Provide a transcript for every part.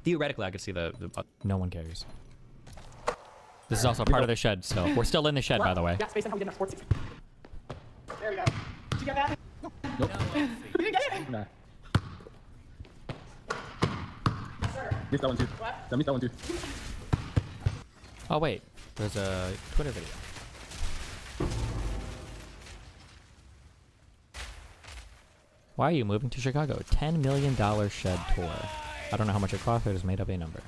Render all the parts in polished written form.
Theoretically, I could see the no one cares. This is also part of the shed still. We're still in the shed, by the way. Got space on how we did our sports. There we go. Did you get that? Nope. You didn't get it? Nah. Sir. Missed that one too. What? I missed that one too. Oh wait, there's a Twitter video. Why are you moving to Chicago? $10 million shed tour. I don't know how much it costs. I just made up a number.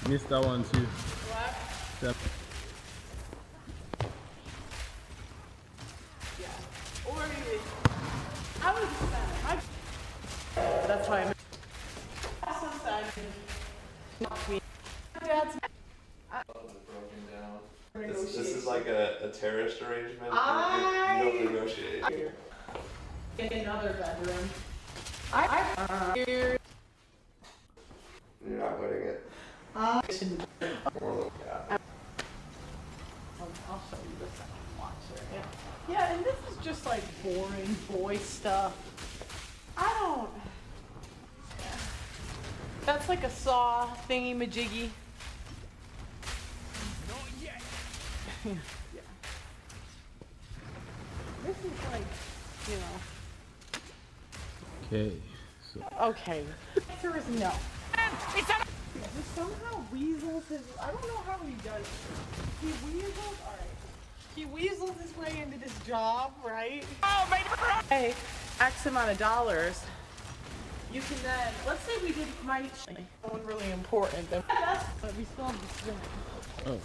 Missed that one too. What? Yep. Yeah. Or I was sad. That's why I'm so sad. Not me. Dad's broken down. This is like a terrorist arrangement. You don't negotiate. In another bedroom. You're not putting it. I'll More like that. show you this second watcher. Yeah, and this is just like boring boy stuff. I don't. Yeah. That's like a saw thingy majiggy. Not yet. Yeah. This is like, you know. Okay. So Okay. The answer is no. It's just somehow weasels his. I don't know how he does it. He weasels. All right. He weasels his way into this job, right? Oh, my God. Hey, X amount of dollars. You can then. Let's say we did my one really important. But we still have the swing. oh.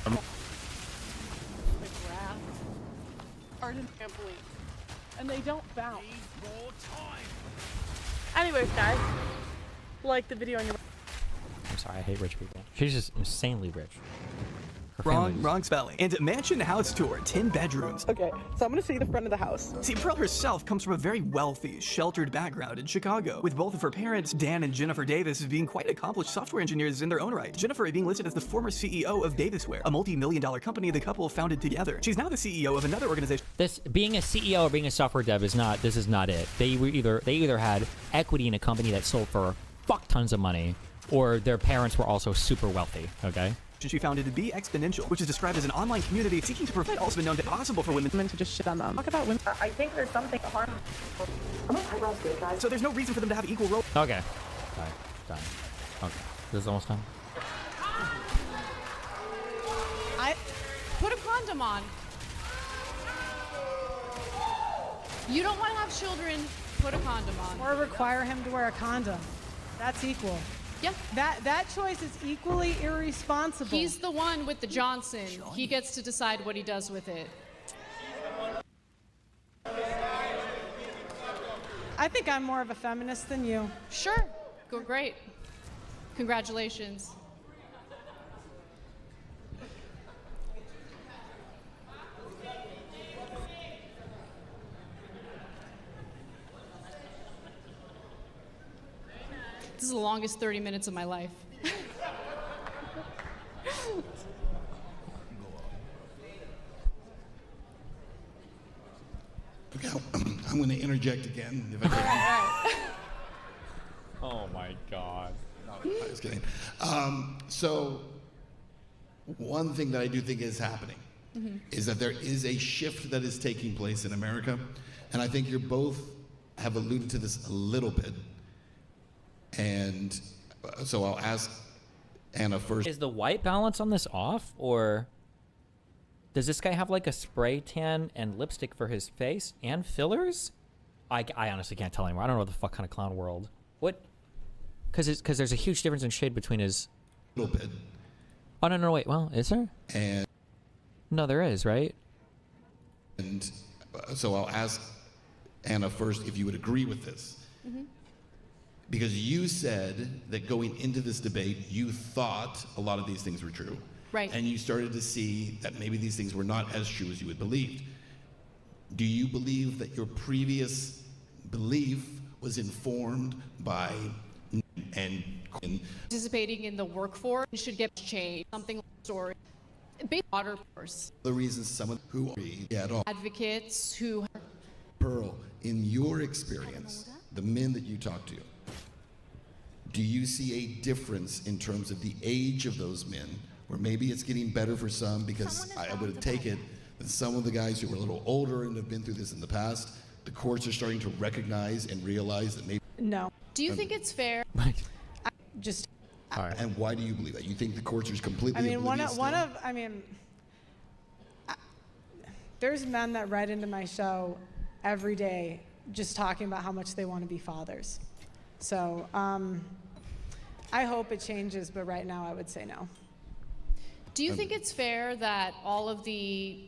The grass. Garden trampoline. And they don't bounce. Anyways, guys, like the video on your. I'm sorry, I hate rich people. She's just insanely rich. Her family's- Wrong spelling. And mansion house tour, 10 bedrooms. Okay, so I'm gonna see the front of the house. See, Pearl herself comes from a very wealthy, sheltered background in Chicago, with both of her parents, Dan and Jennifer Davis, being quite accomplished software engineers in their own right. Jennifer being listed as the former CEO of Davisware, a multi-million-dollar company the couple founded together. She's now the CEO of another organization. This being a CEO or being a software dev is not. This is not it. They either had equity in a company that sold for fuck tons of money, or their parents were also super wealthy. Okay. She founded to Be Exponential, which is described as an online community seeking to provide also been known to possible for women To just shit on them. Talk about women. I think there's something harmful. I'm gonna eyebrows good, guys. so there's no reason for them to have equal roles. Okay. Alright, done. Okay. This is almost done. I put a condom on. You don't want to have children, put a condom on. Or require him to wear a condom. That's equal. Yeah. That choice is equally irresponsible. He's the one with the Johnson. He gets to decide what he does with it. I think I'm more of a feminist than you. Sure. Go great. Congratulations. This is the longest 30 minutes of my life. Okay, I'm going to interject again. If I can. Oh my god. No, I was kidding. So, one thing that I do think is happening is that there is a shift that is taking place in America, and I think you both have alluded to this a little bit. And so I'll ask Anna first. Is the white balance on this off, or does this guy have like a spray tan and lipstick for his face and fillers? I honestly can't tell anymore. I don't know what the fuck kind of clown world. What? Because there's a huge difference in shade between his. A little bit. Oh no, wait. Well, is there? And no, there is, right? And so I'll ask Anna first if you would agree with this. Because you said that going into this debate, you thought a lot of these things were true. Right. And you started to see that maybe these things were not as true as you had believed. Do you believe that your previous belief was informed by and Participating in the workforce should get changed. Something like story. Big water force. the reasons someone who at all? Advocates who. Pearl, in your experience, the men that you talk to, do you see a difference in terms of the age of those men, where maybe it's getting better for some, because I would take it that some of the guys who are a little older and have been through this in the past, the courts are starting to recognize and realize that maybe. No. Do you think it's fair? Just. All right. And why do you believe that? You think the courts are completely I mean, oblivious still? There's men that write into my show every day just talking about how much they want to be fathers. So I hope it changes, but right now I would say no. Do you think it's fair that all of the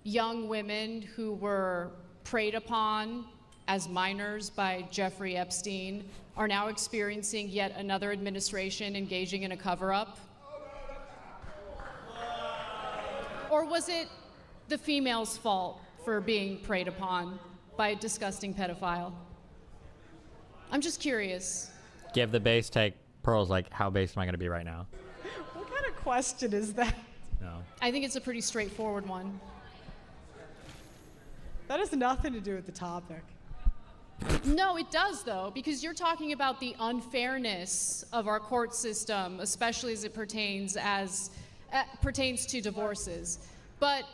young women who were preyed upon as minors by Jeffrey Epstein are now experiencing yet another administration engaging in a cover-up? Or was it the female's fault for being preyed upon by a disgusting pedophile? I'm just curious. Give the base take. Pearl's like, how based am I going to be right now? What kind of question is that? No. I think it's a pretty straightforward one. That has nothing to do with the topic. No, it does, though, because you're talking about the unfairness of our court system, especially as it pertains to divorces. But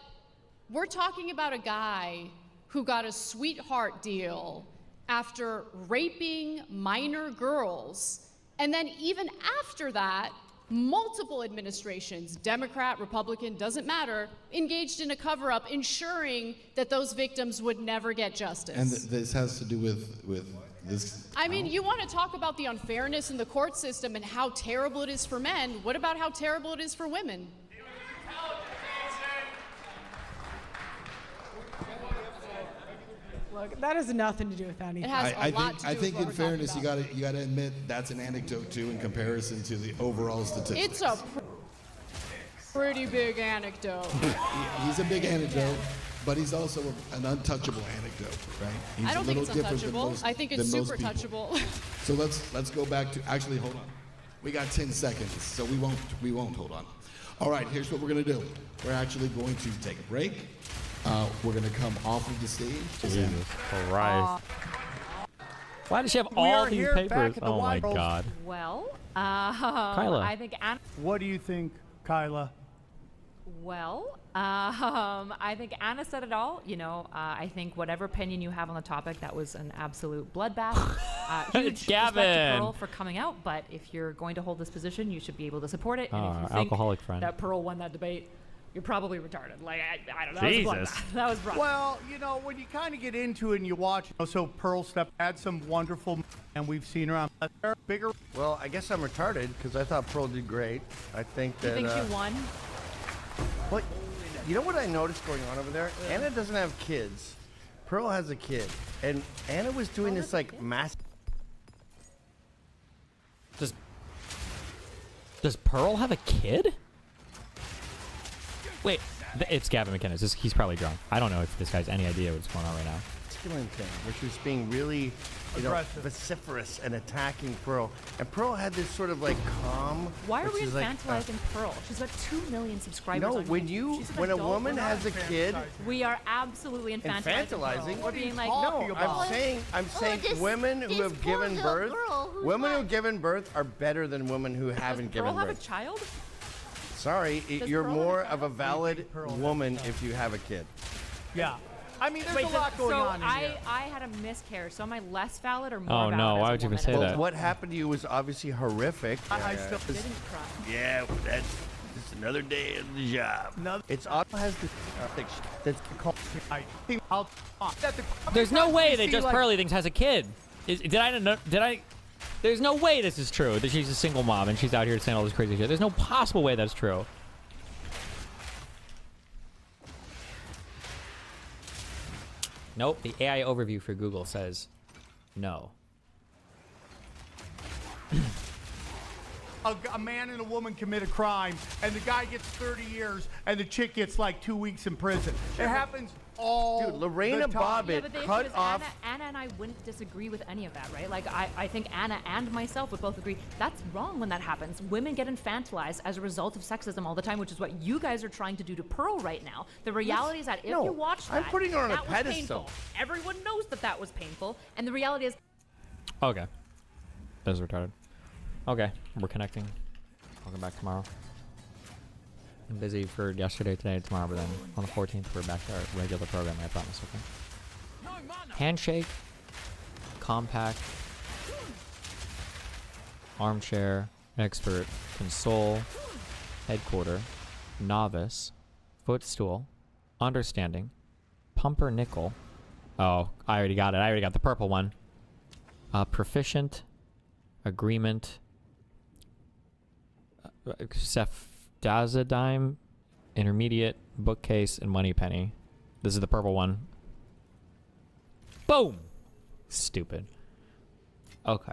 we're talking about a guy who got a sweetheart deal after raping minor girls, and then even after that, multiple administrations, Democrat, Republican, doesn't matter, engaged in a cover-up, ensuring that those victims would never get justice. And this has to do with this. I mean, you want to talk about the unfairness in the court system and how terrible it is for men. What about how terrible it is for women? Look, that has nothing to do with anything. It has a lot to do I with think what in we're fairness, talking you got to admit that's an anecdote too in comparison to the overall statistics. It's a pretty big anecdote. He's a big anecdote, but he's also an untouchable anecdote, right? He's I don't a think little it's different than untouchable. most- I think it's than most super people. touchable. So let's go back to, actually, hold on. We got 10 seconds, so we won't hold on. All right, here's what we're gonna do. We're actually going to take a break. We're gonna come off of the stage. Jesus Christ. Why does she have all these papers? Oh my God. Well, Kyla. I think Anna. What do you think, Kyla? Well, I think Anna said it all. You know, I think whatever opinion you have on the topic, that was an absolute bloodbath. Huge It's respect to Gavin. Pearl for coming out, but if you're going to hold this position, you should be able to support it. And Oh, if you our think alcoholic friend. that Pearl won that debate, you're probably retarded. Like, I don't know. Jesus. That was rough. Well, you know, when you kind of get into it and you watch, so Pearl Step had some wonderful, and we've seen her on bigger. Well, I guess I'm retarded because I thought Pearl did great. I think that. You think she won? What? You know what I noticed going on over there? Anna doesn't have kids. Pearl has a kid, and Anna was doing this like mass. Does Pearl have a kid? Wait, it's Gavin McInnes. He's probably drunk. I don't know if this guy's any idea what's going on right now. Masculine thing, where she was being really, vociferous and attacking Pearl, and Pearl had this sort of like calm. Why are we which is like, infantilizing Pearl? She's got 2 million subscribers. You know, on when YouTube. She's an when a adult woman woman. has a kid, We are absolutely infantilizing. Pearl. We're being like, no, I'm saying women who have given birth, women who have given birth are better than women who haven't given Pearl have a birth. child? Sorry, you're Pearl more have a of a valid woman if you have a kid. Yeah. I mean, there's Wait, a lot going so on in here. I had a miscarriage, so am I less valid or more Oh valid? no, as why a would you even woman? say Well, that? what happened to you was obviously horrific. I still Didn't cry. Yeah, well, that's just another day at the job. No. It's also has this that's called. I think I'll. There's no way that see, Just like- Pearly thinks has a kid. Did I? There's no way this is true. That she's a single mom and she's out here saying all this crazy shit. There's no possible way that's true. Nope. The AI overview for Google says no. A man and a woman commit a crime, and the guy gets 30 years, and the chick gets like 2 weeks in prison. It happens all Dude, Lorena the time. Bobbitt Yeah, but the issue cut is off. Anna and I wouldn't disagree with any of that, right? Like, I think Anna and myself would both agree that's wrong when that happens. Women get infantilized as a result of sexism all the time, which is what you guys are trying to do to Pearl right now. The reality is that if No, you watch that, I'm putting her on a that was pedestal. painful. Everyone knows that that was painful, and the reality is Okay. That was retarded. Okay, we're connecting. I'll come back tomorrow. I'm busy for yesterday, today, and tomorrow, but then on the 14th we're back to our regular programming, I promise, okay? Handshake, compact, armchair, expert, console, headquarter, novice, footstool, understanding, pumpernickel. Oh, I already got it. I already got the purple one. Proficient, agreement, cephazadime, intermediate, bookcase, and money penny. This is the purple one. Boom! Stupid. Okay.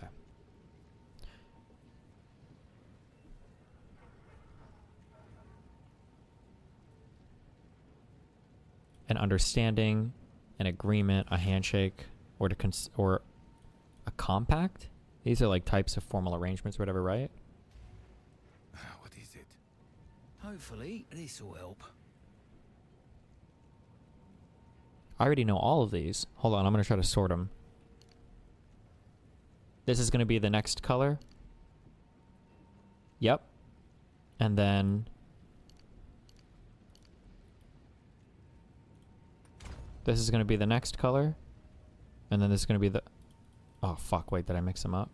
An understanding, an agreement, a handshake, or or a compact. These are like types of formal arrangements or whatever, right? What is it? Hopefully, this will help. I already know all of these. Hold on, I'm going to try to sort them. This is going to be the next color. Yep. And then this is going to be the next color. And then this is going to be the... Oh, fuck. Wait, did I mix them up?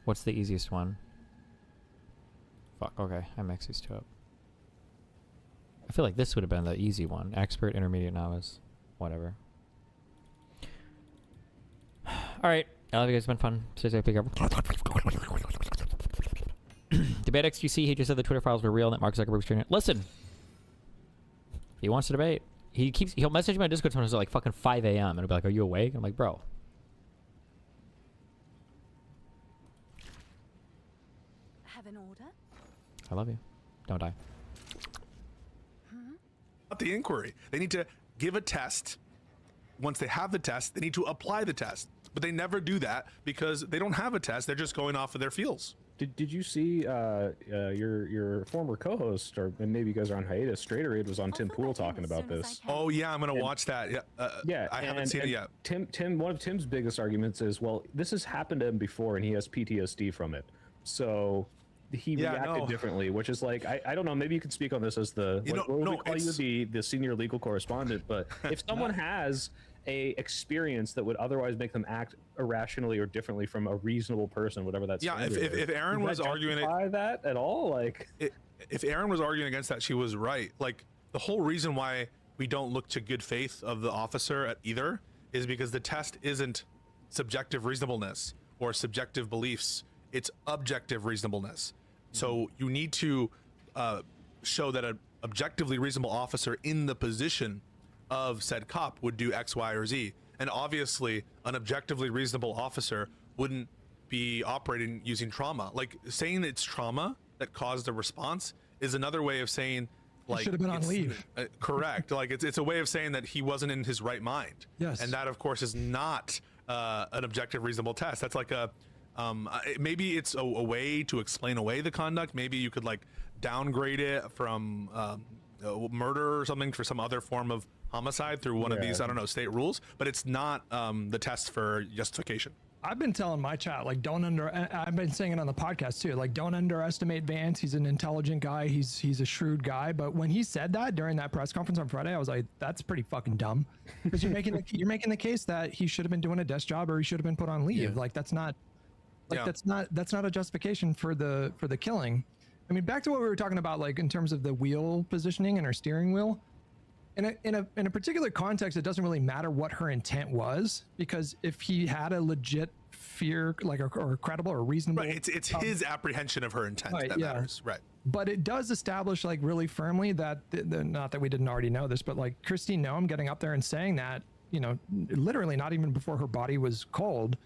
What's the easiest one? Fuck, okay. I mixed these two up. I feel like this would have been the easy one. Expert, intermediate, novice. Whatever. Alright. I love you guys. It's been fun. Stay safe. Be careful. Debate XQC. He just said the Twitter files were real and that Mark Zuckerberg's doing it. Listen. He wants to debate. He'll message me on Discord sometimes at like fucking 5 a.m. and he'll be like, are you awake? I'm like, bro. Have an order? I love you. Don't die. The inquiry. They need to give a test. Once they have the test, they need to apply the test. But they never do that because they don't have a test. They're just going off of their feels. Did you see your former co-host, or maybe you guys are on hiatus, Straighteraid was on Tim Pool talking about this. Oh yeah, I'm gonna watch that. Yeah, I haven't seen it yet. Tim, one of Tim's biggest arguments is, well, this has happened to him before, and he has PTSD from it, so he reacted differently. Which is like, I don't know. Maybe you could speak on this as the the senior legal correspondent. But if someone has a experience that would otherwise make them act irrationally or differently from a reasonable person, whatever that's. Yeah, if Aaron was arguing that at all, like if Aaron was arguing against that, she was right. Like the whole reason why we don't look to good faith of the officer at either is because the test isn't subjective reasonableness or subjective beliefs. It's objective reasonableness. So you need to show that an objectively reasonable officer in the position of said cop would do X, Y, or Z. And obviously, an objectively reasonable officer wouldn't be operating using trauma. Like saying it's trauma that caused the response is another way of saying, like, should have been on leave. Correct. Like it's a way of saying that he wasn't in his right mind. Yes. And that, of course, is not an objective reasonable test. That's like a maybe it's a way to explain away the conduct. Maybe you could like downgrade it from murder or something for some other form of homicide through one of these, I don't know, state rules, but it's not the test for justification. I've been telling my chat, like, I've been saying it on the podcast too, like, don't underestimate Vance. He's an intelligent guy. He's a shrewd guy. But when he said that during that press conference on Friday, I was like, that's pretty fucking dumb. Because you're making the case that he should have been doing a desk job or he should have been put on leave. Like, that's not a justification for the killing. I mean, back to what we were talking about, like in terms of the wheel positioning and her steering wheel. In a particular context, it doesn't really matter what her intent was, because if he had a legit fear, like or credible or reasonable, right? It's his apprehension of her intent that matters, right? But it does establish, like, really firmly that not that we didn't already know this, but like Christine Noem getting up there and saying that, you know, literally not even before her body was cold,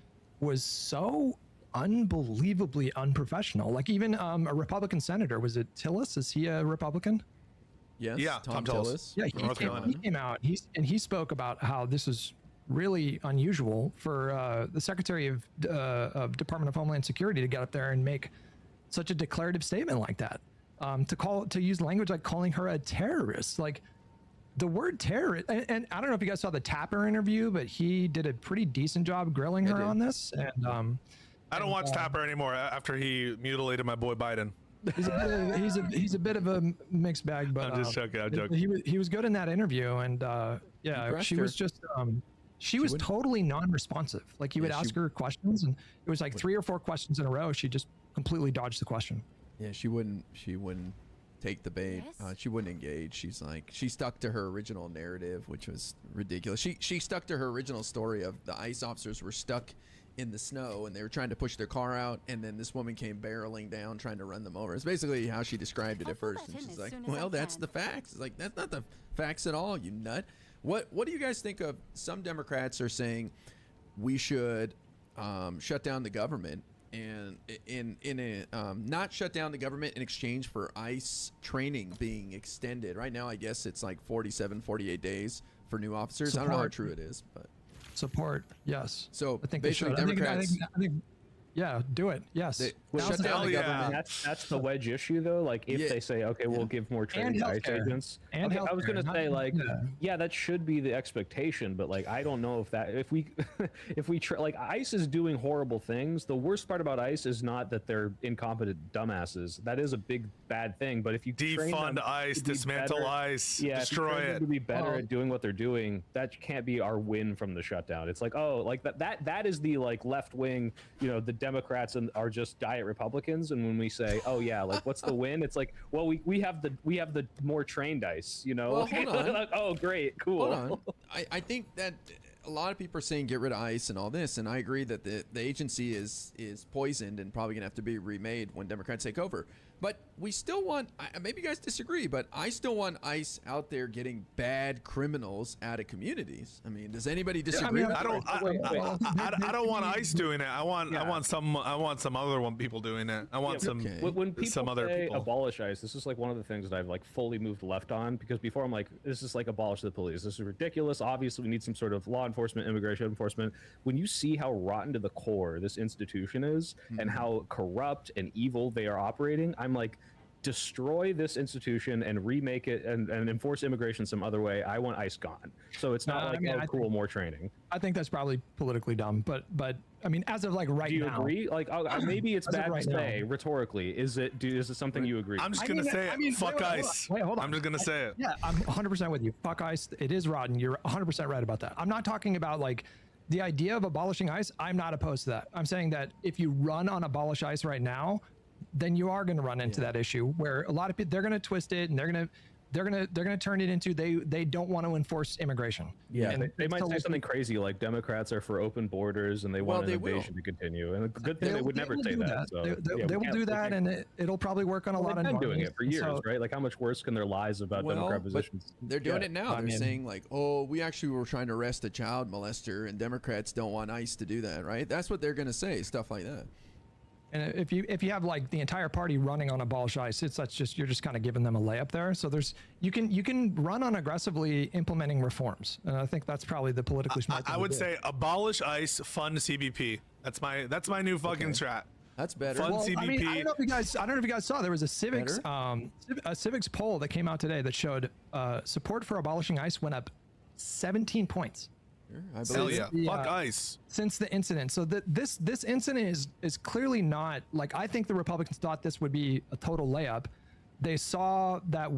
was so unbelievably unprofessional. Like even a Republican senator, was it Tillis? Is he a Republican? Yes. Yeah, Tom Tillis. Yeah, he came out. He spoke about how this is really unusual for the Secretary of Department of Homeland Security to get up there and make such a declarative statement like that. To use language like calling her a terrorist. Like, the word terror, and I don't know if you guys saw the Tapper interview, but he did a pretty decent job grilling her on this. And I don't watch Tapper anymore after he mutilated my boy Biden. He's a bit of a mixed bag, but I'm just joking. I'm joking. He was good in that interview, and yeah, she was just she was totally non-responsive. Like you would ask her questions, and it was like 3 or 4 questions in a row. She just completely dodged the question. Yeah, she wouldn't take the bait. She wouldn't engage. She stuck to her original narrative, which was ridiculous. She stuck to her original story of the ICE officers were stuck in the snow and they were trying to push their car out, and then this woman came barreling down trying to run them over. It's basically how she described it at first. And she's like, well, that's the facts. It's like, that's not the facts at all, you nut. What do you guys think of, some Democrats are saying we should shut down the government, and not shut down the government in exchange for ICE training being extended. Right now, I guess it's like 47, 48 days for new officers. I don't know how true it is, but support, yes. So I think basically Democrats... I think yeah, do it. Yes. Shut down the government. That's the wedge issue, though. Like, if they say, okay, we'll give more training to ICE agents. And okay, I was going to say, like, yeah, that should be the expectation, but like, I don't know if that, if we like, ICE is doing horrible things. The worst part about ICE is not that they're incompetent dumbasses. That is a big bad thing. But if you defund ICE, dismantle ICE, destroy it, to be better at doing what they're doing, that can't be our win from the shutdown. It's like, oh, like that is the like left wing, you know, the Democrats are just diet Republicans, and when we say, oh yeah, like what's the win? It's like, well, we have the more trained ICE, you know. Well, hold on. Like, oh great, cool. Hold on. I think that a lot of people are saying get rid of ICE and all this, and I agree that the agency is poisoned and probably gonna have to be remade when Democrats take over. But we still want, maybe you guys disagree, but I still want ICE out there getting bad criminals out of communities. I mean, does anybody disagree? I don't want ICE doing it. I want some other people doing it. I want when people some other say people. Abolish ICE, this is like one of the things that I've like fully moved left on, because before I'm like, this is like abolish the police. This is ridiculous. Obviously, we need some sort of law enforcement, immigration enforcement. When you see how rotten to the core this institution is, and how corrupt and evil they are operating, I'm like, destroy this institution and remake it and enforce immigration some other way. I want ICE gone. So it's not like, cool, more training. I think that's probably politically dumb, but I mean, as of like right now. Do you agree? Like, maybe it's bad to say rhetorically. Is it something you agree? I'm just gonna say it. Fuck ICE. Wait, hold on. I'm just gonna say it. Yeah, I'm 100% with you. Fuck ICE. It is rotten. You're 100% right about that. I'm not talking about like the idea of abolishing ICE. I'm not opposed to that. I'm saying that if you run on abolish ICE right now, then you are going to run into that issue where a lot of people, they're going to twist it, and they're going to turn it into they don't want to enforce immigration. Yeah, and they might say something crazy like Democrats are for open borders and they want an invasion to continue. And a good thing they would never say that. So, they will do that, and it'll probably work on a lot of. They've been doing it for years, right? Like, how much worse can their lies about Democrat positions? They're doing it now. They're saying like, oh, we actually were trying to arrest a child molester, and Democrats don't want ICE to do that, right? That's what they're going to say, stuff like that. And if you have like the entire party running on abolish ICE, you're just kind of giving them a layup there. So you can run on aggressively implementing reforms, and I think that's probably the politically smart thing I would say abolish ICE, fund CBP. That's my new fucking strat. That's better. Fund CBP. I mean, I don't know if you guys saw, there was a civics poll that came out today that showed support for abolishing ICE went up 17 points. Hell yeah. Fuck ICE. Since the incident. So this incident is clearly not, like, I think the Republicans thought this would be a total layup. They saw that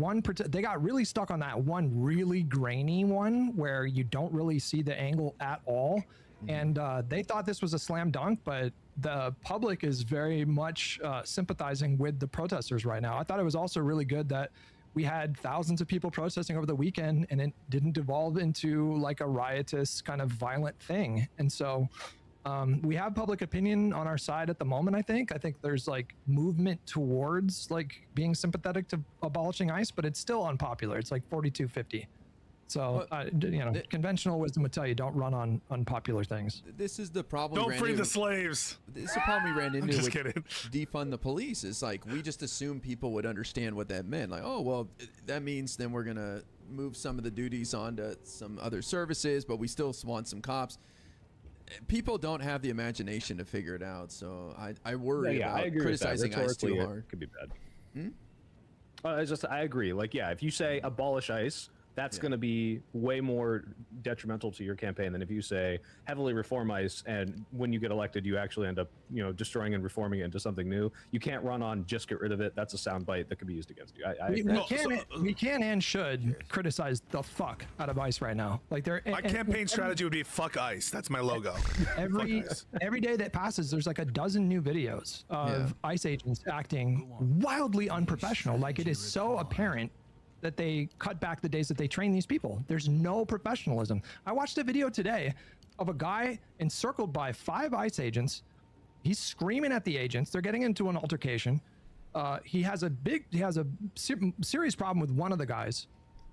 they got really stuck on that one really grainy one where you don't really see the angle at all. And they thought this was a slam dunk, but the public is very much sympathizing with the protesters right now. I thought it was also really good that we had thousands of people protesting over the weekend, and it didn't devolve into like a riotous kind of violent thing. And so we have public opinion on our side at the moment. I think there's like movement towards like being sympathetic to abolishing ICE, but it's still unpopular. It's like 42-50. So, conventional wisdom would tell you don't run on unpopular things. This is the problem. Don't free the slaves. This is the problem we ran into just with kidding. defund the police. It's like we just assumed people would understand what that meant. Like, oh, well, that means then we're going to move some of the duties onto some other services, but we still want some cops. People don't have the imagination to figure it out. So I worry about criticizing ICE too hard. It could be bad. I agree. Like, yeah, if you say abolish ICE, That's going to be way more detrimental to your campaign than if you say heavily reform ICE, and when you get elected, you actually end up, destroying and reforming it into something new. You can't run on just get rid of it. That's a soundbite that could be used against you. We can and should criticize the fuck out of ICE right now. Like my campaign strategy would be fuck ICE. That's my logo. Every day that passes, there's like a dozen new videos of ICE agents acting wildly unprofessional. Like it is so apparent that they cut back the days that they train these people. There's no professionalism. I watched a video today of a guy encircled by 5 ICE agents. He's screaming at the agents. They're getting into an altercation. He has a serious problem with one of the guys.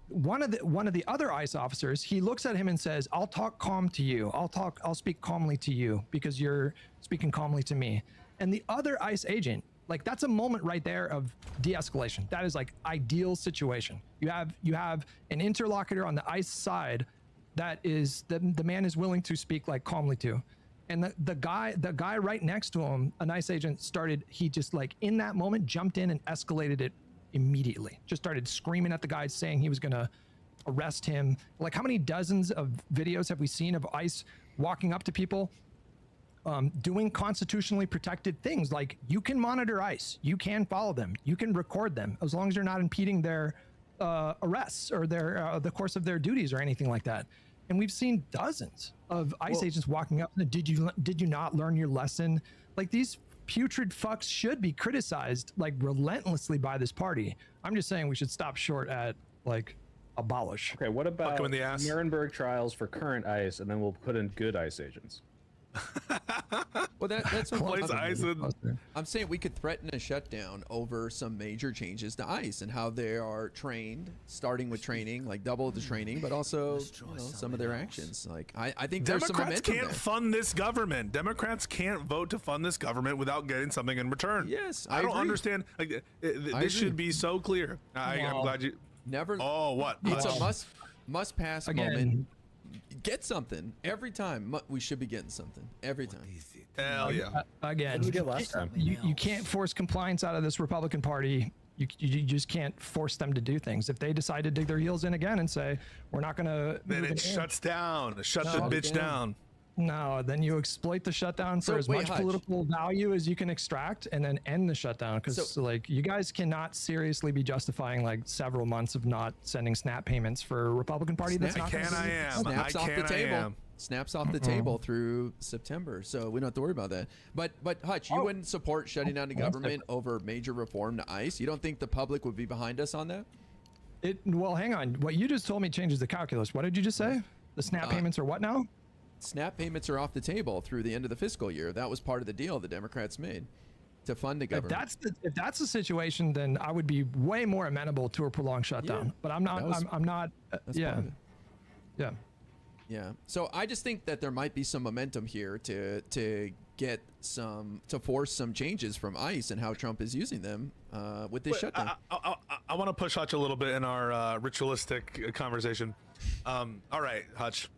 One of the other ICE officers, he looks at him and says, "I'll talk calm to you. I'll speak calmly to you because you're speaking calmly to me." And the other ICE agent, like that's a moment right there of de-escalation. That is like ideal situation. You have an interlocutor on the ICE side that is the man is willing to speak like calmly to. And the guy right next to him, an ICE agent he just like in that moment jumped in and escalated it immediately. Just started screaming at the guy, saying he was gonna arrest him. Like how many dozens of videos have we seen of ICE walking up to people doing constitutionally protected things? Like you can monitor ICE, you can follow them, you can record them as long as you're not impeding their arrests or their the course of their duties or anything like that. And we've seen dozens of ICE agents walking up. Did you not learn your lesson? Like these putrid fucks should be criticized like relentlessly by this party. I'm just saying we should stop short at like abolish. Okay, what about Nuremberg trials for current ICE, and then we'll put in good ICE agents? Well, that's what I'm saying. We could threaten a shutdown over some major changes to ICE and how they are trained, starting with training, like double the training, but also some of their actions. Like I think there's some momentum Democrats can't fund this government. Democrats can't vote to fund this government without getting something in return. Yes, I don't understand. Like, this should be so clear. I'm glad you never. Oh, what? It's a must pass moment. Get something every time. We should be getting something every time. Hell yeah! Again, you can't force compliance out of this Republican Party. You just can't force them to do things. If they decide to dig their heels in again and say we're not going to, then it shuts down. Shut the bitch down. No, then you exploit the shutdown for as much political value as you can extract, and then end the shutdown. Because like you guys cannot seriously be justifying like several months of not sending SNAP payments for a Republican Party. That's not Snaps off the table. Snaps off the table through September, so we don't have to worry about that. But Hutch, you wouldn't support shutting down the government over major reform to ICE? You don't think the public would be behind us on that? Well, hang on. What you just told me changes the calculus. What did you just say? The SNAP payments are what now? SNAP payments are off the table through the end of the fiscal year. That was part of the deal the Democrats made to fund the government. If that's the situation, then I would be way more amenable to a prolonged shutdown. Yeah, but I'm not. I'm not. Yeah. So I just think that there might be some momentum here to force some changes from ICE and how Trump is using them with this shutdown. I want to push Hutch a little bit in our ritualistic conversation. All right, Hutch.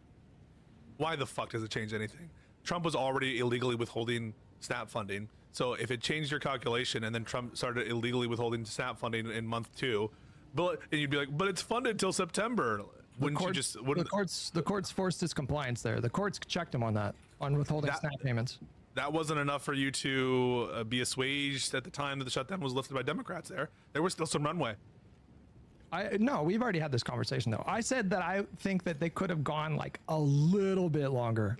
Why the fuck does it change anything? Trump was already illegally withholding SNAP funding. So if it changed your calculation and then Trump started illegally withholding SNAP funding in month 2, and you'd be like, but it's funded till September. The courts forced his compliance there. The courts checked him on that, on withholding SNAP payments. That wasn't enough for you to be assuaged at the time that the shutdown was lifted by Democrats there. There was still some runway. No, we've already had this conversation though. I said that I think that they could have gone like a little bit longer,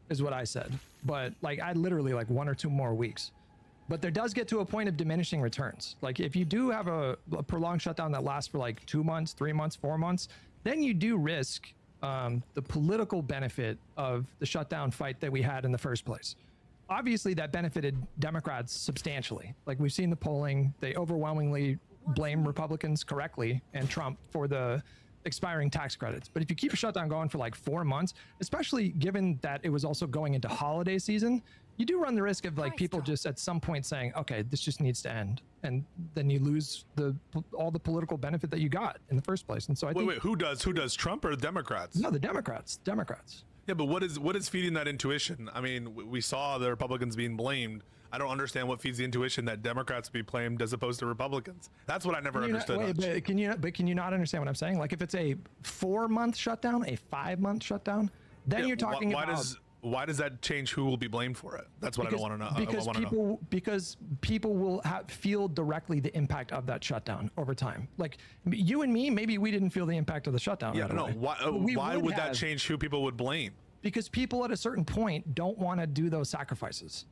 is what I said. But like I literally like 1 or 2 more weeks. But there does get to a point of diminishing returns. Like if you do have a prolonged shutdown that lasts for like 2 months, 3 months, 4 months, then you do risk the political benefit of the shutdown fight that we had in the first place. Obviously that benefited Democrats substantially. Like we've seen the polling, they overwhelmingly blame Republicans correctly and Trump for the expiring tax credits. But if you keep a shutdown going for like 4 months, especially given that it was also going into holiday season, you do run the risk of like people just at some point saying, okay, this just needs to end. And then you lose all the political benefit that you got in the first place. And so I think— Wait, who does, Trump or the Democrats? No, the Democrats. Yeah, but what is feeding that intuition? I mean, we saw the Republicans being blamed. I don't understand what feeds the intuition that Democrats be blamed as opposed to Republicans. That's what I never understood. But can you not understand what I'm saying? Like if it's a 4-month shutdown, a 5-month shutdown, then you're talking about. Why does that change who will be blamed for it? That's what I don't want to know. Because people will feel directly the impact of that shutdown over time. Like you and me, maybe we didn't feel the impact of the shutdown. Yeah, no. Why would that change who people would blame? Because people at a certain point don't want to do those sacrifices.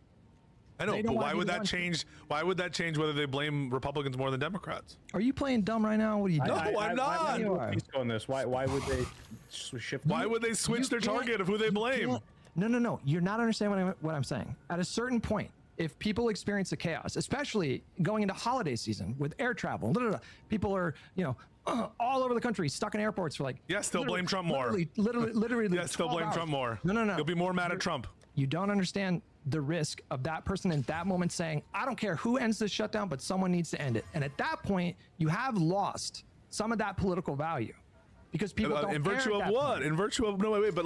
I know, but why would that change? Why would that change whether they blame Republicans more than Democrats? Are you playing dumb right now? What are you doing? No, I'm not. On this, why would they shift? Why would they switch their target of who they blame? No. You're not understanding what I'm saying. At a certain point, if people experience the chaos, especially going into holiday season with air travel, people are, all over the country, stuck in airports for still blame Trump more. Literally. Yeah, still blame Trump more. No. You'll be more mad at Trump. You don't understand the risk of that person in that moment saying, I don't care who ends this shutdown, but someone needs to end it. And at that point, you have lost some of that political value because people don't in care virtue at of that what? point. In virtue of no wait, but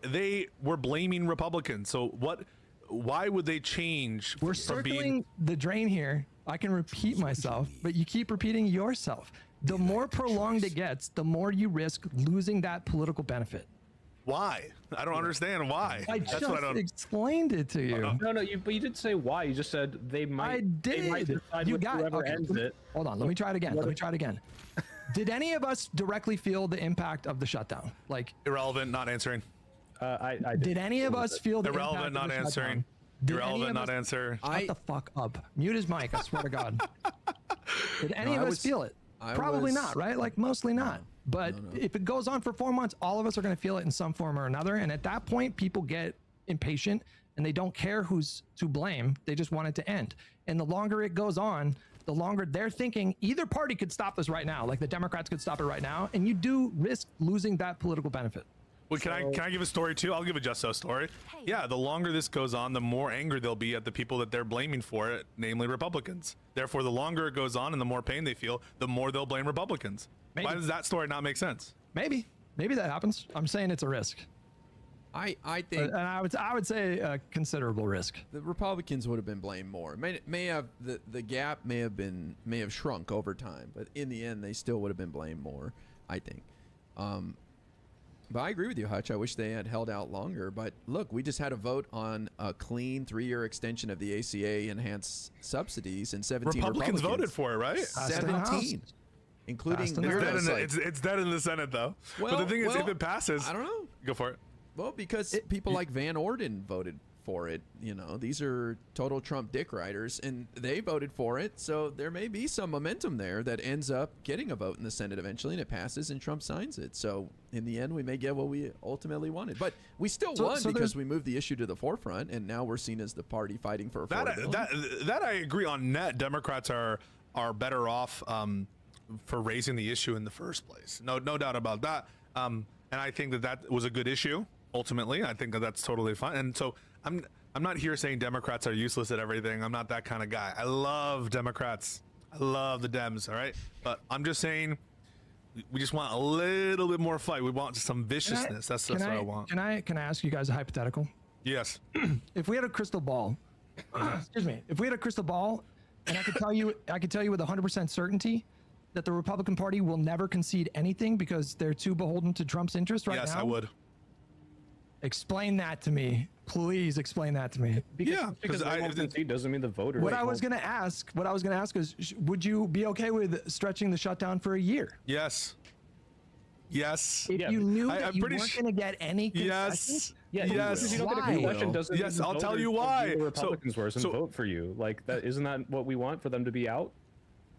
they were blaming Republicans. So what? Why would they change? We're circling the drain here. I can repeat myself, but you keep repeating yourself. The more prolonged it gets, the more you risk losing that political benefit. Why? I don't understand why. That's what I don't explained it to you. No, but you didn't say why. You just said they might. I did. They might decide You with got whoever okay, ends it. Hold on. Let me try it again. Did any of us directly feel the impact of the shutdown? Irrelevant, not answering. I did any of us feel the irrelevant, impact not of the answering. shutdown? Irrelevant, not answer. Shut the fuck up. Mute his mic. I swear to God. Did any of us feel it? Probably not, right? Mostly not. But if it goes on for 4 months, all of us are going to feel it in some form or another. And at that point, people get impatient and they don't care who's to blame. They just want it to end. And the longer it goes on, the longer they're thinking either party could stop this right now. Like the Democrats could stop it right now. And you do risk losing that political benefit. Well, can I give a story too? I'll give a Just So story. Hey. Yeah, the longer this goes on, the more angry they'll be at the people that they're blaming for it, namely Republicans. Therefore, the longer it goes on and the more pain they feel, the more they'll blame Republicans. Maybe. Why does that story not make sense? Maybe that happens. I'm saying it's a risk. I think, and I would say a considerable risk. The Republicans would have been blamed more. May have the gap may have shrunk over time, but in the end, they still would have been blamed more. I think. But I agree with you, Hutch. I wish they had held out longer. But look, we just had a vote on a clean 3-year extension of the ACA enhanced subsidies, and 17 Republicans voted for it, right? 17, including it's dead in the Senate, though. Well, but the thing is, if it passes, I don't know. Go for it. Well, because people like Van Orden voted for it. These are total Trump dick riders, and they voted for it. So there may be some momentum there that ends up getting a vote in the Senate eventually, and it passes, and Trump signs it. So in the end, we may get what we ultimately wanted. But we still won because we moved the issue to the forefront, and now we're seen as the party fighting for affordability. That I agree on. Net Democrats are better off for raising the issue in the first place. No doubt about that. And I think that was a good issue. Ultimately, I think that's totally fine. And so I'm not here saying Democrats are useless at everything. I'm not that kind of guy. I love Democrats. I love the Dems. All right, but I'm just saying we just want a little bit more fight. We want some viciousness. That's what I want. Can I ask you guys a hypothetical? Yes. If we had a crystal ball, excuse me. If we had a crystal ball, and I could tell you with 100% certainty that the Republican Party will never concede anything because they're too beholden to Trump's interest right now. Yes, I would. Explain that to me. Please explain that to me. Because I won't concede doesn't mean the voters. What I was going to ask is, would you be okay with stretching the shutdown for a year? Yes. Yes. If you knew that you weren't going to get any concessions? Yes. If you don't get a concession, doesn't mean the I'll tell you voters why. the Republicans worse and vote for you. Like that, isn't that what we want for them to be out?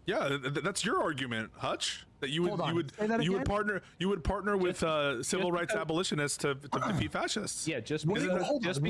Yeah, that's your argument, Hutch. That you would partner with civil rights abolitionists to defeat fascists. Yeah, just because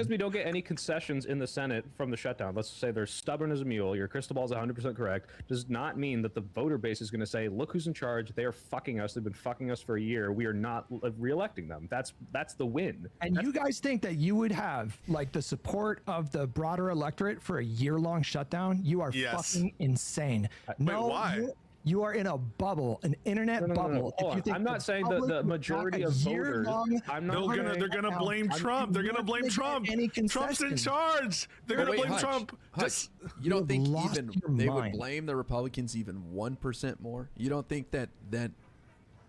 we don't get any concessions in the Senate from the shutdown. Let's say they're stubborn as a mule. Your crystal ball is 100% correct. Does not mean that the voter base is going to say, "Look who's in charge. They are fucking us. They've been fucking us for a year. We are not reelecting them." That's the win. And you guys think that you would have the support of the broader electorate for a year-long shutdown? You are fucking insane. Wait, why? You are in a bubble, an internet bubble. Hold on. I'm not saying the majority of voters. I'm not. They're gonna blame Trump. They're gonna blame Trump. Trump's in charge. They're gonna blame Trump. Hutch, you don't think even they would blame the Republicans even 1% more? You don't think that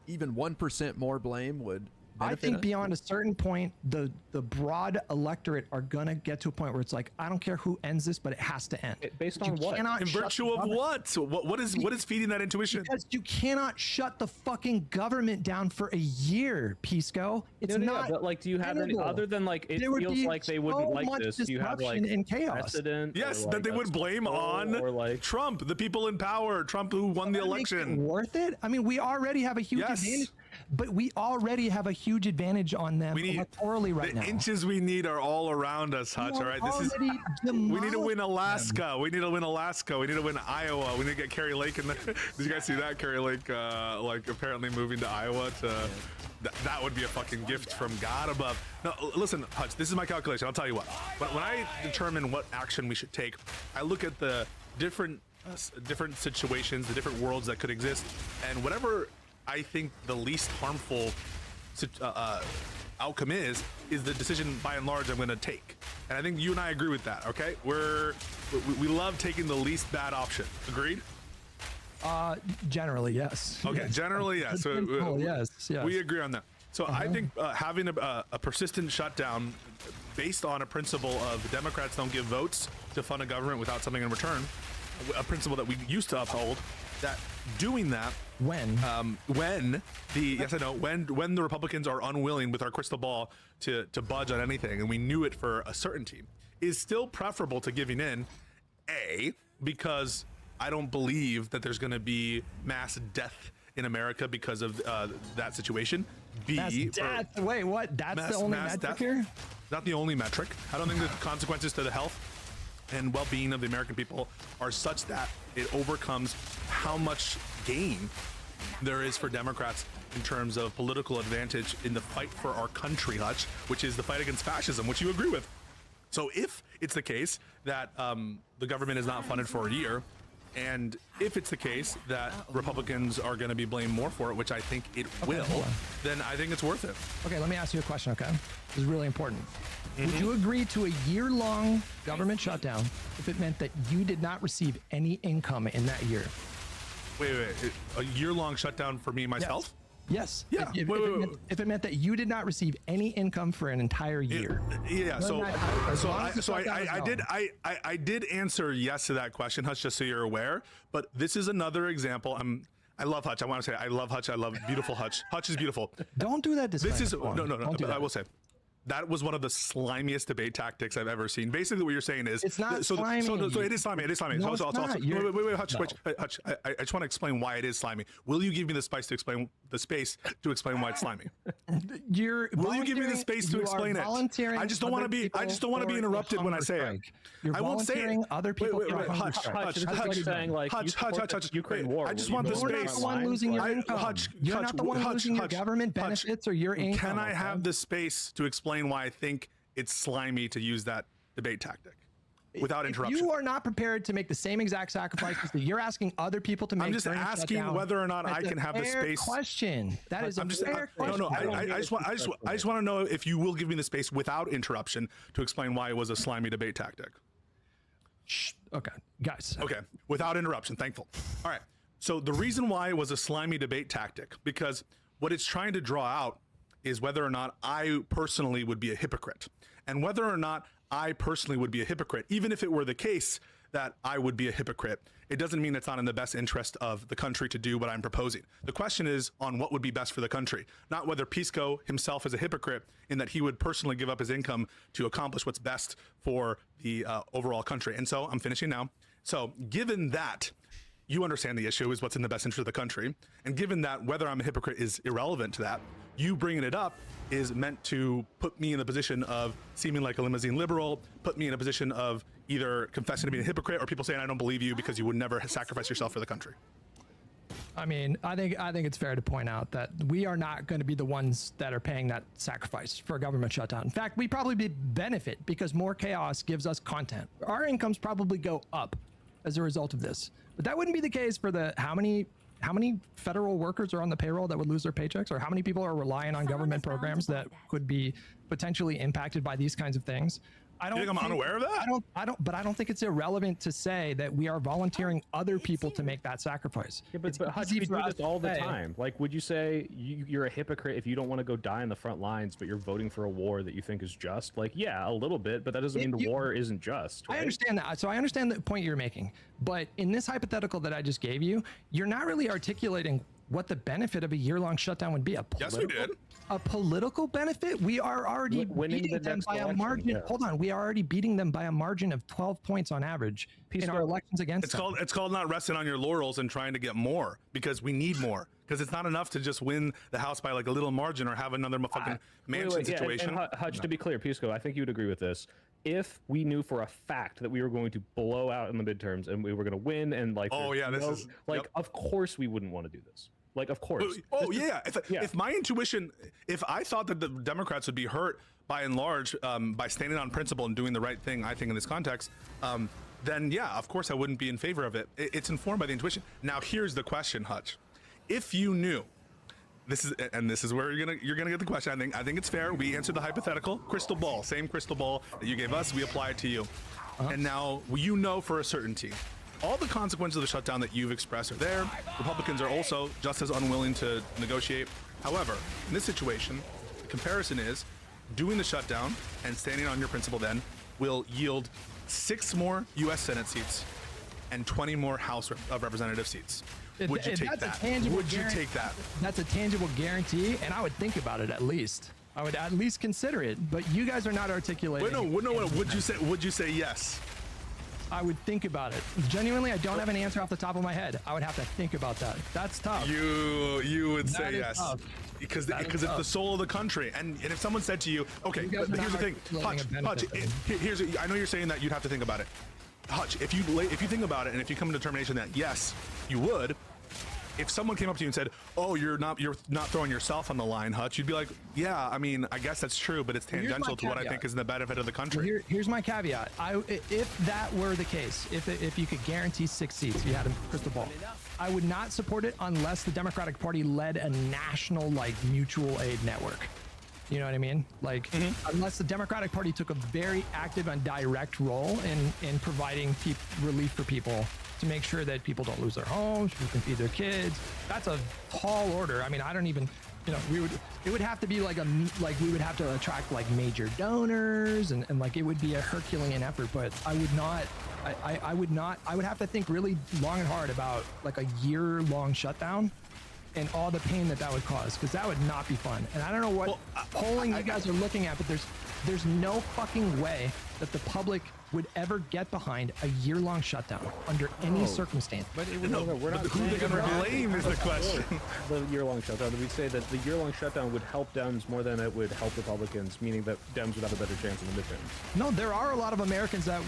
even 1% more blame would benefit I think us? beyond a certain point, the broad electorate are gonna get to a point where it's like, I don't care who ends this, but it has to end. Based on what? In virtue of what? So what is feeding that intuition? Because you cannot shut the fucking government down for a year, Pisco. It's not. But like, do you have any other than like? It feels like they wouldn't like this. Do you have like and chaos. precedent? Yes, like that they would blame on Trump, the people in power, Trump who won the election. Worth it? I mean, we already have a huge advantage. But we already have a huge advantage on them electorally right now. The inches we need are all around us, Hutch. All right, we need to win Alaska. We need to win Alaska. We need to win Iowa. We need to get Carrie Lake in there. Did you guys see that? Carrie Lake, like apparently moving to Iowa to. That would be a fucking gift from God above. No, listen, Hutch. This is my calculation. I'll tell you what. When I determine what action we should take, I look at the different situations, the different worlds that could exist, and whatever I think the least harmful outcome is the decision by and large I'm going to take. And I think you and I agree with that, okay? We love taking the least bad option. Agreed? Generally, yes. Okay, generally, yes. So, yes. We agree on that. So I think having a persistent shutdown based on a principle of Democrats don't give votes to fund a government without something in return, a principle that we used to uphold, that doing that when the Republicans are unwilling with our crystal ball to budge on anything, and we knew it for a certainty, is still preferable to giving in. Because I don't believe that there's going to be mass death in America because of that situation. Mass death? Wait, what? That's the only metric here? Not the only metric. I don't think the consequences to the health and well-being of the American people are such that it overcomes how much gain there is for Democrats in terms of political advantage in the fight for our country, Hutch, which is the fight against fascism, which you agree with. So if it's the case that the government is not funded for a year, and if it's the case that Republicans are going to be blamed more for it, which I think it will, then I think it's worth it. Okay, let me ask you a question, okay? This is really important. Would you agree to a year-long government shutdown if it meant that you did not receive any income in that year? Wait. A year-long shutdown for me myself? Yes. Yeah. If it meant that you did not receive any income for an entire year. Yeah. I did answer yes to that question, Hutch, just so you're aware. But this is another example. I love Hutch. I want to say I love Hutch. I love beautiful Hutch. Hutch is beautiful. Don't do that. This is no. But I will say. That was one of the slimiest debate tactics I've ever seen. Basically, what you're saying is it's not slimy. So it is slimy. It is slimy. No, Wait, Hutch. No. Wait, Hutch. I just want to explain why it is slimy. Will you give me the space to explain why it's slimy? Will you give me the space to explain it? I just don't want to be. I just don't want to be interrupted when I say it. I won't say it. Other people. Hutch. Ukraine war. I just want the space. You're not the one losing your income. You're not the one losing your government benefits or your income. Can I have the space to explain why I think it's slimy to use that debate tactic without interruption? You are not prepared to make the same exact sacrifices that you're asking other people to make. I'm just asking whether or not I can have the space. Question. That is a fair question. No. I just want to know if you will give me the space without interruption to explain why it was a slimy debate tactic. Shh. Okay, guys. Okay, without interruption. Thankful. All right. So the reason why it was a slimy debate tactic, because what it's trying to draw out is whether or not I personally would be a hypocrite. And whether or not I personally would be a hypocrite, even if it were the case that I would be a hypocrite, it doesn't mean it's not in the best interest of the country to do what I'm proposing. The question is on what would be best for the country, not whether Pisco himself is a hypocrite in that he would personally give up his income to accomplish what's best for the overall country. And so I'm finishing now. So given that you understand the issue is what's in the best interest of the country, and given that whether I'm a hypocrite is irrelevant to that, you bringing it up is meant to put me in the position of seeming like a limousine liberal, put me in a position of either confessing to being a hypocrite or people saying I don't believe you because you would never sacrifice yourself for the country. I mean, I think it's fair to point out that we are not going to be the ones that are paying that sacrifice for a government shutdown. In fact, we probably benefit because more chaos gives us content. Our incomes probably go up as a result of this. But that wouldn't be the case for the how many federal workers are on the payroll that would lose their paychecks, or how many people are relying on government programs that could be potentially impacted by these kinds of things? I don't. You think I'm unaware of that? But I don't think it's irrelevant to say that we are volunteering other people to make that sacrifice. Yeah, but Hutch, easy we for do us this all to the say. time. Like, would you say you're a hypocrite if you don't want to go die in the front lines, but you're voting for a war that you think is just? Like, yeah, a little bit, but that doesn't mean the war isn't just. Right? I understand that. So I understand the point you're making. But in this hypothetical that I just gave you, you're not really articulating what the benefit of a year-long shutdown would be. Yes, we did. A political benefit? We are already beating them by a margin. yeah. Hold on, we are already beating them by a margin of 12 points on average in our elections against them. It's called not resting on your laurels and trying to get more, because we need more. Because it's not enough to just win the House by like a little margin or have another fucking mansion situation. And Hutch, to be clear, Pisco, I think you would agree with this. If we knew for a fact that we were going to blow out in the midterms and we were going to win, and like, of course we wouldn't want to do this. Like, of course. If my intuition, if I thought that the Democrats would be hurt by and large by standing on principle and doing the right thing, I think in this context, then yeah, of course I wouldn't be in favor of it. It's informed by the intuition. Now here's the question, Hutch. If you knew, this is where you're gonna get the question. I think it's fair. We answered the hypothetical crystal ball, same crystal ball that you gave us. We apply it to you, and now you know for a certainty. All the consequences of the shutdown that you've expressed are there. Republicans are also just as unwilling to negotiate. However, in this situation, the comparison is doing the shutdown and standing on your principle then will yield 6 more U.S. Senate seats and 20 more House of Representative seats. Would you take that? Would you take that? That's a tangible guarantee, and I would think about it at least. I would at least consider it, but you guys are not articulating. Wait, no. Would you say yes? I would think about it. Genuinely, I don't have an answer off the top of my head. I would have to think about that. That's tough. You would say yes. Tough. Because it's the soul of the country. And if someone said to you, okay, but here's the thing, Hutch, I know you're saying that you'd have to think about it. Hutch, if you think about it and if you come to a determination that yes, you would, if someone came up to you and said, "Oh, you're not throwing yourself on the line, Hutch," you'd be like, "Yeah, I mean, I guess that's true, but it's tangential to what I think is in the benefit of the country." Here's my caveat. If that were the case, if you could guarantee 6 seats, you had a crystal ball, I would not support it unless the Democratic Party led a national mutual aid network. You know what I mean? Unless the Democratic Party took a very active and direct role in providing relief for people, to make sure that people don't lose their homes, people can feed their kids. That's a tall order. I mean, I don't even, it would have to be we would have to attract major donors and it would be a Herculean effort, but I would have to think really long and hard about a year-long shutdown and all the pain that would cause, because that would not be fun. And I don't know what polling you guys are looking at, but there's no fucking way that the public would ever get behind a year-long shutdown under any circumstance. But who they're going to blame is the question. The year-long shutdown. We'd say that the year-long shutdown would help Dems more than it would help Republicans, meaning that Dems would have a better chance in the midterms. No, there are a lot of Americans that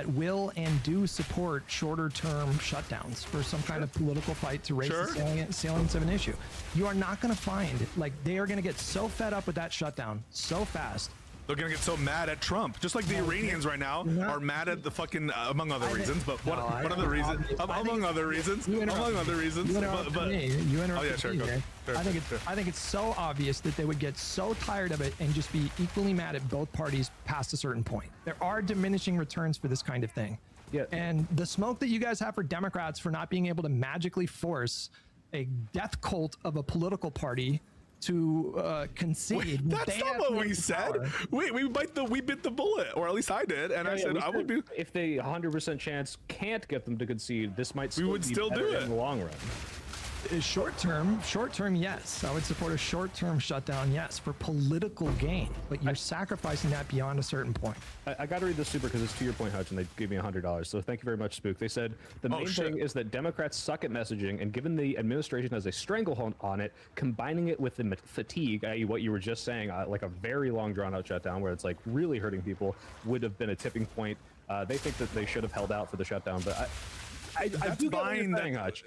will and do support shorter-term shutdowns for some kind of political fight to raise the salience of an issue. You are not going to find they are going to get so fed up with that shutdown so fast. They're gonna get so mad at Trump, just like the Iranians right now are mad at the fucking among other reasons. But what other reasons? Among other reasons. You interrupt me. I think it's so obvious that they would get so tired of it and just be equally mad at both parties past a certain point. There are diminishing returns for this kind of thing. Yeah. And the smoke that you guys have for Democrats for not being able to magically force a death cult of a political party to concede. That's not what we said. We bit the bullet, or at least I did, and I said I would be. If they 100% chance can't get them to concede, this might still would still do it in the long run. Short term, yes. I would support a short-term shutdown, yes, for political gain. But you're sacrificing that beyond a certain point. I got to read this super because it's to your point, Hutch, and they gave me $100. So thank you very much, Spook. They said the main thing is that Democrats suck at messaging, and given the administration has a stranglehold on it, combining it with the fatigue, i.e. what you were just saying, like a very long drawn-out shutdown where it's really hurting people, would have been a tipping point. They think that they should have held out for the shutdown, but I do get what you're saying, Hutch.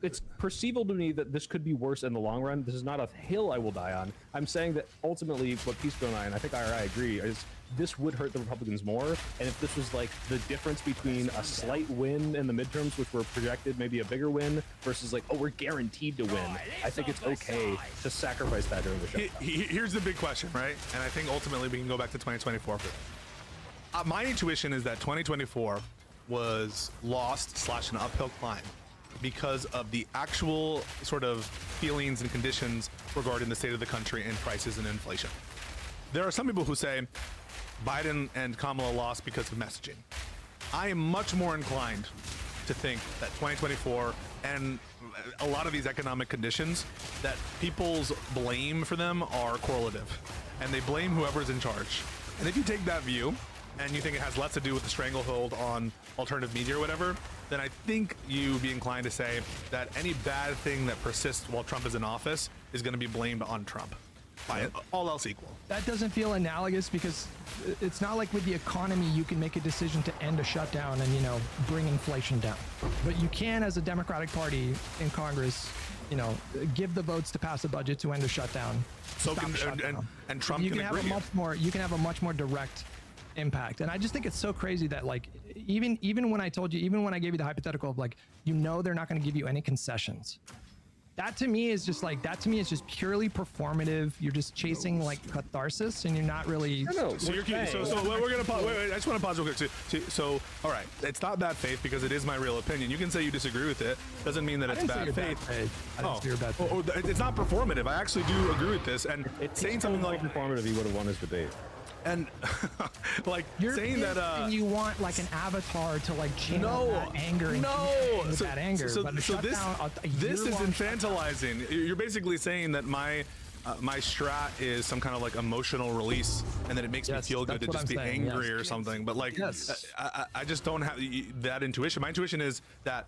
It's perceivable to me that this could be worse in the long run. This is not a hill I will die on. I'm saying that ultimately, what Peaceco and I think I agree, is this would hurt the Republicans more. And if this was like the difference between a slight win in the midterms, which were projected maybe a bigger win, versus like, oh, we're guaranteed to win, I think it's okay to sacrifice that during the shutdown. Here's the big question, right? And I think ultimately we can go back to 2024 for that. My intuition is that 2024 was lost / an uphill climb because of the actual sort of feelings and conditions regarding the state of the country and prices and inflation. There are some people who say Biden and Kamala lost because of messaging. I am much more inclined to think that 2024 and a lot of these economic conditions, that people's blame for them are correlative, and they blame whoever's in charge. And if you take that view and you think it has less to do with the stranglehold on alternative media or whatever, then I think you'd be inclined to say that any bad thing that persists while Trump is in office is going to be blamed on Trump. By all else equal. That doesn't feel analogous, because it's not like with the economy you can make a decision to end a shutdown and, you know, bring inflation down. But you can, as a Democratic Party in Congress, you know, give the votes to pass a budget to end a shutdown. So can and Trump can have agree. You can have a much more direct impact. And I just think it's so crazy that, like, even when I told you, even when I gave you the hypothetical of, like, you know, they're not going to give you any concessions. That to me is just purely performative. You're just chasing like catharsis, and you're not really. So we're gonna pause. Wait, I just want to pause real quick. So, all right, it's not bad faith because it is my real opinion. You can say you disagree with it. Doesn't mean that it's bad faith. I didn't say you're bad faith. It's not performative. I actually do agree with this. And saying something like performative, he would have won his debate. And like you're saying that and you want like an avatar to like channel that anger and with that anger. So but this is infantilizing. You're basically saying that my strat is some kind of like emotional release, and that it makes me feel good to just be angry or something. But like, I just don't have that intuition. My intuition is that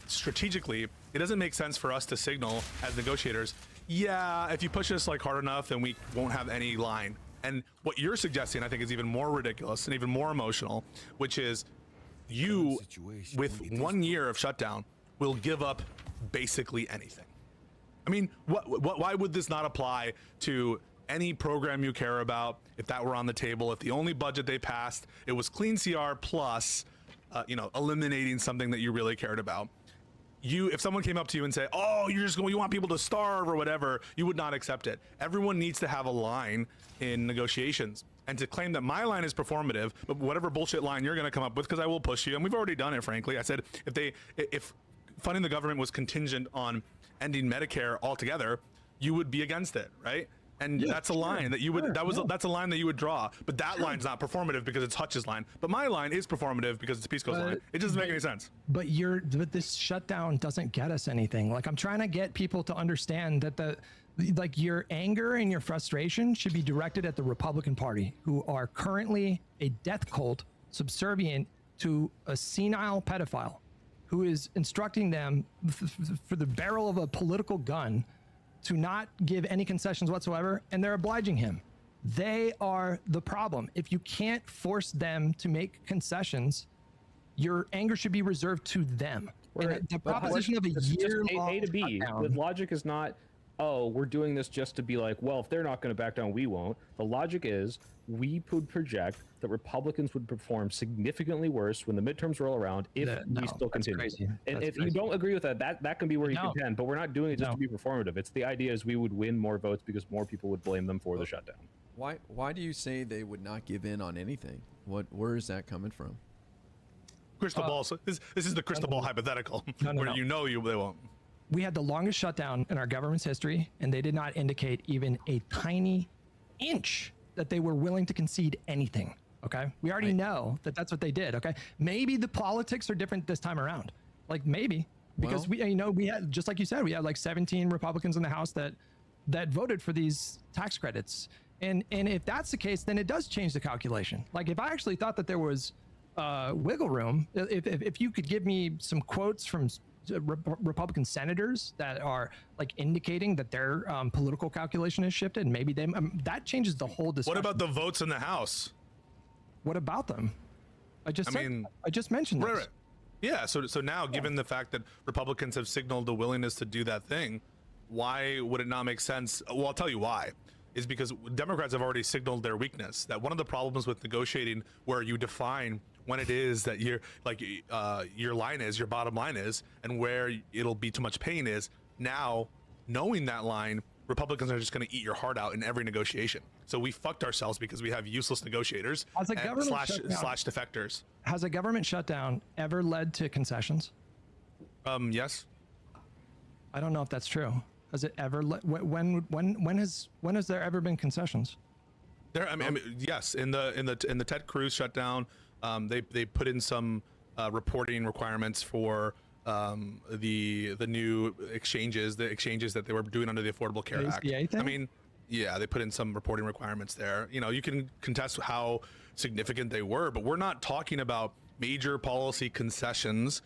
strategically, it doesn't make sense for us to signal as negotiators, yeah, if you push us like hard enough, then we won't have any line. And what you're suggesting, I think, is even more ridiculous and even more emotional, which is you, with 1 year of shutdown, will give up basically anything. I mean, why would this not apply to any program you care about if that were on the table? If the only budget they passed, it was clean CR plus, eliminating something that you really cared about. If someone came up to you and say, oh, you want people to starve or whatever, you would not accept it. Everyone needs to have a line in negotiations. And to claim that my line is performative, but whatever bullshit line you're going to come up with, because I will push you, and we've already done it, frankly. I said if funding the government was contingent on ending Medicare altogether, you would be against it, right? And that's a line that you would that's a line that you would draw. But that line's not performative because it's Hutch's line. But my line is performative because it's Peaceco's line. It doesn't make any sense. But this shutdown doesn't get us anything. Like, I'm trying to get people to understand that your anger and your frustration should be directed at the Republican Party, who are currently a death cult subservient to a senile pedophile who is instructing them for the barrel of a political gun to not give any concessions whatsoever, and they're obliging him. They are the problem. If you can't force them to make concessions, your anger should be reserved to them. And the proposition of a year-long A to B. shutdown, The logic is not, oh, we're doing this just to be like, well, if they're not going to back down, we won't. The logic is we would project that Republicans would perform significantly worse when the midterms roll around if we still continue. And if you don't agree with that can be where you contend, but we're not doing it just to be performative. It's the idea is we would win more votes because more people would blame them for the shutdown. Why do you say they would not give in on anything? Where is that coming from? Crystal ball. So this is the crystal ball hypothetical where they won't. We had the longest shutdown in our government's history, and they did not indicate even a tiny inch that they were willing to concede anything. Okay, we already know that that's what they did. Okay, maybe the politics are different this time around. Like maybe because we had, just like you said, we had like 17 Republicans in the House that voted for these tax credits. And if that's the case, then it does change the calculation. Like if I actually thought that there was wiggle room, if you could give me some quotes from Republican senators that are like indicating that their political calculation has shifted, maybe that changes the whole discussion. What about the votes in the House? What about them? I just mentioned this. Right. Yeah. So now, given the fact that Republicans have signaled a willingness to do that thing, why would it not make sense? Well, I'll tell you why. Is because Democrats have already signaled their weakness. That one of the problems with negotiating, where you define when it is that your line is, your bottom line is, and where it'll be too much pain is, now knowing that line, Republicans are just going to eat your heart out in every negotiation. So we fucked ourselves because we have useless negotiators As a government slash defectors. Has a government shutdown ever led to concessions? Yes. I don't know if that's true. Has it ever? When has there ever been concessions? There, I mean, yes. In the Ted Cruz shutdown, they put in some reporting requirements for the new exchanges, that they were doing under the Affordable Care Act. thing? I mean, yeah, they put in some reporting requirements there. You know, you can contest how significant they were, but we're not talking about major policy concessions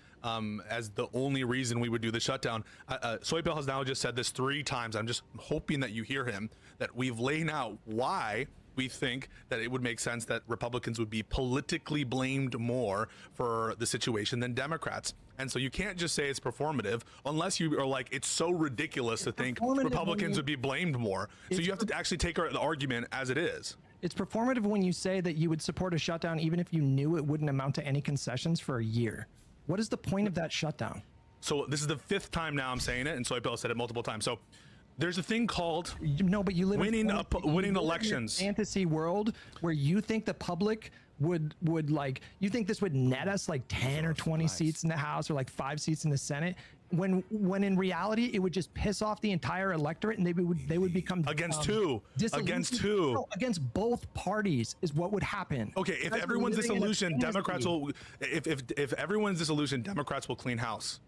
as the only reason we would do the shutdown. Soybill has now just said this 3 times. I'm just hoping that you hear him, that we've laid out why we think that it would make sense that Republicans would be politically blamed more for the situation than Democrats. And so you can't just say it's performative unless you are like, it's so ridiculous to think Republicans would be blamed more. So you have to actually take the argument as it is. It's performative when you say that you would support a shutdown even if you knew it wouldn't amount to any concessions for a year. What is the point of that shutdown? So this is the 5th time now I'm saying it, and Soybill said it multiple times. So there's a thing called but you live winning in elections. A fantasy world where you think the public would like, you think this would net us like 10 or 20 seats in the House or like 5 seats in the Senate, when in reality it would just piss off the entire electorate and they would become against against both parties is what would happen. Okay, if everyone's disillusioned, Democrats will. If everyone's disillusioned, Democrats will clean house,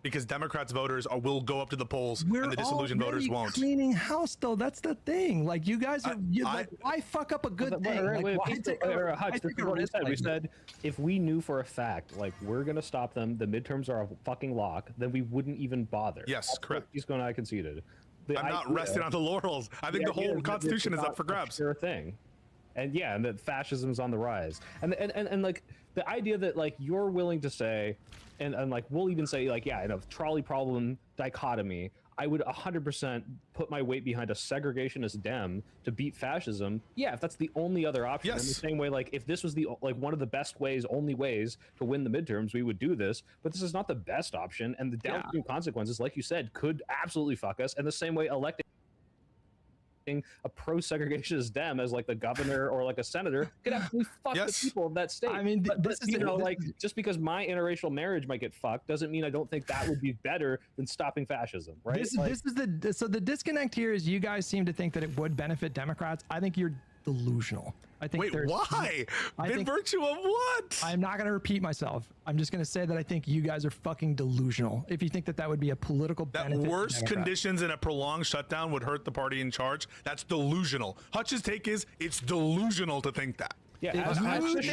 because Democrats voters will go up to the polls and the disillusioned voters won't. Cleaning house though, that's the thing. Like you guys are, like, why fuck up a good thing? We said if we knew for a fact, like, we're gonna stop them, the midterms are a fucking lock, then we wouldn't even bother. Yes, that's correct. He's going. I conceded. I'm not resting on the laurels. I think the whole Constitution is up for grabs. Sure thing. And yeah, and that fascism's on the rise. And like the idea that like you're willing to say, and like we'll even say like, yeah, in a trolley problem dichotomy, I would 100% put my weight behind a segregationist Dem to beat fascism. Yeah, if that's the only other option. Yes. In the same way, like if this was the like one of the best ways, only ways to win the midterms, we would do this. But this is not the best option, and the downstream consequences, like you said, could absolutely fuck us. And the same way electing a pro-segregationist Dem as like the governor or like a senator could absolutely fuck the people of that state. I mean, but you know, like just because my interracial marriage might get fucked doesn't mean I don't think that would be better than stopping fascism, right? This is the disconnect here is you guys seem to think that it would benefit Democrats. I think you're delusional. I think. Wait, why? In virtue of what? I'm not going to repeat myself. I'm just going to say that I think you guys are fucking delusional. If you think that that would be a political benefit, that worse conditions in a prolonged shutdown would hurt the party in charge, that's delusional. Hutch's take is it's delusional to think that. Yeah, Who thinks it's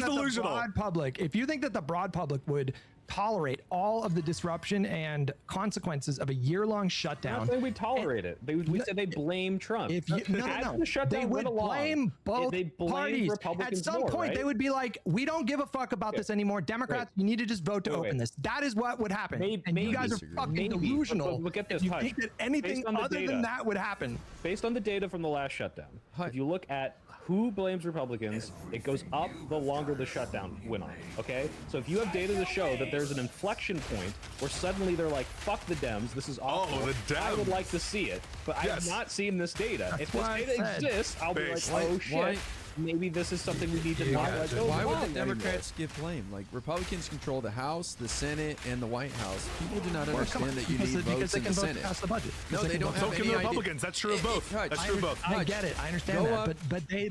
delusional? If you think that the broad public would tolerate all of the disruption and consequences of a year-long shutdown, I'm not saying we tolerate it. We said they blame Trump. If you, they would blame both parties. At some point, they would be like, "We don't give a fuck about this anymore. Democrats, you need to just vote to open this." That is what would happen. And you guys are fucking delusional. Look at this. You think that anything other than that would happen? Based on the data from the last shutdown, if you look at who blames Republicans, it goes up the longer the shutdown went on, okay? So if you have data to show that there's an inflection point where suddenly they're like, fuck the Dems, this is awful, the Dems. I would like to see it, but I have not seen this data. If this data exists, I'll be like, oh shit, maybe this is something we need to not let go. Why would the Democrats get blame? Like, Republicans control the House, the Senate, and the White House. People do not understand that you need votes in the Senate. Pass the budget. No, they don't have So can any the Republicans. That's true of both. That's true of both. I get it. I understand that.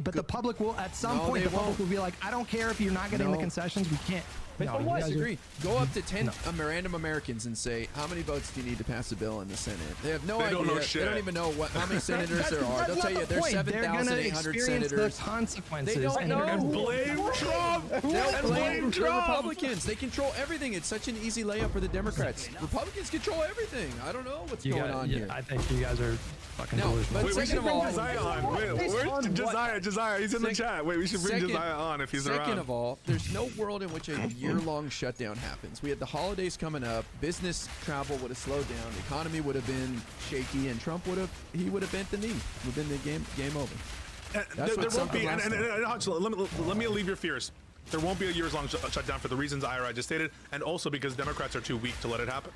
But the public will, at some point, the public will be like, I don't care if you're not getting the concessions. We can't. I disagree. Go up to 10 random Americans and say, how many votes do you need to pass a bill in the Senate? They have no idea. Don't know shit. They don't even know how many senators there are. They'll tell you there's 7,800 senators. The consequences. They don't know. Blame Trump. They'll blame the Republicans. They control everything. It's such an easy layup for the Democrats. Republicans control everything. I don't know what's going on here. I think you guys are fucking No, delusional. but second of all, Josiah on. Wait, where's Josiah? He's in the chat. Wait, we should bring Josiah on if he's around. Second of all, there's no world in which a year-long shutdown happens. We had the holidays coming up. Business travel would have slowed down. The economy would have been shaky, and Trump would have bent the knee. Would have been the game over. There won't be. Let me alleviate your fears. There won't be a years-long shutdown for the reasons Ira just stated, and also because Democrats are too weak to let it happen.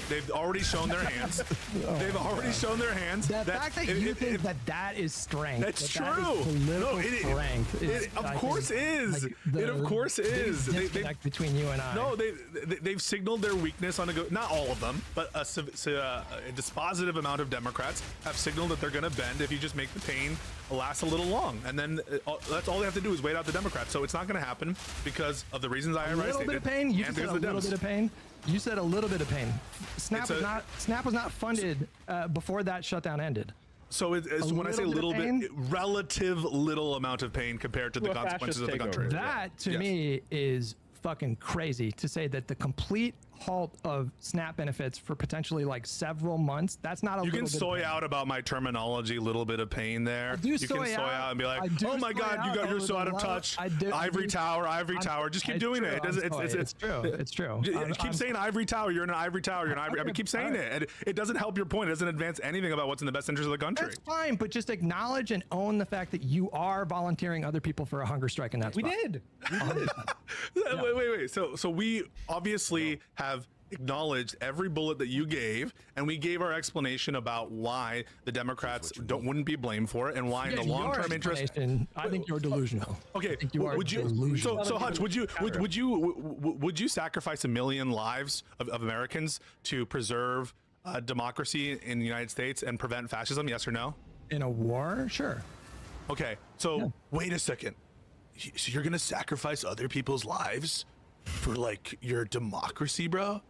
They've already shown their hands. They've already shown their hands. The fact that you think that is strength. That's true. That is strength. It of course is. It of course is. Disconnect between you and I. No, they've signaled their weakness on not all of them, but a dispositive amount of Democrats have signaled that they're going to bend if you just make the pain last a little long, and then that's all they have to do is wait out the Democrats. So it's not going to happen because of the reasons I stated. A little bit of pain. You said a little bit of pain. You said a little bit of pain. Snap was not funded before that shutdown ended. So when I say little bit, relative little amount of pain compared to the consequences of the country. That to me is fucking crazy to say that the complete halt of SNAP benefits for potentially like several months. That's not a You little can bit soy out about my terminology, little bit of pain there. You can soy out and be like, oh my God, you're so out of touch. Ivory tower. Just keep doing it. It's true. It's true. Keep saying ivory tower. You're in an ivory tower. You're an ivory. I mean, keep saying it. And it doesn't help your point. It doesn't advance anything about what's in the best interest of the country. That's fine, but just acknowledge and own the fact that you are volunteering other people for a hunger strike in that spot. We did. Wait. So we obviously have acknowledged every bullet that you gave, and we gave our explanation about why the Democrats wouldn't be blamed for it, and why in the long-term interest. I think you're delusional. Okay, would you? So Hutch, would you sacrifice 1 million lives of Americans to preserve democracy in the United States and prevent fascism? Yes or no? In a war, sure. Okay, so wait a second. So you're gonna sacrifice other people's lives for like your democracy, bro?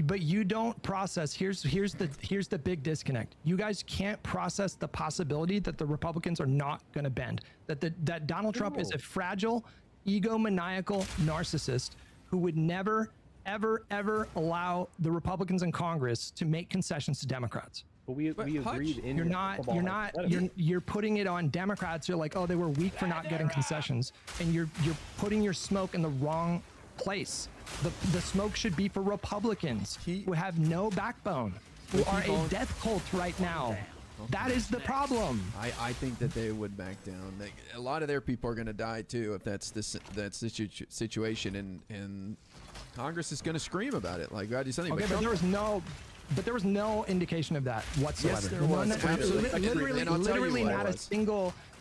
But you don't process. Here's the big disconnect. You guys can't process the possibility that the Republicans are not going to bend. That Donald Trump is a fragile, egomaniacal narcissist who would never, ever allow the Republicans in Congress to make concessions to Democrats. But we agreed in you're putting it on Democrats. You're like, oh, they were weak for not getting concessions, and you're putting your smoke in the wrong place. The smoke should be for Republicans who have no backbone, who are a death cult right now. That is the problem. I think that they would back down. A lot of their people are going to die too if that's the situation, and Congress is going to scream about it. Like, God, do something. Okay, but there was no indication of that whatsoever. Yes, there was.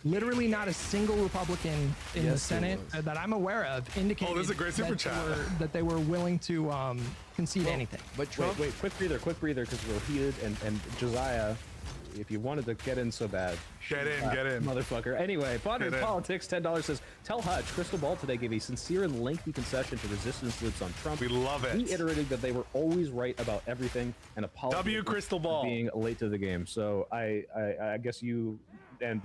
Literally not a single Republican in the Senate that I'm aware of indicated there's a great super chat. That they were willing to concede anything. But Trump, wait, quick breather, because we're heated, and Josiah, if you wanted to get in so bad, get in, motherfucker. Anyway, Ponder Politics, $10 says, tell Hutch, Crystal Ball today gave a sincere and lengthy concession to resistance loops on Trump. We love it. Reiterating that they were always right about everything and apologizing Crystal Ball being late to the game. So I guess you and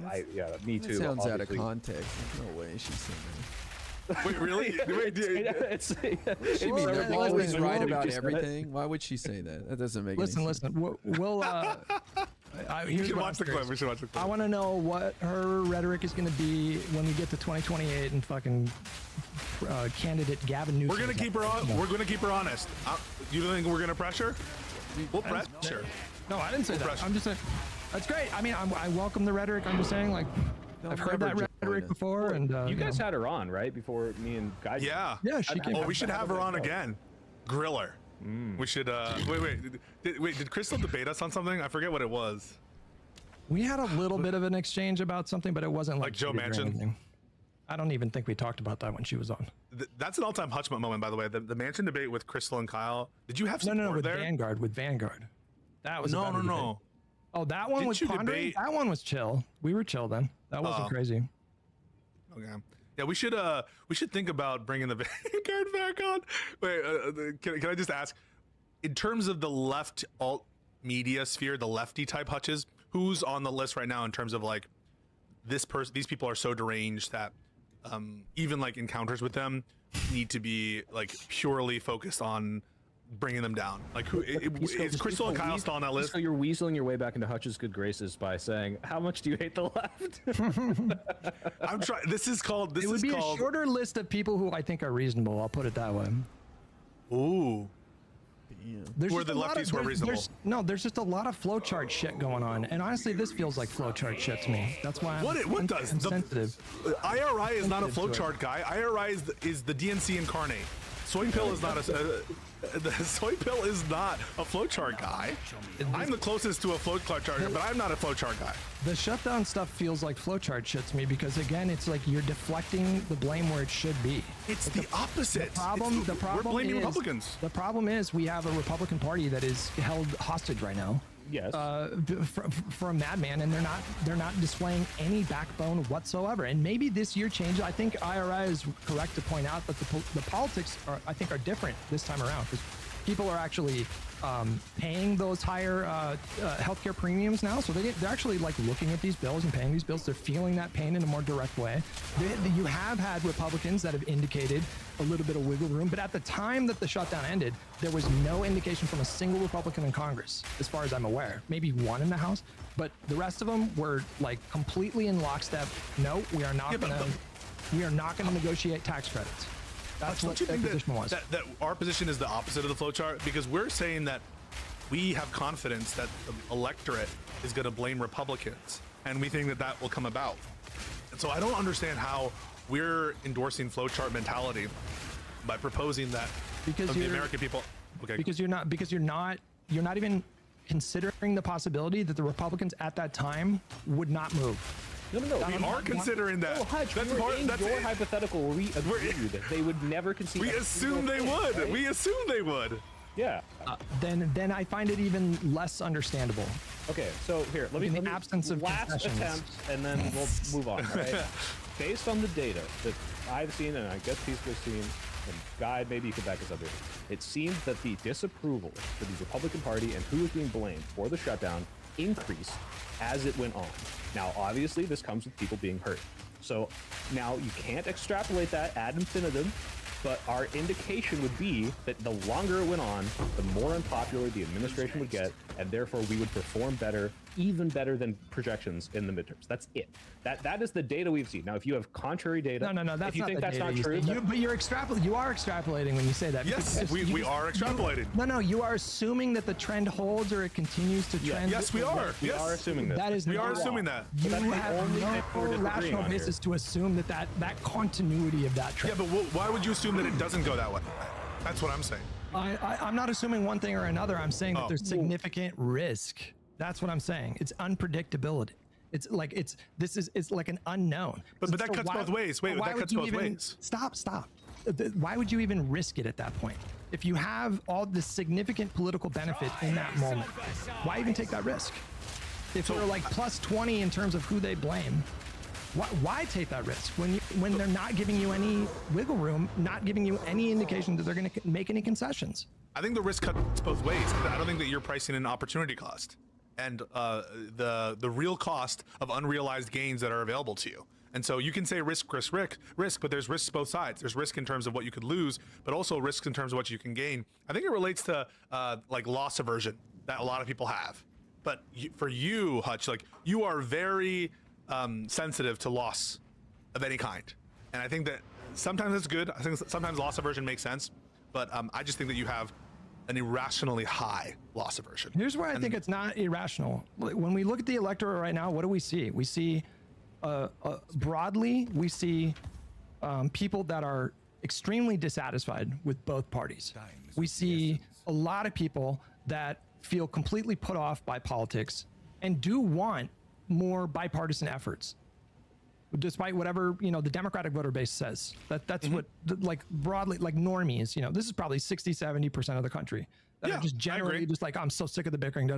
me too. That sounds out of context. There's no way she's saying that. Wait, really? They're always right about everything. Why would she say that? That doesn't make any sense. Listen. We'll we should watch the clip. I want to know what her rhetoric is going to be when we get to 2028 and fucking candidate Gavin Newsom. We're gonna keep her on. We're gonna keep her honest. You think we're gonna pressure? We'll pressure. No, I didn't say that. Pressure. I'm just saying. That's great. I mean, I welcome the rhetoric. I'm just saying, like, I've heard that rhetoric before, and you guys had her on, right, before me and Guy. Yeah, she came. Oh, we should have her on again. Grill her. We should. Wait. Did Crystal debate us on something? I forget what it was. We had a little bit of an exchange about something, but it wasn't like Joe Manchin. I don't even think we talked about that when she was on. That's an all-time Hutch moment, by the way. The Manchin debate with Crystal and Kyle. Did you have support No, with there? Vanguard. That was no. Oh, that one was pondering. That one was chill. We were chill then. That wasn't crazy. Okay. Yeah, we should think about bringing the Vanguard back on. Wait, can I just ask, in terms of the left alt media sphere, the lefty type Hutches, who's on the list right now in terms of like these people are so deranged that even like encounters with them need to be like purely focused on bringing them down? Like, who is Crystal and Kyle still on that list? So you're weaseling your way back into Hutch's good graces by saying, "How much do you hate the left?" I'm trying. This is called. It would be a shorter list of people who I think are reasonable. I'll put it that way. Ooh. There's Who are the lefties who are reasonable? There's just a lot of flowchart shit going on, and honestly, this feels like flowchart shit to me. That's why I'm sensitive. IRI is not a flowchart guy. IRI is the DNC incarnate. Soy pill is not the soy pill is not a flowchart guy. I'm the closest to a flowchart guy, but I'm not a flowchart guy. The shutdown stuff feels like flowchart shit to me because again, it's like you're deflecting the blame where it should be. It's the opposite. The problem we're blaming is, Republicans. The problem is we have a Republican Party that is held hostage right now. Yes. For a madman, and they're not displaying any backbone whatsoever. And maybe this year changes. I think IRI is correct to point out that the politics are different this time around because people are actually paying those higher healthcare premiums now. So they're actually like looking at these bills and paying these bills. They're feeling that pain in a more direct way. You have had Republicans that have indicated a little bit of wiggle room, but at the time that the shutdown ended, there was no indication from a single Republican in Congress, as far as I'm aware. Maybe one in the House, but the rest of them were like completely in lockstep. No, we are not going to negotiate tax credits. That's what their position was. That our position is the opposite of the flowchart because we're saying that we have confidence that the electorate is going to blame Republicans, and we think that will come about. And so I don't understand how we're endorsing flowchart mentality by proposing that because the American people. Okay. Because you're not even considering the possibility that the Republicans at that time would not move. No. We are considering that. Oh, Hutch, that's your hypothetical where we agreed that they would never concede. We assumed they would. Right? We assumed they would. Yeah. Then I find it even less understandable. Okay, so here, let me in the absence of last concessions. attempts, and then we'll move on. Right? Based on the data that I've seen, and I guess Peace's seen, and Guy, maybe you can back us up here. It seems that the disapproval for the Republican Party and who is being blamed for the shutdown increased as it went on. Now, obviously, this comes with people being hurt. So now you can't extrapolate that ad infinitum, but our indication would be that the longer it went on, the more unpopular the administration would get, and therefore we would perform better, even better than projections in the midterms. That's it. That is the data we've seen. Now, if you have contrary data, no, that's if you not think the that's data not true, but you are extrapolating when you say that. Yes, we are extrapolating. No, you are assuming that the trend holds or it continues to trend. Yes, we are. We are assuming this. That is we are assuming that. You have no rational basis to assume that continuity of that trend. Yeah, but why would you assume that it doesn't go that way? That's what I'm saying. I'm not assuming one thing or another. I'm saying that there's significant risk. That's what I'm saying. It's unpredictability. It's like it's like an unknown. But that cuts both ways. Wait, that cuts both ways. Stop. Why would you even risk it at that point? If you have all this significant political benefit in that moment, why even take that risk? If they're like plus 20 in terms of who they blame, why take that risk when they're not giving you any wiggle room, not giving you any indication that they're going to make any concessions? I think the risk cuts both ways. I don't think that you're pricing in opportunity cost and the real cost of unrealized gains that are available to you. And so you can say risk, but there's risks both sides. There's risk in terms of what you could lose, but also risk in terms of what you can gain. I think it relates to like loss aversion that a lot of people have. But for you, Hutch, like you are very sensitive to loss of any kind. And I think that sometimes it's good. I think sometimes loss aversion makes sense. But I just think that you have an irrationally high loss aversion. Here's where I think it's not irrational. When we look at the electorate right now, what do we see? We see broadly, we see people that are extremely dissatisfied with both parties. We see a lot of people that feel completely put off by politics and do want more bipartisan efforts, despite whatever the Democratic voter base says. That's what like broadly, like normies, this is probably 60-70% of the country that are just generally just like, I'm so sick of the bickering,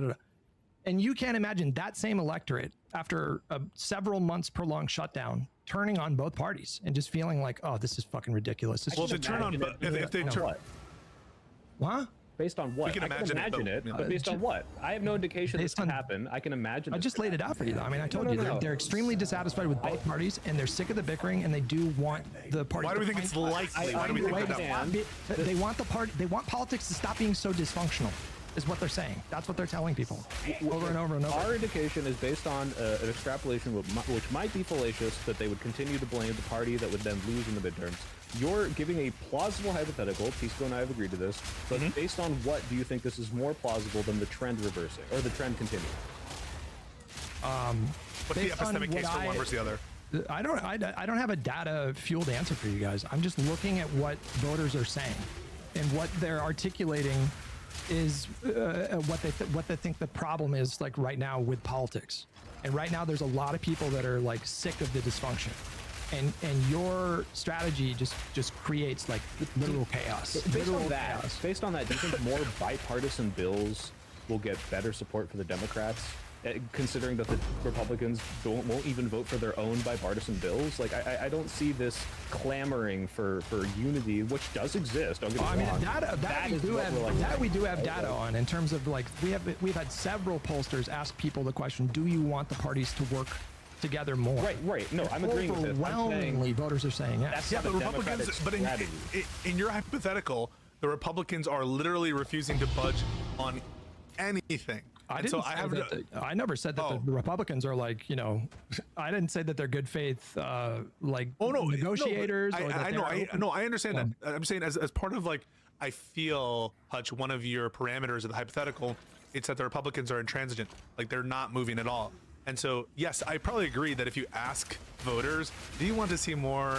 and you can't imagine that same electorate after a several months prolonged shutdown turning on both parties and just feeling like, oh, this is fucking ridiculous. Well, if they turn on, if they turn, what? Based on what? We can imagine it, but based on what? I have no indication this can happen. I can imagine. I just laid it out for you, though. I mean, I told you they're extremely dissatisfied with both parties, and they're sick of the bickering, and they do want the party. Why do we think it's likely? Why do we think that? They want the party. They want politics to stop being so dysfunctional. Is what they're saying. That's what they're telling people over and over and over. Our indication is based on an extrapolation which might be fallacious, that they would continue to blame the party that would then lose in the midterms. You're giving a plausible hypothetical. Pisco and I have agreed to this, but based on what do you think this is more plausible than the trend reversing or the trend continuing? What's the epistemic case for one versus the other? I don't have a data fueled answer for you guys. I'm just looking at what voters are saying, and what they're articulating is what they think the problem is, like right now with politics. And right now there's a lot of people that are like sick of the dysfunction, and your strategy just creates like literal chaos. Based on that, do you think more bipartisan bills will get better support for the Democrats, considering that the Republicans won't even vote for their own bipartisan bills? Like, I don't see this clamoring for unity, which does exist. Don't get me wrong. That we do have data on, in terms of like we've had several pollsters ask people the question: do you want the parties to work together more? Right. No, I'm agreeing with it. Overwhelmingly, voters are saying yes. Yeah, but Republicans. But in your hypothetical, the Republicans are literally refusing to budge on anything. I never said that the Republicans are like, I didn't say that they're good faith, negotiators. I understand that. I'm saying as part of like, I feel, Hutch, one of your parameters of the hypothetical, it's that the Republicans are intransigent, like they're not moving at all. And so, yes, I probably agree that if you ask voters, do you want to see more,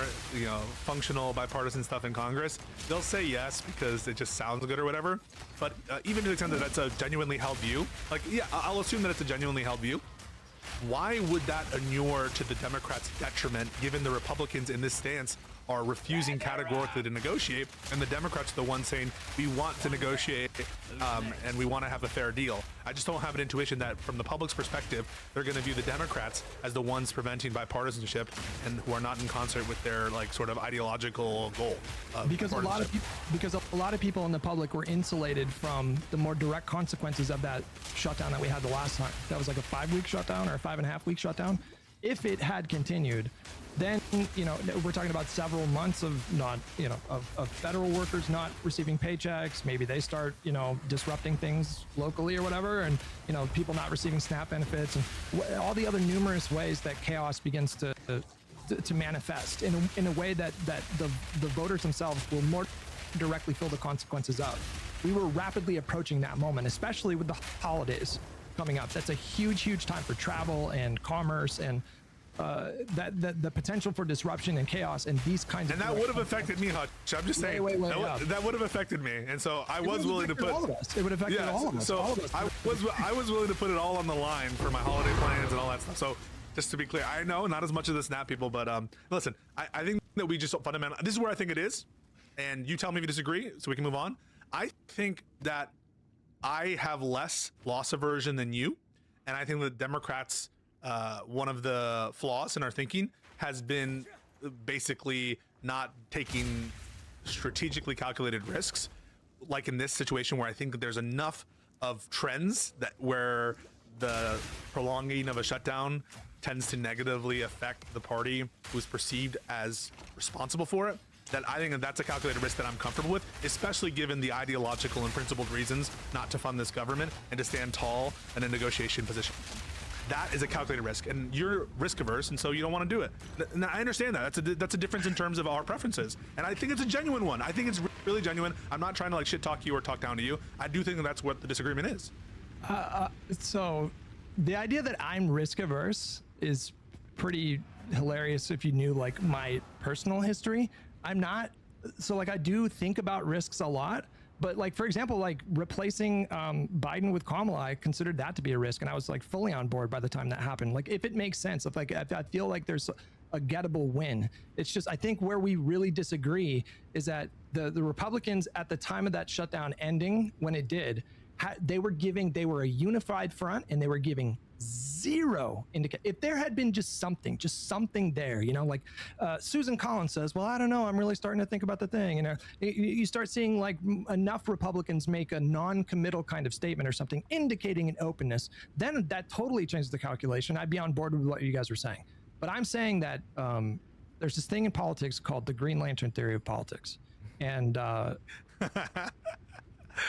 functional bipartisan stuff in Congress? They'll say yes because it just sounds good or whatever. But even to the extent that that's a genuinely held view, I'll assume that it's a genuinely held view. Why would that inure to the Democrats' detriment, given the Republicans in this stance are refusing categorically to negotiate, and the Democrats are the ones saying we want to negotiate and we want to have a fair deal? I just don't have an intuition that from the public's perspective, they're going to view the Democrats as the ones preventing bipartisanship and who are not in concert with their sort of ideological goal. Because a lot of people in the public were insulated from the more direct consequences of that shutdown that we had the last time. That was like a 5-week shutdown or a 5.5-week shutdown. If it had continued, then we're talking about several months of of federal workers not receiving paychecks. Maybe they start disrupting things locally or whatever, and people not receiving SNAP benefits, and all the other numerous ways that chaos begins to manifest in a way that the voters themselves will more directly feel the consequences of. We were rapidly approaching that moment, especially with the holidays coming up. That's a huge time for travel and commerce, and that the potential for disruption and chaos and these kinds of. And that would have affected me, Hutch. I'm just saying that would have affected me, and so I was willing to put all of us. It would have affected all of us. So all of us. I was willing to put it all on the line for my holiday plans and all that stuff. So just to be clear, I know not as much of the SNAP people, but listen, I think that we just fundamentally, this is where I think it is, and you tell me if you disagree, so we can move on. I think that I have less loss aversion than you, and I think that Democrats. One of the flaws in our thinking has been basically not taking strategically calculated risks, like in this situation where I think that there's enough of trends that where the prolonging of a shutdown tends to negatively affect the party who's perceived as responsible for it, that I think that that's a calculated risk that I'm comfortable with, especially given the ideological and principled reasons not to fund this government and to stand tall in a negotiation position. That is a calculated risk, and you're risk averse, and so you don't want to do it. And I understand that. That's a difference in terms of our preferences, and I think it's a genuine one. I think it's really genuine. I'm not trying to shit talk you or talk down to you. I do think that that's what the disagreement is. So, the idea that I'm risk averse is pretty hilarious if you knew my personal history. I'm not. So I do think about risks a lot. But for example, replacing Biden with Kamala, I considered that to be a risk, and I was fully on board by the time that happened. If it makes sense, if I feel like there's a gettable win. It's just, I think where we really disagree is that the Republicans at the time of that shutdown ending, when it did, they were a unified front, and they were giving zero indication. If there had been just something there, you know, like Susan Collins says, well, I don't know, I'm really starting to think about the thing. You know, you start seeing like enough Republicans make a non-committal kind of statement or something indicating an openness, then that totally changes the calculation. I'd be on board with what you guys were saying. But I'm saying that there's this thing in politics called the Green Lantern theory of politics. And I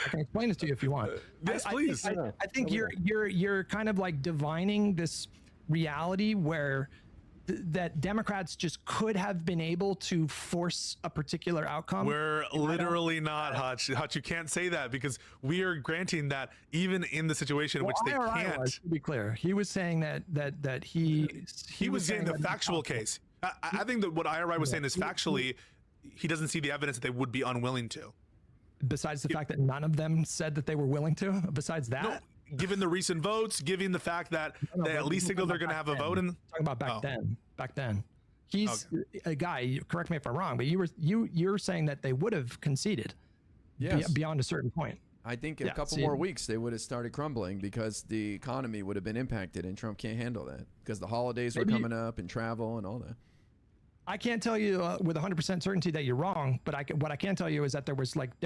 can explain this to you if you want. Yes, please. I think you're kind of like divining this reality where that Democrats just could have been able to force a particular outcome. We're literally not, Hutch. Hutch, you can't say that because we are granting that even in the situation in which they can't. Was, to be clear, he was saying that he was saying the factual case. I think that what IRI was saying is factually, he doesn't see the evidence that they would be unwilling to. Besides the fact that none of them said that they were willing to. Besides that. No. Given the recent votes, given the fact that they at least signal they're going to have a vote, and talking about back then, he's a guy. Correct me if I'm wrong, but you're saying that they would have conceded, beyond a certain point. I think a couple more weeks they would have started crumbling because the economy would have been impacted, and Trump can't handle that because the holidays were coming up and travel and all that. I can't tell you with 100% certainty that you're wrong, but what I can tell you is that there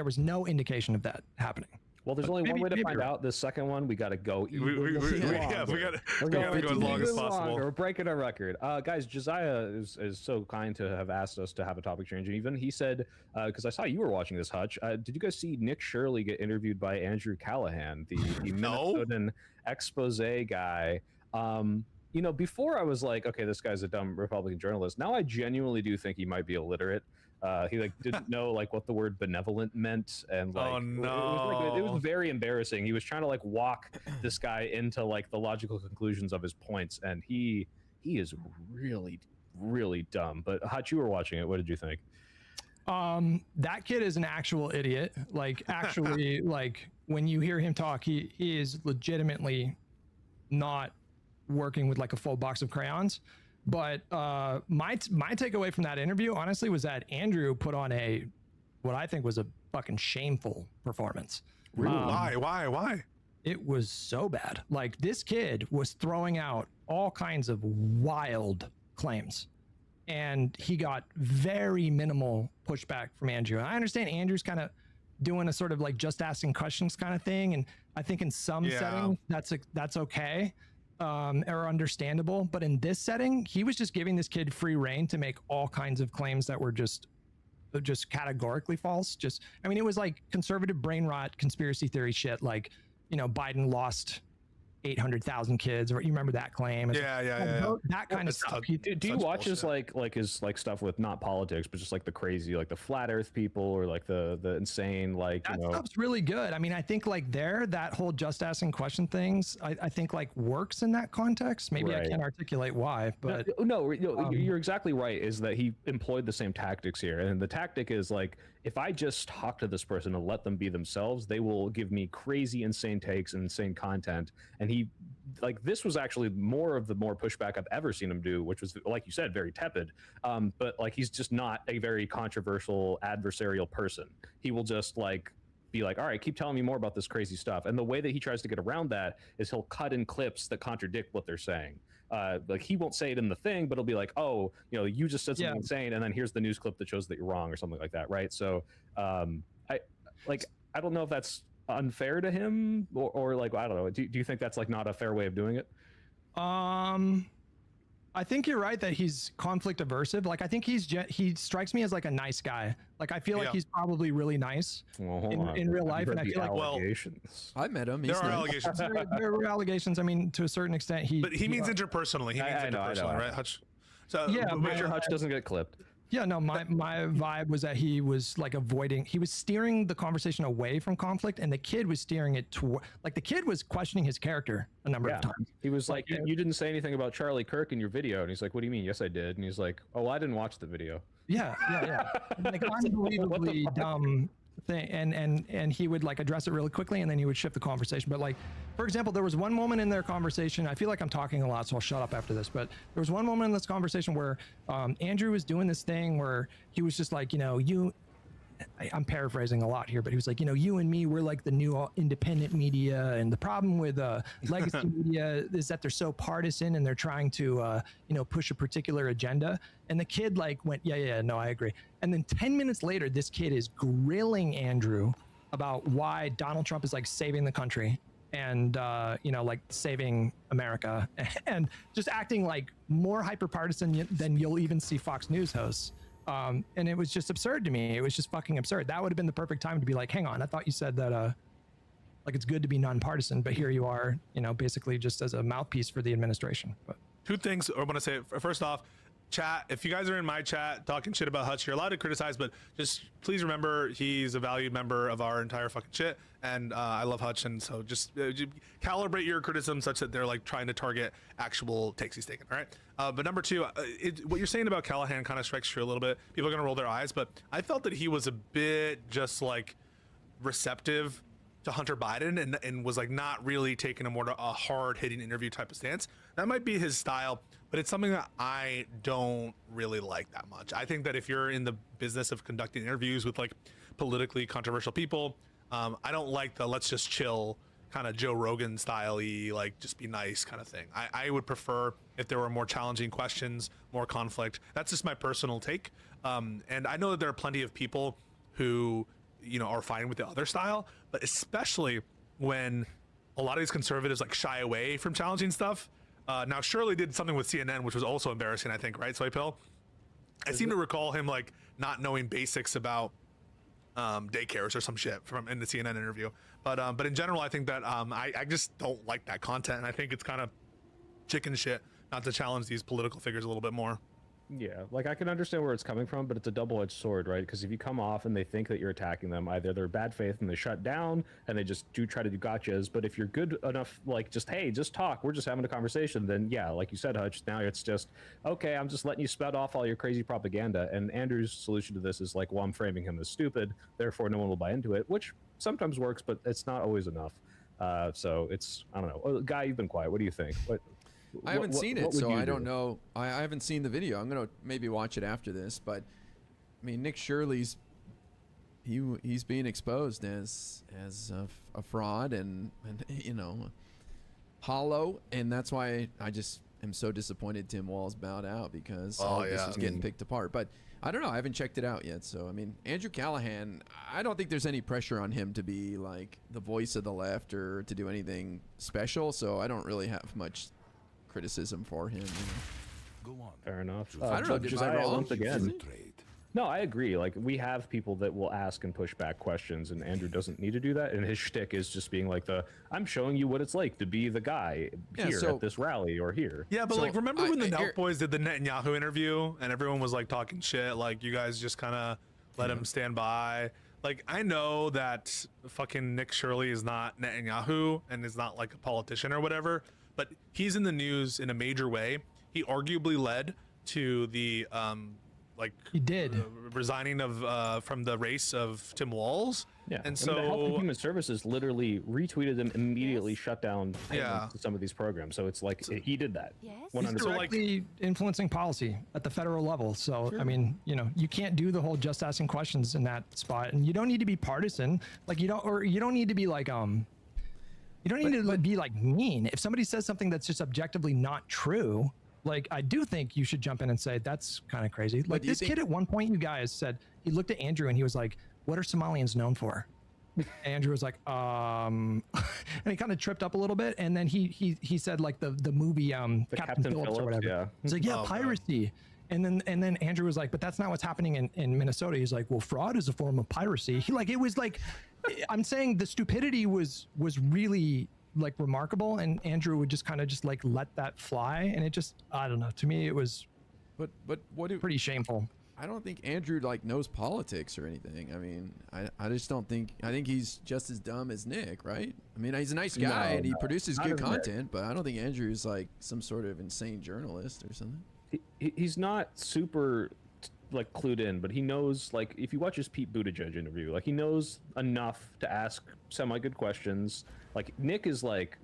was no indication of that happening. Well, there's only one way to find out. The second one, we got to go. We got to go as long as possible. We're breaking a record. Guys, Josiah is so kind to have asked us to have a topic change. And even he said, because I saw you were watching this, Hutch, did you guys see Nick Shirley get interviewed by Andrew Callahan, the Minnesotan expose guy? You know, before I was like, okay, this guy's a dumb Republican journalist. Now I genuinely do think he might be illiterate. He like didn't know like what the word benevolent meant, and like, oh no, it was very embarrassing. He was trying to like walk this guy into like the logical conclusions of his points, and he is really dumb. But Hutch, you were watching it. What did you think? That kid is an actual idiot. Like actually, like when you hear him talk, he is legitimately not working with like a full box of crayons. But my takeaway from that interview, honestly, was that Andrew put on what I think was a fucking shameful performance. Really? Why? It was so bad. Like this kid was throwing out all kinds of wild claims, and he got very minimal pushback from Andrew. And I understand Andrew's kind of doing a sort of like just asking questions kind of thing, and I think in some settings that's okay. Or understandable, but in this setting, he was just giving this kid free rein to make all kinds of claims that were just categorically false. I mean, it was like conservative brain rot, conspiracy theory shit. Like, you know, Biden lost 800,000 kids, or you remember that claim? That kind of stuff. Do you watch his like stuff with not politics, but just like the crazy, like the flat Earth people, or like the insane, like that stuff's really good. I mean, I think like that whole just asking question things, I think like works in that context. Maybe I can't articulate why, but no, you're exactly right. Is that he employed the same tactics here, and the tactic is like, if I just talk to this person and let them be themselves, they will give me crazy, insane takes and insane content. And he, like, this was actually more pushback I've ever seen him do, which was, like you said, very tepid. But like, he's just not a very controversial, adversarial person. He will just like be like, all right, keep telling me more about this crazy stuff. And the way that he tries to get around that is he'll cut in clips that contradict what they're saying. Like he won't say it in the thing, but it'll be like, oh, you know, you just said something insane, and then here's the news clip that shows that you're wrong, or something like that, right? So I don't know if that's unfair to him, or like, I don't know. Do you think that's like not a fair way of doing it? I think you're right that he's conflict aversive. Like I think he strikes me as like a nice guy. Like I feel like he's probably really nice in real life, and I feel like I met him. There are allegations. There were allegations. I mean, to a certain extent, But he means interpersonally. He means interpersonally, right, Hutch? So make sure Hutch doesn't get clipped. Yeah, no, my vibe was that he was like he was steering the conversation away from conflict, and the kid was steering it toward, like the kid was questioning his character a number of times. He was like, you didn't say anything about Charlie Kirk in your video. And he's like, what do you mean? Yes, I did. And he's like, oh, I didn't watch the video. Yeah. Like unbelievably dumb thing. And he would like address it really quickly, and then he would shift the conversation. But like, for example, there was one moment in their conversation, I feel like I'm talking a lot, so I'll shut up after this, but there was one moment in this conversation where Andrew was doing this thing where he was just like, you know, I'm paraphrasing a lot here, but he was like, you and me, we're like the new independent media, and the problem with legacy media is that they're so partisan and they're trying to push a particular agenda. And the kid like went, yeah, no, I agree. And then 10 minutes later, this kid is grilling Andrew about why Donald Trump is like saving the country and like saving America, and just acting like more hyper partisan than you'll even see Fox News hosts. And it was just absurd to me. It was just fucking absurd. That would have been the perfect time to be like, hang on, I thought you said that like it's good to be nonpartisan, but here you are, basically just as a mouthpiece for the administration. But two things I want to say. First off, chat, if you guys are in my chat talking shit about Hutch, you're allowed to criticize, but just please remember he's a valued member of our entire fucking shit, and I love Hutch, and so just calibrate your criticism such that they're like trying to target actual takes he's taken. All right, but number two, what you're saying about Callahan kind of strikes true a little bit. People are gonna roll their eyes, but I felt that he was a bit just like receptive to Hunter Biden and was like not really taking a hard hitting interview type of stance. That might be his style, but it's something that I don't really like that much. I think that if you're in the business of conducting interviews with like politically controversial people, I don't like the let's just chill kind of Joe Rogan style-y, like just be nice kind of thing. I would prefer if there were more challenging questions, more conflict. That's just my personal take. And I know that there are plenty of people who are fine with the other style, but especially when a lot of these conservatives like shy away from challenging stuff. Now Shirley did something with CNN, which was also embarrassing, I think, right, Soy Pill? I seem to recall him like not knowing basics about daycares or some shit from in the CNN interview. But in general, I think that I just don't like that content, and I think it's kind of chicken shit not to challenge these political figures a little bit more. Yeah, like I can understand where it's coming from, but it's a double-edged sword, right? Because if you come off and they think that you're attacking them, either they're bad faith and they shut down and they just do try to do gotchas. But if you're good enough, like just, hey, just talk, we're just having a conversation, then yeah, like you said, Hutch, now it's just, okay, I'm just letting you spout off all your crazy propaganda. And Andrew's solution to this is like, well, I'm framing him as stupid, therefore no one will buy into it, which sometimes works, but it's not always enough. So it's, I don't know. Guy, you've been quiet. What do you think? I haven't seen it, so I don't know. I haven't seen the video. I'm gonna maybe watch it after this. But I mean, Nick Shirley's he's being exposed as a fraud and hollow, and that's why I just am so disappointed Tim Walz bowed out, because this was getting picked apart. But I don't know. I haven't checked it out yet. So I mean, Andrew Callahan, I don't think there's any pressure on him to be like the voice of the left or to do anything special. So I don't really have much criticism for him. Go on. Fair enough. I don't know. Did I wrong? Once again. No, I agree. Like, we have people that will ask and push back questions, and Andrew doesn't need to do that. And his shtick is just being like I'm showing you what it's like to be the guy here at this rally or here. Yeah, but like, remember when the Nelk Boys did the Netanyahu interview and everyone was like talking shit, like you guys just kind of let him stand by. Like, I know that fucking Nick Shirley is not Netanyahu and is not like a politician or whatever, but he's in the news in a major way. He arguably led to the he did resigning of from the race of Tim Walz. Yeah, and so the Health and Human Services literally retweeted them, immediately shut down some of these programs. So it's like he did that. Yes. He's directly influencing policy at the federal level. So Sure. I mean, you can't do the whole just asking questions in that spot, and you don't need to be partisan. Like you don't need to be like You don't need to be like mean. If somebody says something that's just objectively not true, like I do think you should jump in and say that's kind of crazy. Like this kid at one point, you guys said, he looked at Andrew and he was like, "What are Somalians known for?" Andrew was like, and he kind of tripped up a little bit, and then he said like the movie Captain Phillips or whatever. Yeah. He's like, yeah, piracy. And then Andrew was like, but that's not what's happening in Minnesota. He's like, well, fraud is a form of piracy. It was like, I'm saying the stupidity was really like remarkable, and Andrew would just kind of just like let that fly, and it just, I don't know, to me it was pretty shameful. I don't think Andrew like knows politics or anything. I mean, I just don't think, I think he's just as dumb as Nick, right? I mean, he's a nice guy and he produces good content, but I don't think Andrew's like some sort of insane journalist or something. He's not super like clued in, but he knows, like, if you watch his Pete Buttigieg interview, like he knows enough to ask semi-good questions. Like Nick is like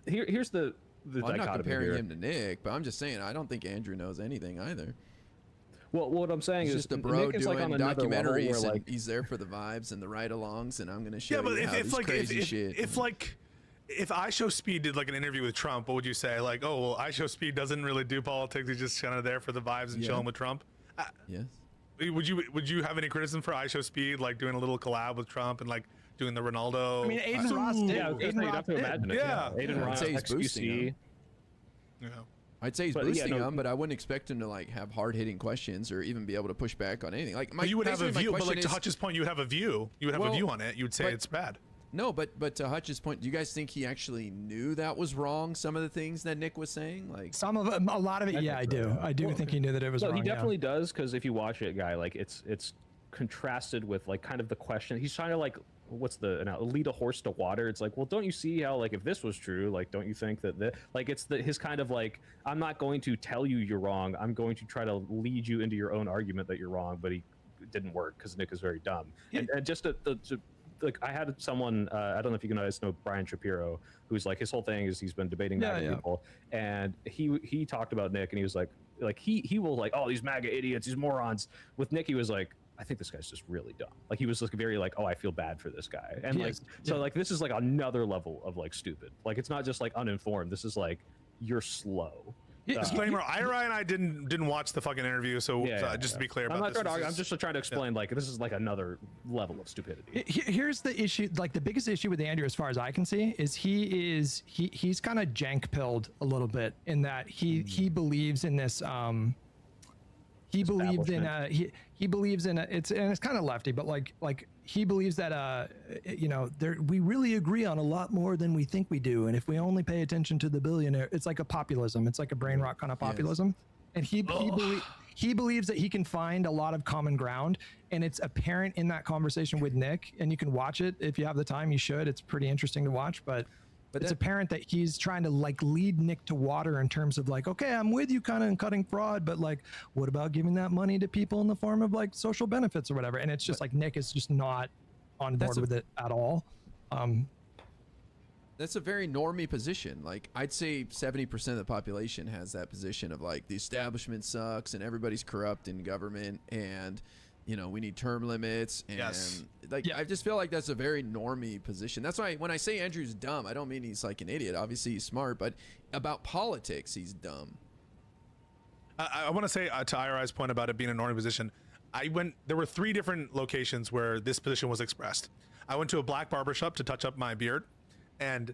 here's the I'm not dichotomy comparing here. him to Nick, but I'm just saying I don't think Andrew knows anything either. Well, what I'm saying He's is just a bro Nick is doing like on another level documentaries, where, and like, he's there for the vibes and the ride-alongs, and I'm gonna show Yeah, but you how this crazy shit. If I Show Speed did like an interview with Trump, what would you say? Like, oh, well, I Show Speed doesn't really do politics. He's just kind of there for the vibes and chilling with Trump. Yes. Would you have any criticism for I Show Speed, like doing a little collab with Trump and like doing the Ronaldo? I mean, Aiden Ross did. Yeah, Aiden Ross did. Imagine it. Yeah. Aiden Ross, I'd say he's boosting him. Yeah. I'd say he's boosting him, but I wouldn't expect him to like have hard-hitting questions or even be able to push back on anything. Like, you would have a view, but like to Hutch's point, you would have a view. You would have a view on it. You would say it's bad. No, but to Hutch's point, do you guys think he actually knew that was wrong? Some of the things that Nick was saying, like some of it, a lot of it, yeah, I do. I do think he knew that it was no, wrong. he definitely does, because if you watch it, guy, like it's contrasted with like kind of the question. He's trying to like, what's the lead a horse to water? It's like, well, don't you see how like if this was true, like don't you think that like it's his kind of like, I'm not going to tell you you're wrong. I'm going to try to lead you into your own argument that you're wrong, but it didn't work because Nick is very dumb. And just to like I had someone I don't know if you guys know Brian Shapiro, who's like his whole thing is he's been debating MAGA people, and he talked about Nick, and he was like he will like, oh, these MAGA idiots, these morons. With Nick, he was like, I think this guy's just really dumb. Like he was like very like, oh, I feel bad for this guy, and like so like this is like another level of like stupid. Like it's not just like uninformed. This is like you're slow. Disclaimer: Ira and I didn't watch the fucking interview, so just to be clear about this. I'm just trying to explain like this is like another level of stupidity. Here's the issue, like the biggest issue with Andrew, as far as I can see, is he's kind of jank pilled a little bit in that he believes in this he believes in he believes in it's kind of lefty, but like he believes that we really agree on a lot more than we think we do, and if we only pay attention to the billionaire, it's like a populism, it's like a brain rot kind of populism. And he believes that he can find a lot of common ground, and it's apparent in that conversation with Nick, and you can watch it if you have the time. You should. It's pretty interesting to watch, but it's apparent that he's trying to like lead Nick to water in terms of like, okay, I'm with you kind of in cutting fraud, but like, what about giving that money to people in the form of like social benefits or whatever? And it's just like Nick is just not on board with it at all. That's a very normie position. Like I'd say 70% of the population has that position of like the establishment sucks and everybody's corrupt in government, and we need term limits, and I just feel like that's a very normie position. That's why when I say Andrew's dumb, I don't mean he's like an idiot. Obviously he's smart, but about politics, he's dumb. I want to say to IRI's point about it being a normie position, there were 3 different locations where this position was expressed. I went to a black barbershop to touch up my beard, and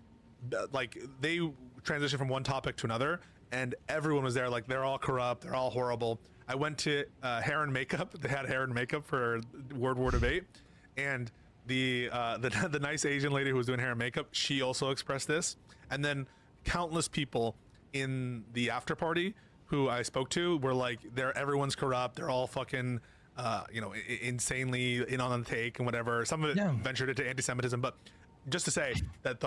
like they transitioned from one topic to another, and everyone was there like they're all corrupt, they're all horrible. I went to hair and makeup. They had hair and makeup for World War debate, and the nice Asian lady who was doing hair and makeup, she also expressed this. And then countless people in the after party who I spoke to were like, everyone's corrupt. They're all fucking insanely in on the take and whatever. Some of it ventured into anti-Semitism, but just to say that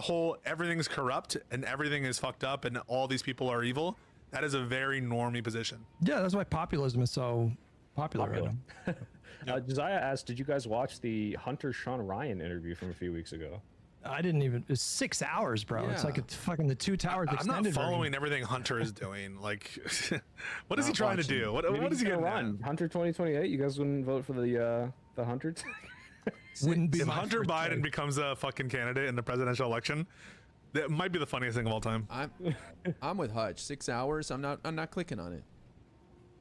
everything's corrupt and everything is fucked up and all these people are evil. That is a very normie position. Yeah, that's why populism is so popular. Right now. Josiah asked, did you guys watch the Hunter Sean Ryan interview from a few weeks ago? I didn't even. It's 6 hours, bro. Yeah. It's like it's fucking the 2 Towers extended. I'm not following everything Hunter is doing. Like, what is he trying to do? What is he going to run? Hunter 2028. You guys wouldn't vote for the Hunter? Wouldn't be if Hunter Biden becomes a fucking candidate in the presidential election, that might be the funniest thing of all time. I'm with Hutch. 6 hours. I'm not clicking on it.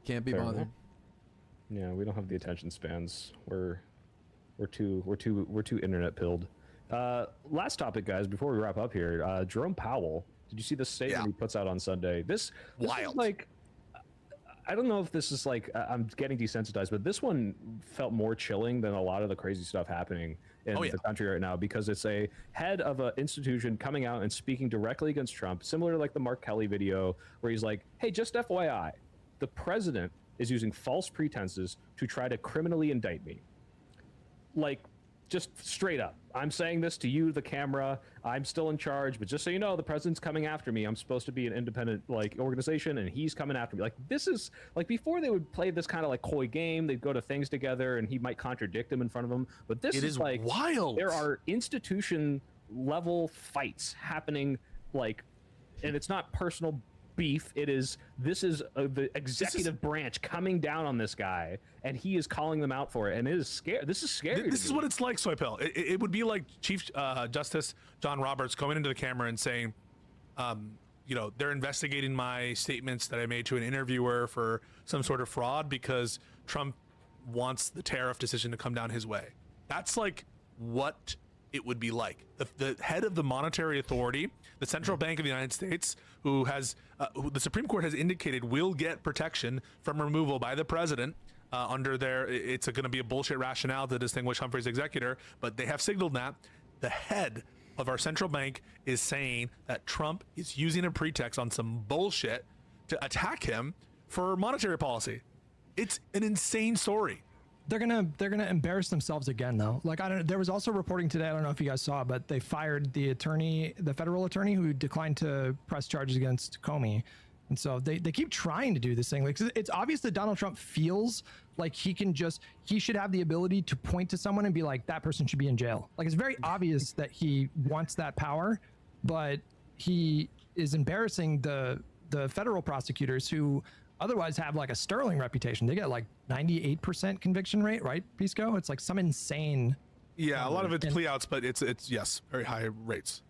Can't be bothered. Yeah, we don't have the attention spans. We're too internet pilled. Last topic, guys, before we wrap up here. Jerome Powell. Did you see the statement he puts out on Sunday? This wild. Is like, I don't know if this is like I'm getting desensitized, but this one felt more chilling than a lot of the crazy stuff happening in the country right now, because it's a head of an institution coming out and speaking directly against Trump, similar to like the Mark Kelly video where he's like, hey, just FYI, the president is using false pretenses to try to criminally indict me. Like, just straight up, I'm saying this to you, the camera, I'm still in charge, but just so you know, the president's coming after me. I'm supposed to be an independent like organization, and he's coming after me. Like, this is like, before they would play this kind of like coy game, they'd go to things together and he might contradict him in front of him, but this is like wild. There are institution level fights happening, like, and it's not personal beef. This is the executive branch coming down on this guy, and he is calling them out for it, and it is scary. This is scary. This is what it's like, Soypel. It would be like Chief Justice John Roberts coming into the camera and saying, they're investigating my statements that I made to an interviewer for some sort of fraud because Trump wants the tariff decision to come down his way. That's like what it would be like. The head of the monetary authority, the Central Bank of the United States, who the Supreme Court has indicated will get protection from removal by the president under it's going to be a bullshit rationale to distinguish Humphrey's executor, but they have signaled that the head of our central bank is saying that Trump is using a pretext on some bullshit to attack him for monetary policy. It's an insane story. They're gonna embarrass themselves again, though. Like, there was also reporting today, I don't know if you guys saw, but they fired the federal attorney who declined to press charges against Comey. And so they keep trying to do this thing. Like, it's obvious that Donald Trump feels like he should have the ability to point to someone and be like, that person should be in jail. Like, it's very obvious that he wants that power, but he is embarrassing the federal prosecutors who otherwise have like a sterling reputation. They get like 98% conviction rate, right, Pisco? It's like some insane. Yeah, a lot of it's plea outs, but it's yes, very high rates.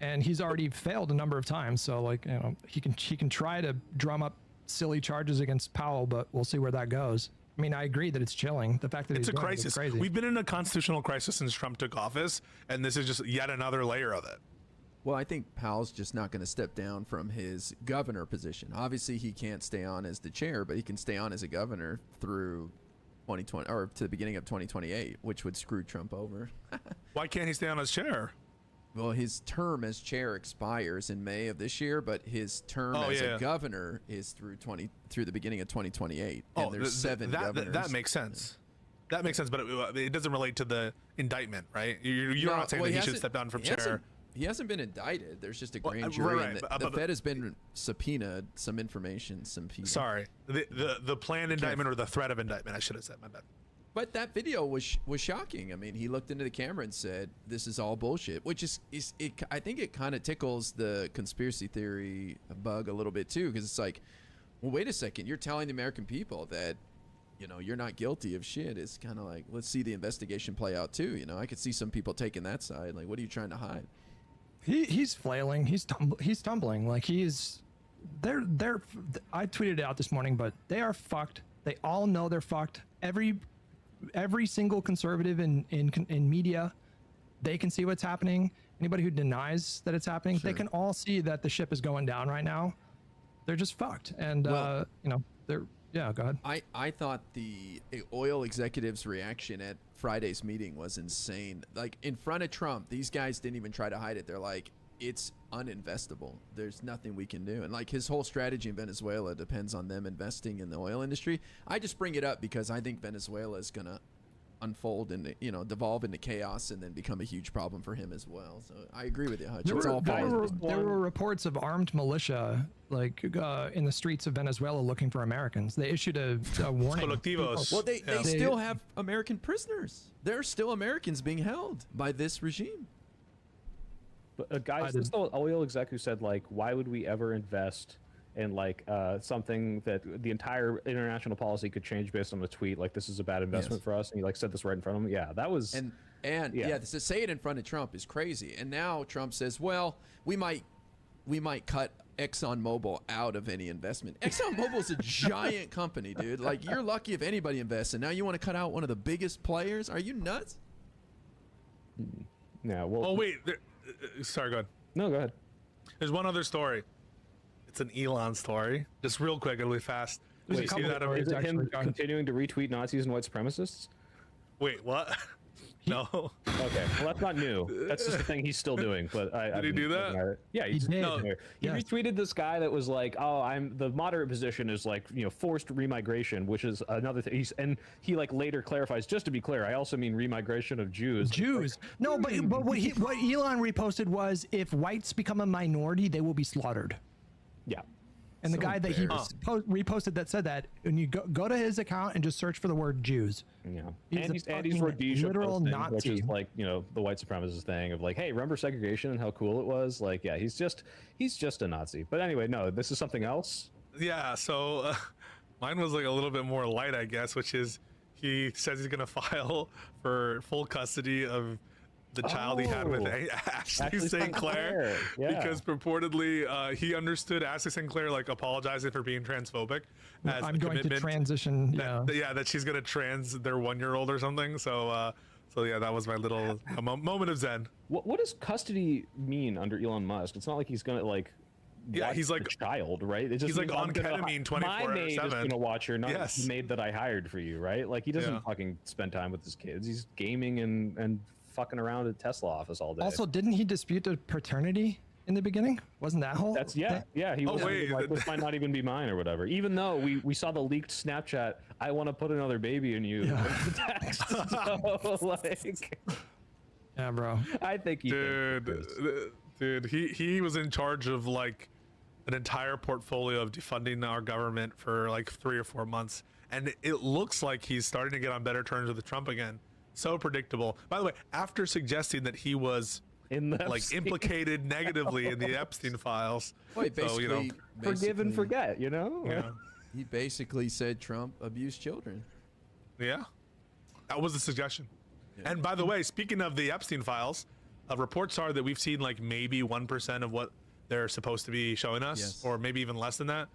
And he's already failed a number of times, so like, he can try to drum up silly charges against Powell, but we'll see where that goes. I mean, I agree that it's chilling. The fact that it's a crisis. Crazy. We've been in a constitutional crisis since Trump took office, and this is just yet another layer of it. Well, I think Powell's just not going to step down from his governor position. Obviously, he can't stay on as the chair, but he can stay on as a governor through 2020 or to the beginning of 2028, which would screw Trump over. Why can't he stay on as chair? Well, his term as chair expires in May of this year, but his term as a governor is through the beginning of 2028. And there's 7 governors. That makes sense. That makes sense, but it doesn't relate to the indictment, right? You're not saying that he should step down from chair. He hasn't been indicted. There's just a grand jury. Right. And the Fed has been subpoenaed some information, some people. Sorry, the planned indictment or the threat of indictment. I should have said, my bad. But that video was shocking. I mean, he looked into the camera and said, "This is all bullshit," which is I think it kind of tickles the conspiracy theory bug a little bit too, because it's like, well, wait a second, you're telling the American people that you're not guilty of shit. It's kind of like, let's see the investigation play out too. I could see some people taking that side. Like, what are you trying to hide? He's flailing. He's tumbling. Like they're. I tweeted it out this morning, but they are fucked. They all know they're fucked. Every single conservative in media, they can see what's happening. Anybody who denies that it's happening, they can all see that the ship is going down right now. They're just fucked. And they're. Yeah, go ahead. I thought the oil executives' reaction at Friday's meeting was insane. Like, in front of Trump, these guys didn't even try to hide it. They're like, it's uninvestable. There's nothing we can do. And like, his whole strategy in Venezuela depends on them investing in the oil industry. I just bring it up because I think Venezuela is going to unfold and devolve into chaos and then become a huge problem for him as well. So I agree with you, Hutch. There were reports of armed militia in the streets of Venezuela looking for Americans. They issued a warning. Colectivos. Well, they still have American prisoners. There are still Americans being held by this regime. But guys, this is the oil exec who said, like, why would we ever invest in something that the entire international policy could change based on a tweet? Like, this is a bad investment for us. And he said this right in front of him. Yeah, that was to say it in front of Trump is crazy. And now Trump says, well, we might cut ExxonMobil out of any investment. ExxonMobil's a giant company, dude. Like, you're lucky if anybody invests, and now you want to cut out one of the biggest players? Are you nuts? Yeah. Well. Oh wait. Sorry. Go ahead. No, go ahead. There's one other story. It's an Elon story. Just real quick, it'll be fast. Wait, is it him continuing to retweet Nazis and white supremacists? Wait, what? No. Okay, well, that's not new. That's just the thing he's still doing. But did he do that? Yeah, he did. No. He retweeted this guy that was like, "Oh, the moderate position is forced remigration, which is another thing." He later clarifies, just to be clear, I also mean remigration of Jews. No, but what Elon reposted was, if whites become a minority, they will be slaughtered. Yeah. And the So guy that he reposted that said that, and you go to his account and just search for the word Jews. Yeah, He's and a he's fucking Rhodesia literal posting, Nazi. which is like, you know, the white supremacist thing of like, hey, remember segregation and how cool it was? Like, yeah, he's just a Nazi. But anyway, no, this is something else. Yeah, so mine was like a little bit more light, I guess, which is he says he's gonna file for full custody of the child he had with Ashley St. Clair, because purportedly he understood Ashley St. Clair like apologizing for being transphobic as I'm a going to commitment transition. that she's gonna trans their 1-year-old or something. So yeah, that was my little moment of zen. What does custody mean under Elon Musk? It's not like he's gonna like. Yeah, he's like a child, right? It just he's like means on ketamine 24/7. My maid is gonna watch her, not Yes. the maid that I hired for you, right? Like he doesn't fucking spend time with his kids. He's gaming and fucking around at Tesla office all day. Also, didn't he dispute the paternity in the beginning? Wasn't that whole? That's He was like, this might not even be mine or whatever. Even though we saw the leaked Snapchat, I want to put another baby in you. Text. So, like, yeah, bro. I think he dude, he was in charge of like an entire portfolio of defunding our government for like 3 or 4 months, and it looks like he's starting to get on better terms with Trump again. So predictable. By the way, after suggesting that he was in the like implicated negatively in the Epstein files, Well, he basically, forgive and forget, you know? Yeah. He basically said Trump abused children. Yeah, that was the suggestion. And by the way, speaking of the Epstein files, reports are that we've seen like maybe 1% of what they're supposed to be showing us, or maybe even less than that.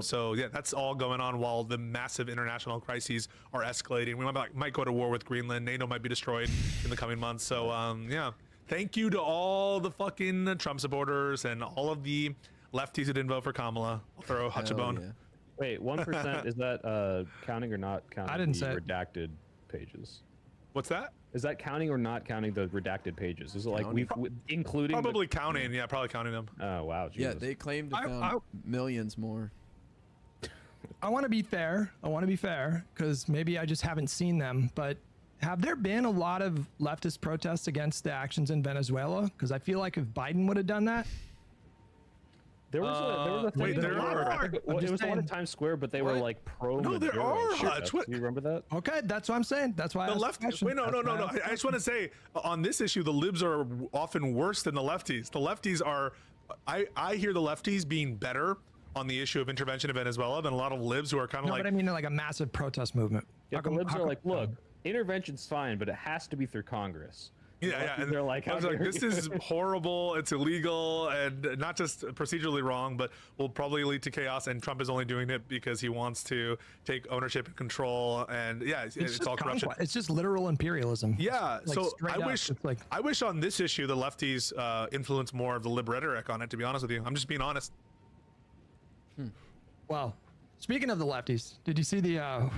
So yeah, that's all going on while the massive international crises are escalating. We might go to war with Greenland. NATO might be destroyed in the coming months. So yeah, thank you to all the fucking Trump supporters and all of the lefties who didn't vote for Kamala. I'll throw Hutch a bone. Yeah. Wait, 1% is that counting or not counting? I didn't the say it. redacted pages. What's that? Is that counting or not counting the redacted pages? Is it like including Probably counting. Yeah, probably counting them. Oh wow. Jesus. Yeah, they claim to found millions more. I want to be fair. Because maybe I just haven't seen them. But have there been a lot of leftist protests against the actions in Venezuela? Because I feel like if Biden would have done that. There was a thing. Wait, there are. It was the one in Times Square, but they were like pro. No, there are, Hutch. Do you remember that? Okay, that's what I'm saying. That's why the left. Wait, no. I just want to say on this issue, the libs are often worse than the lefties. The lefties are. I hear the lefties being better on the issue of intervention in Venezuela than a lot of libs who are kind of No, like. but I mean like a massive protest movement. Yeah, the libs are like, look, intervention's fine, but it has to be through Congress. Yeah, and they're like, I was like, this is horrible. It's illegal and not just procedurally wrong, but will probably lead to chaos. And Trump is only doing it because he wants to take ownership and control. And yeah, it's all corruption. It's just literal imperialism. Yeah, Like, so straight I up, wish it's like I wish on this issue the lefties influence more of the lib rhetoric on it. To be honest with you, I'm just being honest. Well, speaking of the lefties, did you see the?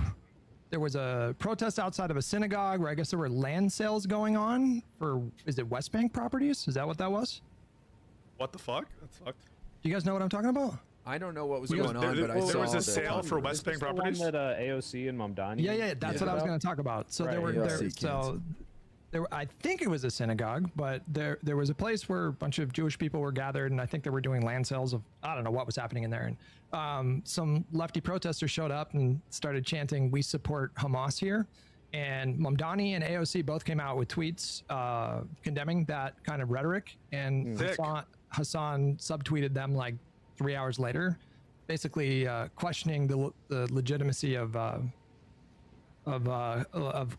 There was a protest outside of a synagogue where I guess there were land sales going on for, is it West Bank properties? Is that what that was? What the fuck? That's fucked. Do you guys know what I'm talking about? I don't know what was going on, but I saw there was a the- sale for West Bank properties. That AOC and Mamdani. Yeah, that's what I was going to talk about. So there were I think it was a synagogue, but there was a place where a bunch of Jewish people were gathered, and I think they were doing land sales of, I don't know what was happening in there. And some lefty protesters showed up and started chanting, "We support Hamas here." And Mamdani and AOC both came out with tweets condemning that kind of rhetoric. And Hassan subtweeted them like 3 hours later, basically questioning the legitimacy of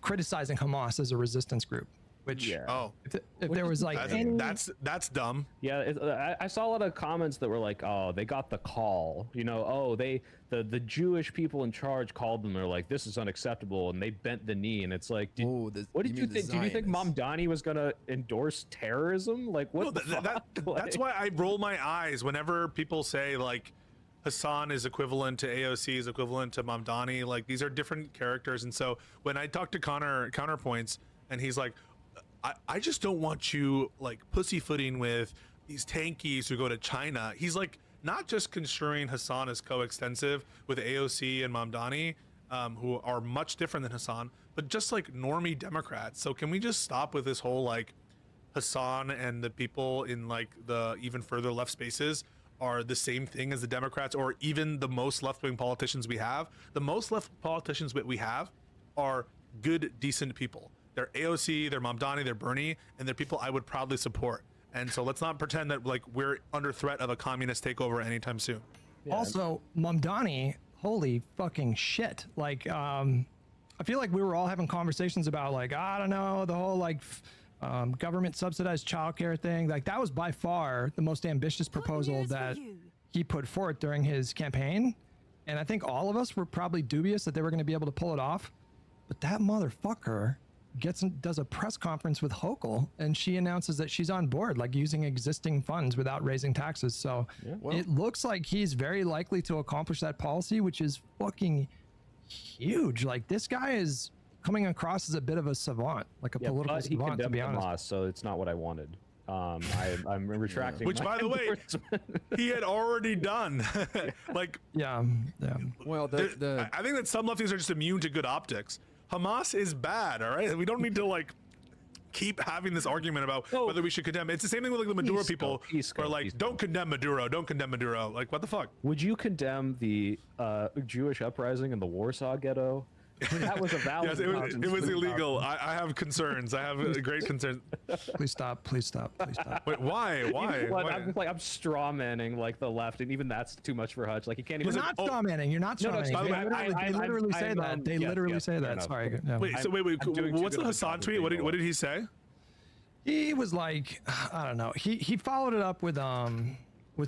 criticizing Hamas as a resistance group. Which if there was like that's dumb. Yeah, I saw a lot of comments that were like, "Oh, they got the call." You know, "Oh, the Jewish people in charge called them. They're like, this is unacceptable," and they bent the knee. And it's like, what did you think? Did you think Mamdani was gonna endorse terrorism? Like, what? That's why I roll my eyes whenever people say like Hassan is equivalent to AOC is equivalent to Mamdani. Like, these are different characters. And so when I talk to Connor Counterpoints and he's like, I just don't want you like pussyfooting with these tankies who go to China. He's like not just construing Hassan as coextensive with AOC and Mamdani, who are much different than Hassan, but just like normie Democrats. So can we just stop with this whole like Hassan and the people in like the even further left spaces are the same thing as the Democrats or even the most left-wing politicians we have. The most left politicians that we have are good, decent people. They're AOC, they're Mamdani, they're Bernie, and they're people I would proudly support. And so let's not pretend that like we're under threat of a communist takeover anytime soon. Also, Mamdani, holy fucking shit. Like, I feel like we were all having conversations about like, I don't know, the whole like government subsidized childcare thing. Like that was by far the most ambitious proposal that he put forth during his campaign. And I think all of us were probably dubious that they were going to be able to pull it off. But that motherfucker does a press conference with Hochul and she announces that she's on board, like using existing funds without raising taxes. So it looks like he's very likely to accomplish that policy, which is fucking huge. Like this guy is coming across as a bit of a savant, like a political savant, to be honest. Hamas, so it's not what I wanted. I'm retracting. Which, by the way, he had already done. Like, Well, I think that some lefties are just immune to good optics. Hamas is bad, all right? We don't need to like keep having this argument about whether we should condemn. It's the same thing with like the Maduro people, where like don't condemn Maduro, don't condemn Maduro. Like, what the fuck? Would you condemn the Jewish uprising in the Warsaw Ghetto? That was a valid. Yes, it was illegal. I have concerns. I have great concerns. Please stop. Please stop. Please stop. Wait, why? I'm straw manning like the left, and even that's too much for Hutch. Like you can't even. You're not straw manning. You're not straw manning. They literally say that. They literally say that. Sorry. Yeah. Wait. What's the Hassan tweet? What did he say? He was like, I don't know. He followed it up with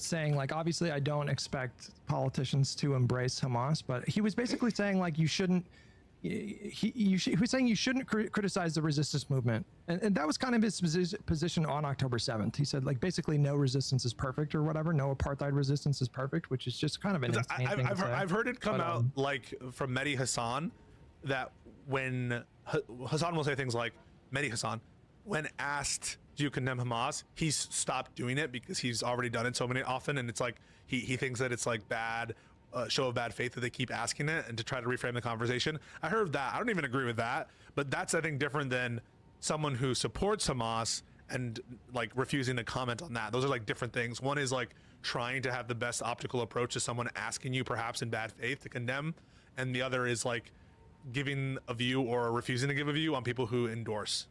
saying like, obviously I don't expect politicians to embrace Hamas, but he was basically saying like you shouldn't. He was saying you shouldn't criticize the resistance movement, and that was kind of his position on October 7th. He said like basically no resistance is perfect or whatever, no apartheid resistance is perfect, which is just kind of an insane thing to say. I've heard it come out like from Mehdi Hassan that when Hassan will say things like, Mehdi Hassan, when asked do you condemn Hamas, he's stopped doing it because he's already done it so many often, and it's like he thinks that it's like bad. Show of bad faith that they keep asking it and to try to reframe the conversation. I heard that. I don't even agree with that, but that's I think different than someone who supports Hamas and like refusing to comment on that. Those are like different things. One is like trying to have the best optical approach to someone asking you perhaps in bad faith to condemn, and the other is like giving a view or refusing to give a view on people who endorse.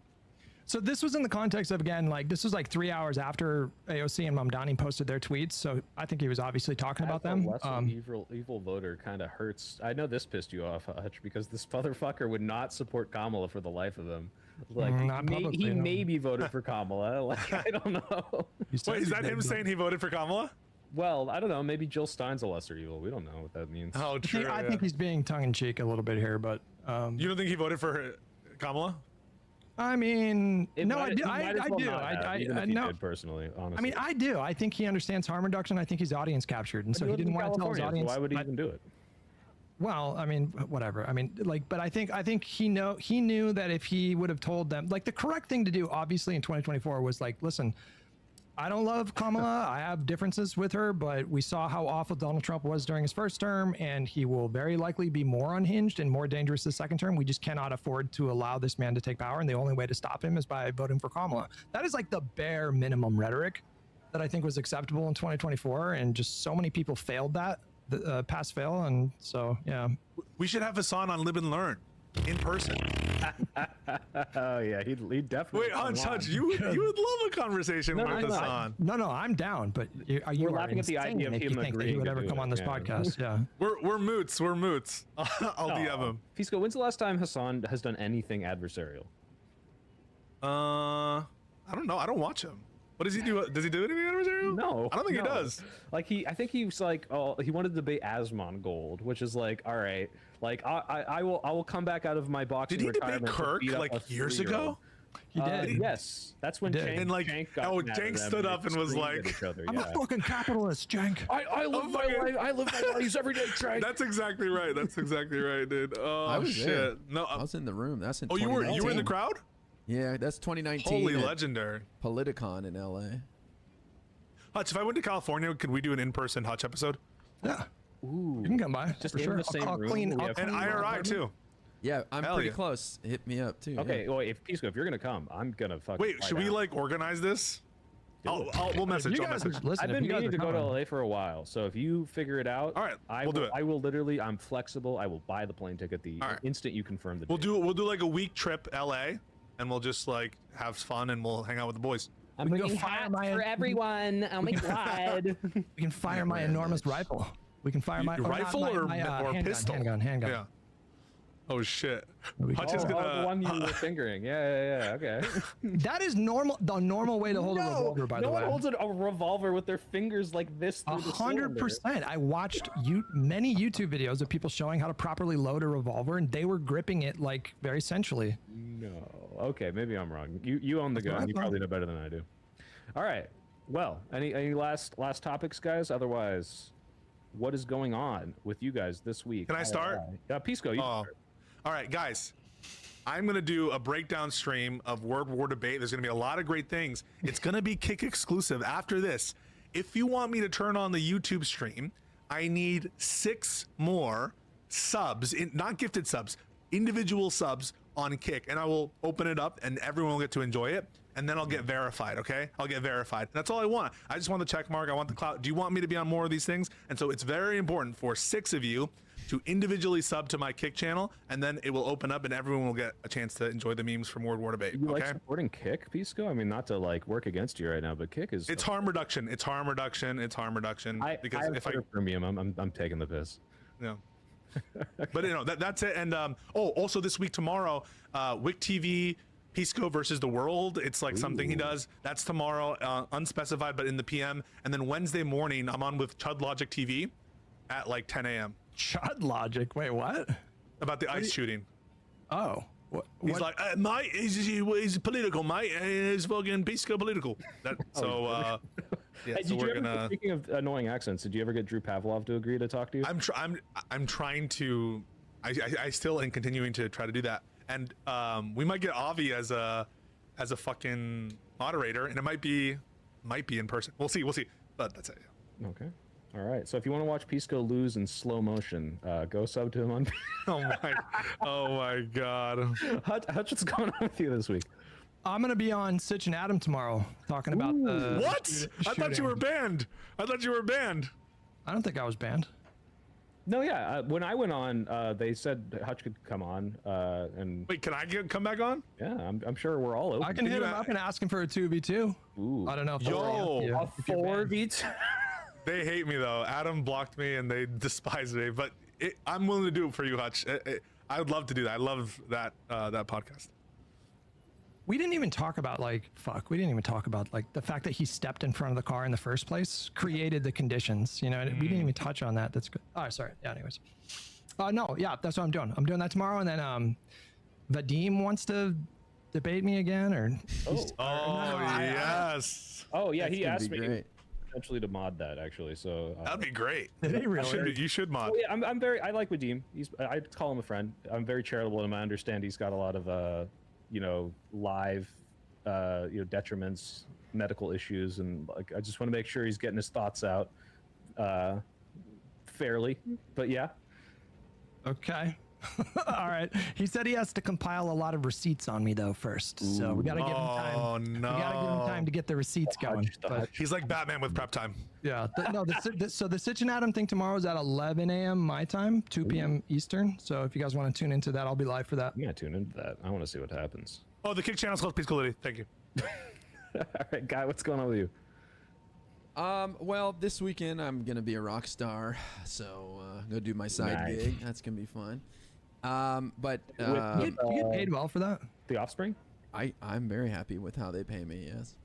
So this was in the context of, again, like this was like 3 hours after AOC and Mamdani posted their tweets. So I think he was obviously talking about them. Evil voter kind of hurts. I know this pissed you off, Hutch, because this motherfucker would not support Kamala for the life of him. Like he maybe voted for Kamala. Like I don't know. Wait, is that him saying he voted for Kamala? Well, I don't know. Maybe Jill Stein's a lesser evil. We don't know what that means. Oh, true. I think he's being tongue-in-cheek a little bit here, but you don't think he voted for Kamala? I mean, no, I do. Did personally, honestly. I mean, I do. I think he understands harm reduction. I think he's audience captured, and so he didn't want to tell his audience. Why would he even do it? Well, I mean, whatever. I mean, like, but I think he knew that if he would have told them, like, the correct thing to do, obviously, in 2024 was like, listen, I don't love Kamala. I have differences with her, but we saw how awful Donald Trump was during his first term, and he will very likely be more unhinged and more dangerous this second term. We just cannot afford to allow this man to take power, and the only way to stop him is by voting for Kamala. That is like the bare minimum rhetoric that I think was acceptable in 2024, and just so many people failed that, pass fail, and so, yeah. We should have Hassan on Live and Learn in person. Oh yeah, he'd definitely. Wait, Hutch, you would love a conversation with Hassan. No, I'm down. But we're laughing at the idea of him agreeing that he would ever come on this podcast. Yeah, we're moots. I'll DM him. Fisco, when's the last time Hassan has done anything adversarial? I don't know. I don't watch him. What does he do? Does he do anything adversarial? No, I don't think he does. Like I think he was like, he wanted to debate Asmon Gold, which is like, all right, like I will come back out of my boxing retirement. Did he debate Kirk like years ago? He did. Yes, that's when Jank, and like Jank stood up and was like, "I'm a fucking capitalist, Jank. I live my life. I live my values every day, Jank." That's exactly right. That's exactly right, dude. Oh, I was shit. There. No, I was in the room. That's in. You were in the crowd? Yeah, that's 2019. Holy legendary. Politicon in LA. Hutch, if I went to California, could we do an in-person Hutch episode? Yeah. Ooh. You can come by. Just for sure. the same room. And IRI too. Yeah, I'm pretty close. Hit me up too. Okay, well, if you're gonna come, I'm gonna fucking. Wait, should we like organize this? We'll message. You guys are- listen, I've if been you guys meaning are to go to coming- LA for a while, so if you figure it out, all right, I we'll do it. I will literally. I'm flexible. I will buy the plane ticket the instant you confirm the. We'll do like a week trip LA, and we'll just like have fun and we'll hang out with the boys. I'm We can bringing go fire hats my- for everyone. Oh my god. We can fire my enormous rifle. We can fire my rifle not or handgun, pistol? Handgun. Yeah. Oh shit. Hutch is gonna. The one you were fingering. Yeah. Okay. That is normal. The normal way to hold a revolver, by the way. No one holds a revolver with their fingers like this. 100%. I watched many YouTube videos of people showing how to properly load a revolver, and they were gripping it like very sensually. No. Okay, maybe I'm wrong. You own the gun. You probably know better than I do. All right. Well, any last topics, guys? Otherwise, what is going on with you guys this week? Can I start? Pisco, you start. All right, guys. I'm going to do a breakdown stream of Word War Debate. There's going to be a lot of great things. It's going to be Kick exclusive after this. If you want me to turn on the YouTube stream, I need 6 more subs, not gifted subs, individual subs on Kick, and I will open it up and everyone will get to enjoy it. And then I'll get verified, okay? I'll get verified. That's all I want. I just want the check mark. I want the clout. Do you want me to be on more of these things? And so it's very important for 6 of you to individually sub to my Kick channel, and then it will open up and everyone will get a chance to enjoy the memes from Word War Debate. You like supporting Kick, Pisco? I mean, not to like work against you right now, but Kick is. It's harm reduction. It's harm reduction. It's harm reduction. Because if I premium, I'm taking the piss. No. But that's it. And also this week tomorrow, Wick TV. Pisco versus the world. It's like something he does. That's tomorrow, unspecified, but in the PM. And then Wednesday morning, I'm on with Chud Logic TV at like 10 a.m. Chud Logic? Wait, what? About the ICE shooting. Oh. He's like, mate, he's political, mate. He's fucking Pisco political. So we're gonna. Speaking of annoying accents, did you ever get Drew Pavlov to agree to talk to you? I'm trying to. I still am continuing to try to do that. And we might get Avi as a fucking moderator, and it might be in person. We'll see. But that's it. Okay. All right. So if you want to watch Pisco lose in slow motion, go sub to him on. Oh my God. Hutch, what's going on with you this week? I'm gonna be on Sitch and Adam tomorrow talking about the. What? I thought you were banned. I don't think I was banned. No, yeah. When I went on, they said Hutch could come on. And wait, can I come back on? Yeah, I'm sure we're all open. I can hit him up and ask him for a 2v2. Ooh. I don't know if a 4v2. They hate me though. Adam blocked me and they despise me. But I'm willing to do it for you, Hutch. I would love to do that. I love that podcast. We didn't even talk about the fact that he stepped in front of the car in the first place created the conditions, we didn't even touch on that. That's good. Oh, sorry. Yeah, anyways. No, yeah, that's what I'm doing. I'm doing that tomorrow. And then Vadim wants to debate me again yes. Oh yeah, he asked me potentially to mod that actually. So that'd be great. Did he really? You should mod. Oh, yeah, I like Vadim. I call him a friend. I'm very charitable and I understand he's got a lot of live detriments, medical issues, and like I just want to make sure he's getting his thoughts out fairly. But yeah. Okay. All right. He said he has to compile a lot of receipts on me though first. So we gotta give him time. Oh no. We gotta give him time to get the receipts going. He's like Batman with prep time. Yeah. So the Sitch and Adam thing tomorrow is at 11 a.m. my time, 2 p.m. Eastern. So if you guys want to tune into that, I'll be live for that. Yeah, tune into that. I want to see what happens. Oh, the Kick channel's called Peaceability. Thank you. All right, Guy, what's going on with you? Well, this weekend I'm gonna be a rock star, so I'm gonna do my side gig. That's gonna be fun. But you get paid well for that? The Offspring? I'm very happy with how they pay me. Yes.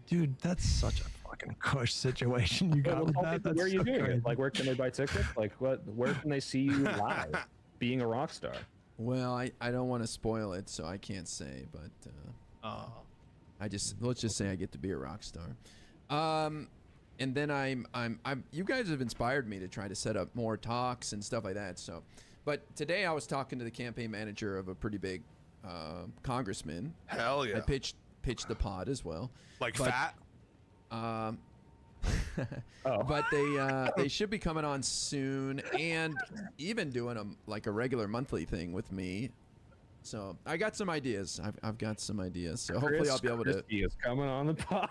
Dude, that's such a fucking cush situation you got with that. Where are you doing it? Like, where can they buy tickets? Like, where can they see you live being a rock star? Well, I don't want to spoil it, so I can't say. But let's just say I get to be a rock star. And then I'm you guys have inspired me to try to set up more talks and stuff like that. So, but today I was talking to the campaign manager of a pretty big congressman. Hell yeah! I pitched the pod as well. Fat. But they should be coming on soon and even doing a regular monthly thing with me. So I got some ideas. I've got some ideas. So hopefully I'll be able to. Christie is coming on the pod.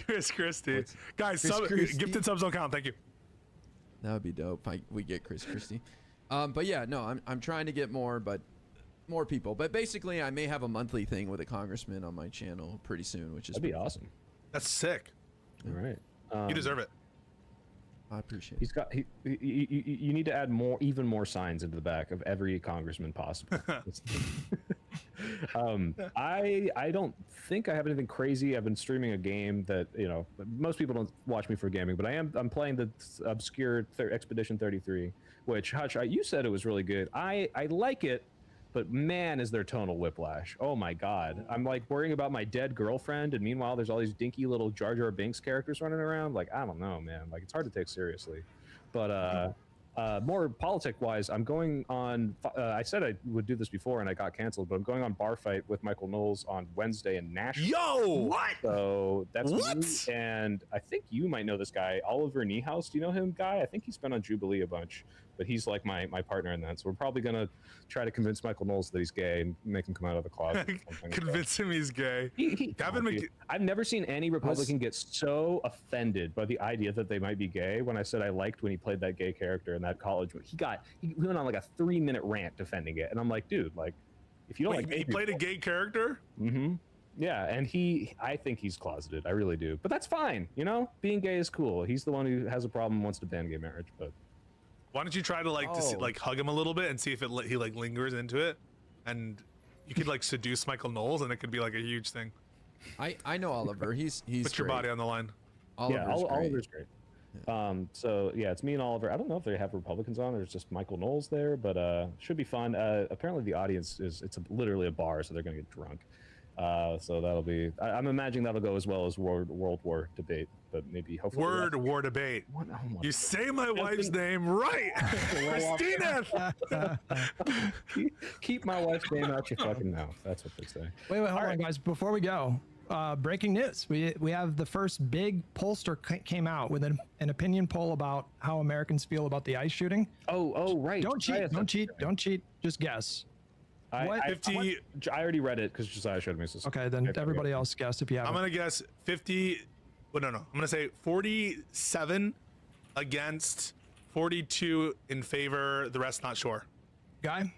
Chris Christie. Guys, Chris Christie? gifted subs don't count. Thank you. That would be dope. We get Chris Christie. But yeah, no, I'm trying to get more people. But basically, I may have a monthly thing with a congressman on my channel pretty soon, which is that'd be awesome. That's sick. All right. You deserve it. I appreciate it. He's got. You need to add even more signs into the back of every congressman possible. I don't think I have anything crazy. I've been streaming a game that most people don't watch me for gaming, but I'm playing the obscure Expedition 33, which Hutch, you said it was really good. I like it. But man, is there tonal whiplash. Oh my God. I'm like worrying about my dead girlfriend, and meanwhile there's all these dinky little Jar Jar Binks characters running around. Like, I don't know, man. Like, it's hard to take seriously. But more politic-wise, I'm going on, I said I would do this before and I got canceled, but I'm going on Bar Fight with Michael Knowles on Wednesday in Nashville. Yo! What? So that's me, and I think you might know this guy, Oliver Niehaus. Do you know him, Guy? I think he's been on Jubilee a bunch. But he's like my partner in that. So we're probably going to try to convince Michael Knowles that he's gay and make him come out of the closet. Convince him he's gay. I've never seen any Republican get so offended by the idea that they might be gay when I said I liked when he played that gay character in that college. He went on like a 3-minute rant defending it. And I'm like, dude, like, if you don't like he played a gay character? Mm-hmm. Yeah, and I think he's closeted. I really do. But that's fine, Being gay is cool. He's the one who has a problem and wants to ban gay marriage, but... Why don't you try to hug him a little bit and see if he lingers into it, and you could seduce Michael Knowles and it could be like a huge thing. I know Oliver. He's put your body on the line. Oliver's great. So yeah, it's me and Oliver. I don't know if they have Republicans on. There's just Michael Knowles there, but should be fun. Apparently the audience it's literally a bar, so they're gonna get drunk. So that'll be. I'm imagining that'll go as well as World War debate, but maybe hopefully. War debate. You say my wife's name right, Christina. Keep my wife's name out your fucking mouth. That's what they say. Wait, hold on, guys. Before we go, breaking news. We have the first big pollster came out with an opinion poll about how Americans feel about the ICE shooting. Oh, right. Don't cheat. Just guess. I already read it because Josiah showed me. So okay, then everybody else guess if you have. I'm gonna guess 50. Well, no. I'm gonna say 47 against, 42 in favor. The rest not sure. Guy.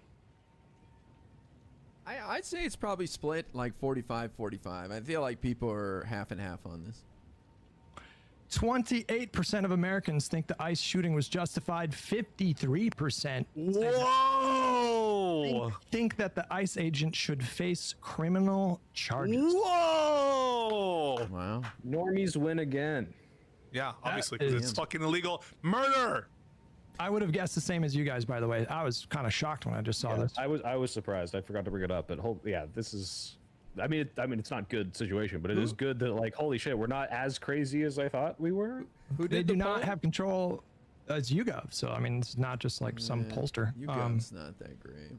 I'd say it's probably split like 45-45. I feel like people are half and half on this. 28% of Americans think the ICE shooting was justified. 53% think that the ICE agent should face criminal charges. Whoa! Wow. Normies win again. Yeah, obviously, because it's fucking illegal murder. I would have guessed the same as you guys, by the way. I was kind of shocked when I just saw this. I was surprised. I forgot to bring it up, but this is. I mean, it's not good situation, but it is good that like, holy shit, we're not as crazy as I thought we were. They do not have control as YouGov, so I mean, it's not just like some pollster. YouGov's not that great,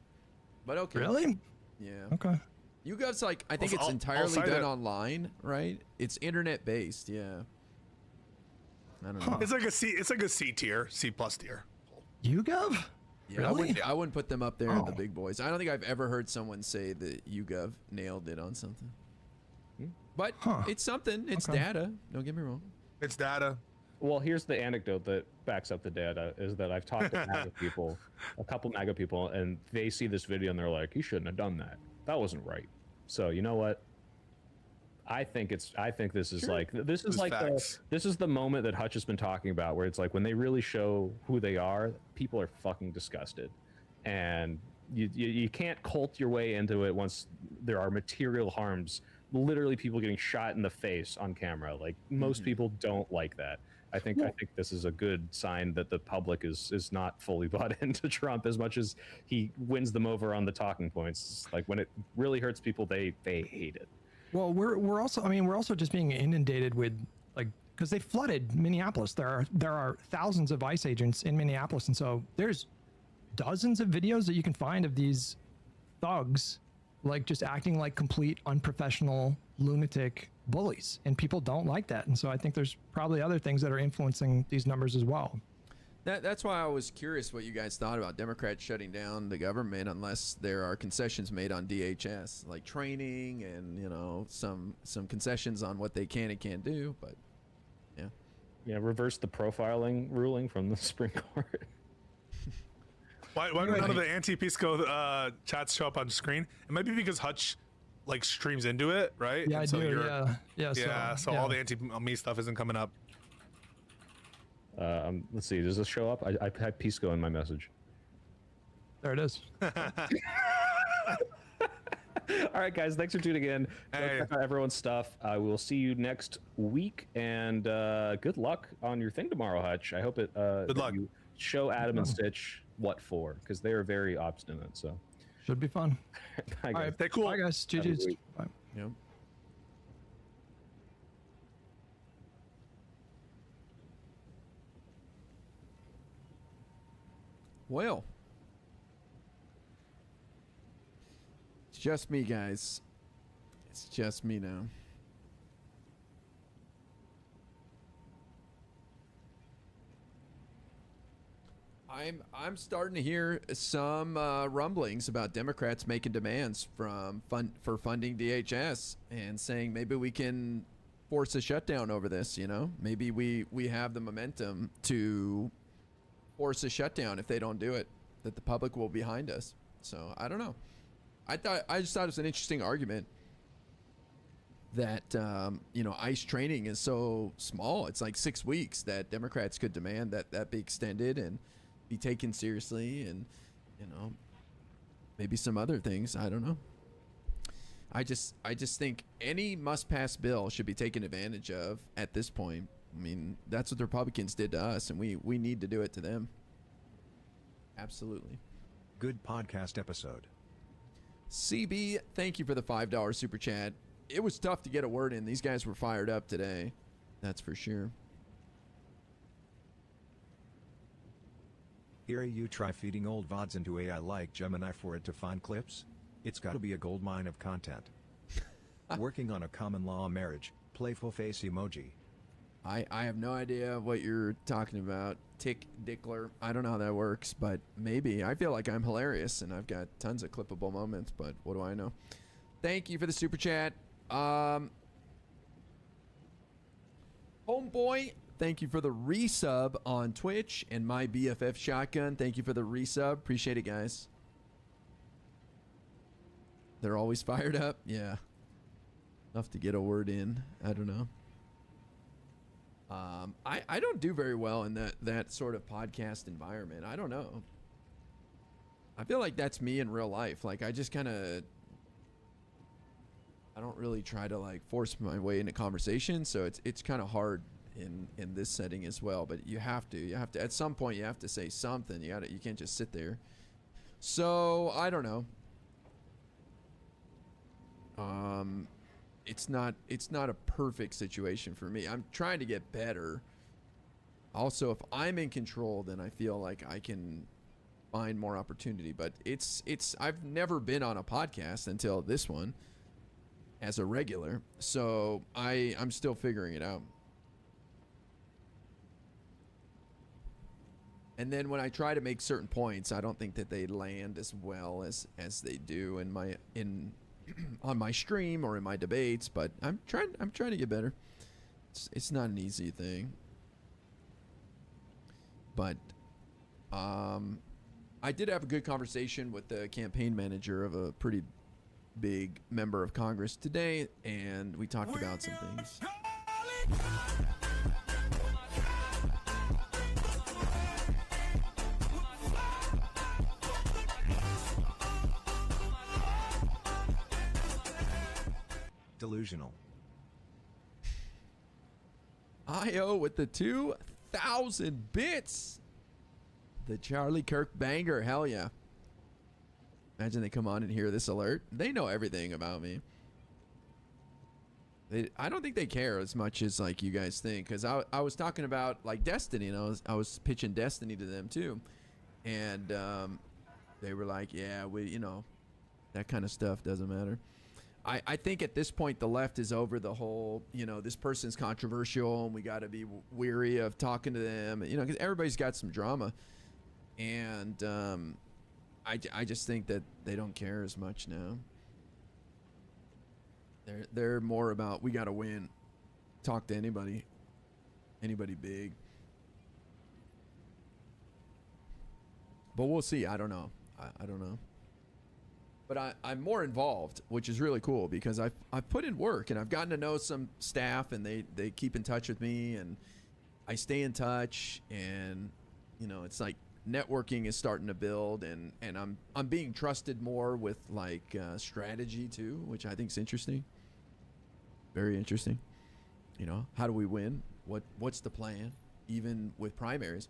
but okay. Really? Yeah. Okay. YouGov's like, I think it's entirely done online, right? It's internet based, yeah. I don't know. It's like a C tier, C+ tier. YouGov? Yeah, really? I wouldn't put them up there in the big boys. I don't think I've ever heard someone say that YouGov nailed it on something. But it's something. It's data. Don't get me wrong. It's data. Well, here's the anecdote that backs up the data, is that I've talked to MAGA people, a couple MAGA people, and they see this video and they're like, you shouldn't have done that. That wasn't right. So you know what? I think this is this is the moment that Hutch has been talking about, where it's like when they really show who they are, people are fucking disgusted, and you can't cult your way into it once there are material harms, literally people getting shot in the face on camera. Like most people don't like that. I think this is a good sign that the public is not fully bought into Trump as much as he wins them over on the talking points. Like when it really hurts people, they hate it. Well, we're also just being inundated with because they flooded Minneapolis. There are thousands of ICE agents in Minneapolis, and so there's dozens of videos that you can find of these thugs just acting like complete unprofessional lunatic bullies, and people don't like that. And so I think there's probably other things that are influencing these numbers as well. That's why I was curious what you guys thought about Democrats shutting down the government unless there are concessions made on DHS, like training and, you know, some concessions on what they can and can't do. But yeah. Yeah, reverse the profiling ruling from the Supreme Court. Why do none of the anti-Pisco chats show up on screen? It might be because Hutch like streams into it, right? Yeah, And I do. Yeah. So all the anti-me stuff isn't coming up. Let's see. Does this show up? I had Pisco in my message. There it is. All right, guys. Thanks for tuning in. Check out everyone's stuff. We will see you next week, and good luck on your thing tomorrow, Hutch. I hope it. Good luck. You show Adam and Stitch what for, because they are very obstinate. So should be fun. Bye, guys. All right, stay cool. Bye, guys. GG's. Bye. Yep. Well, it's just me, guys. It's just me now. I'm starting to hear some rumblings about Democrats making demands for funding DHS and saying maybe we can force a shutdown over this. You know, maybe we have the momentum to force a shutdown if they don't do it, that the public will be behind us. So I don't know. I just thought it was an interesting argument that you know, ICE training is so small. It's like 6 weeks that Democrats could demand that be extended and be taken seriously, and you know, maybe some other things. I don't know. I just think any must-pass bill should be taken advantage of at this point. I mean, that's what the Republicans did to us, and we need to do it to them. Absolutely. Good podcast episode. CB, thank you for the $5 super chat. It was tough to get a word in. These guys were fired up today. That's for sure. Here you try feeding old VODs into AI like Gemini for it to find clips? It's gotta be a goldmine of content. Working on a common law marriage, playful face emoji. I have no idea what you're talking about. Tick Dickler. I don't know how that works, but maybe. I feel like I'm hilarious and I've got tons of clippable moments, but what do I know? Thank you for the super chat. Homeboy, thank you for the resub on Twitch, and my BFF Shotgun, thank you for the resub. Appreciate it, guys. They're always fired up. Yeah. Enough to get a word in. I don't know. I don't do very well in that sort of podcast environment. I don't know. I feel like that's me in real life. Like, I just kind of, I don't really try to like force my way into conversation, so it's kind of hard in this setting as well. But you have to at some point you have to say something. You can't just sit there. So I don't know. It's not a perfect situation for me. I'm trying to get better. Also, if I'm in control, then I feel like I can find more opportunity. But I've never been on a podcast until this one as a regular, so I'm still figuring it out. And then when I try to make certain points, I don't think that they land as well as they do on my stream or in my debates. But I'm trying to get better. It's not an easy thing. But I did have a good conversation with the campaign manager of a pretty big member of Congress today, and we talked about some things. Delusional. IO with the 2,000 bits. The Charlie Kirk banger. Hell yeah. Imagine they come on and hear this alert. They know everything about me. I don't think they care as much as like you guys think, because I was talking about like Destiny, and I was pitching Destiny to them too, and they were like, yeah, that kind of stuff doesn't matter. I think at this point the left is over the whole, this person's controversial and we got to be weary of talking to them, because everybody's got some drama. And I just think that they don't care as much now. They're more about, we got to win. Talk to anybody big. But we'll see. I don't know. I don't know. But I'm more involved, which is really cool because I've put in work and I've gotten to know some staff and they keep in touch with me and I stay in touch and, it's like networking is starting to build and I'm being trusted more with like strategy too, which I think is interesting. Very interesting. How do we win? What's the plan? Even with primaries.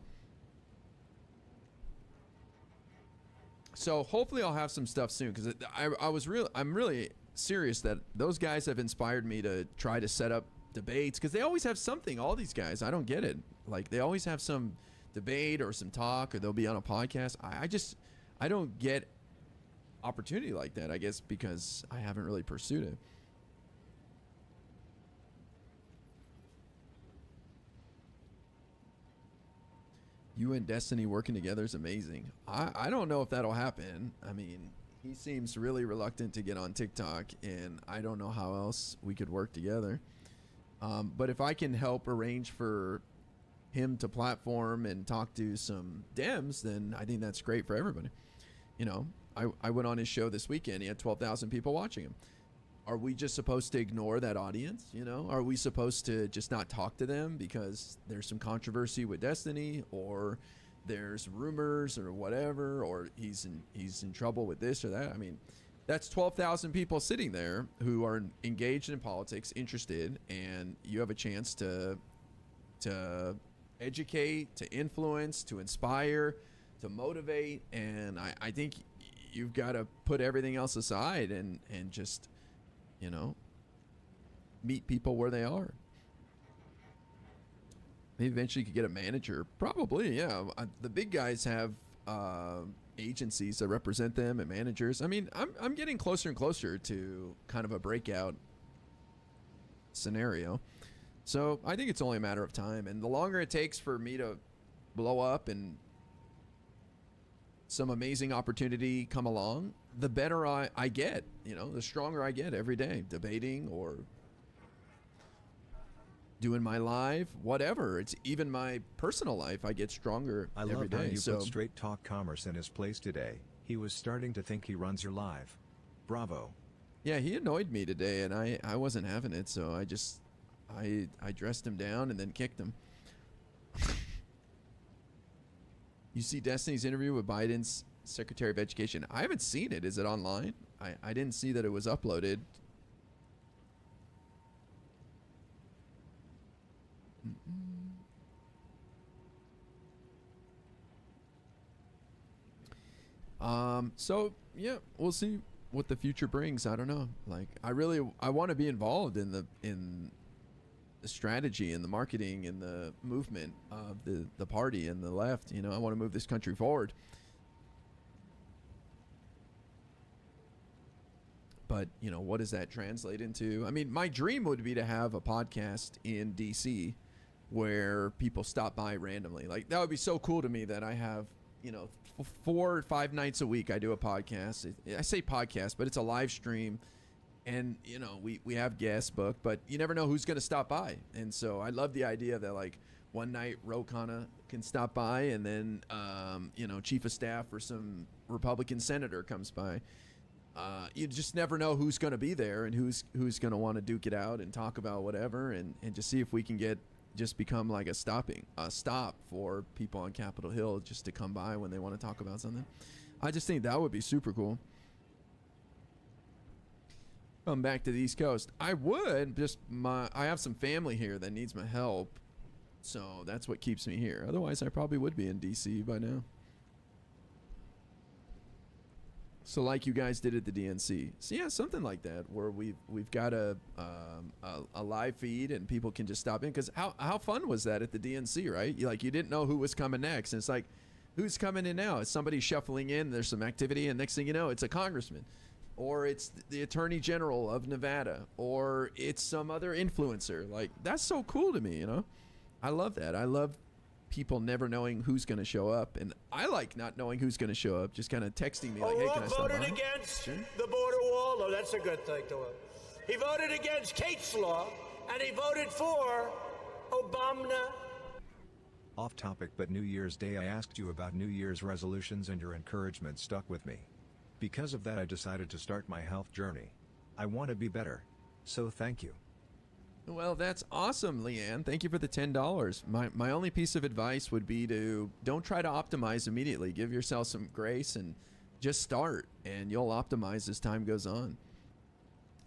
So hopefully I'll have some stuff soon because I'm really serious that those guys have inspired me to try to set up debates because they always have something. All these guys, I don't get it. Like they always have some debate or some talk or they'll be on a podcast. I don't get opportunity like that, I guess, because I haven't really pursued it. You and Destiny working together is amazing. I don't know if that'll happen. I mean, he seems really reluctant to get on TikTok, and I don't know how else we could work together. But if I can help arrange for him to platform and talk to some Dems, then I think that's great for everybody. I went on his show this weekend. He had 12,000 people watching him. Are we just supposed to ignore that audience? Are we supposed to just not talk to them because there's some controversy with Destiny or there's rumors or whatever, or he's in trouble with this or that? I mean, that's 12,000 people sitting there who are engaged in politics, interested, and you have a chance to educate, to influence, to inspire, to motivate. And I think you've got to put everything else aside and just meet people where they are. Maybe eventually you could get a manager. Probably, yeah. The big guys have agencies that represent them and managers. I mean, I'm getting closer and closer to kind of a breakout scenario. So I think it's only a matter of time. And the longer it takes for me to blow up and some amazing opportunity come along, the better I get, the stronger I get every day, debating or doing my live, whatever. It's even my personal life. I get stronger every day. I love how you put Straight Talk Commerce in his place today. He was starting to think he runs your live. Bravo. Yeah, he annoyed me today and I wasn't having it. So I dressed him down and then kicked him. You see Destiny's interview with Biden's Secretary of Education. I haven't seen it. Is it online? I didn't see that it was uploaded. So yeah, we'll see what the future brings. I don't know. Like I want to be involved in the strategy and the marketing and the movement of the party and the left. I want to move this country forward. But, what does that translate into? I mean, my dream would be to have a podcast in DC where people stop by randomly. Like, that would be so cool to me that I have, 4 or 5 nights a week I do a podcast. I say podcast, but it's a live stream. And, we have guests booked, but you never know who's going to stop by. And so I love the idea that, like, one night Ro Khanna can stop by and then, chief of staff or some Republican senator comes by. You just never know who's going to be there and who's going to want to duke it out and talk about whatever and just see if we can become like a stop for people on Capitol Hill just to come by when they want to talk about something. I just think that would be super cool. Come back to the East Coast. I would, I have some family here that needs my help. So that's what keeps me here. Otherwise, I probably would be in DC by now. So like you guys did at the DNC. So yeah, something like that where we've got a live feed and people can just stop in. Because how fun was that at the DNC, right? You didn't know who was coming next. And it's like, who's coming in now? Is somebody shuffling in? There's some activity. And next thing you know, it's a congressman. or it's the Attorney General of Nevada, or it's some other influencer. Like, that's so cool to me, you know? I love that. I love people never knowing who's going to show up, and I like not knowing who's going to show up, just kind of texting me like, hey, can I stop by? Voted against the border wall. Oh, that's a good thing to him. He voted against Kate's law, and he voted for Obama. Off topic, but New Year's Day I asked you about New Year's resolutions and your encouragement stuck with me. Because of that I decided to start my health journey. I want to be better. So thank you. Well, that's awesome, Leanne. Thank you for the $10. My only piece of advice would be to don't try to optimize immediately. Give yourself some grace and just start, and you'll optimize as time goes on.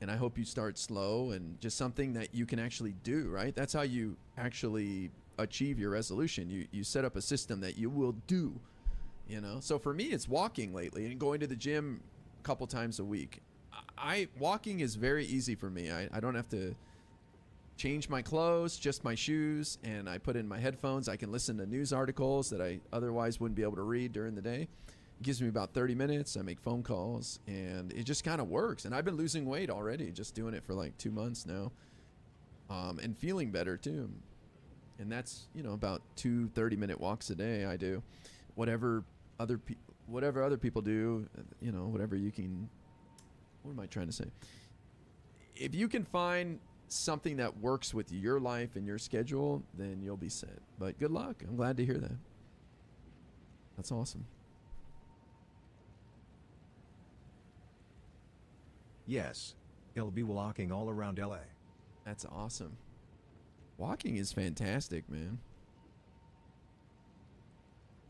And I hope you start slow and just something that you can actually do, right? That's how you actually achieve your resolution. You set up a system that you will do, you know? So for me, it's walking lately and going to the gym a couple times a week. Walking is very easy for me. I don't have to change my clothes, just my shoes, and I put in my headphones. I can listen to news articles that I otherwise wouldn't be able to read during the day. It gives me about 30 minutes. I make phone calls, and it just kind of works. And I've been losing weight already, just doing it for like 2 months now, and feeling better too. And that's, you know, about 2 30-minute walks a day I do. Whatever other people do, you know, whatever you can. What am I trying to say? If you can find something that works with your life and your schedule, then you'll be set. But good luck. I'm glad to hear that. That's awesome. Yes, he'll be walking all around LA. That's awesome. Walking is fantastic, man.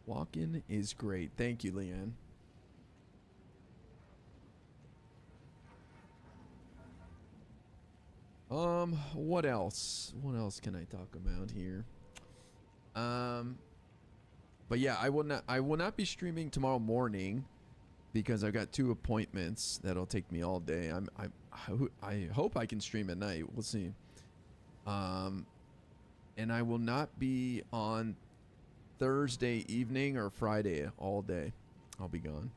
Walking is great. Thank you, Leanne. What else? What else can I talk about here? But yeah, I will not be streaming tomorrow morning because I've got 2 appointments that'll take me all day. I hope I can stream at night. We'll see. And I will not be on Thursday evening or Friday all day. I'll be gone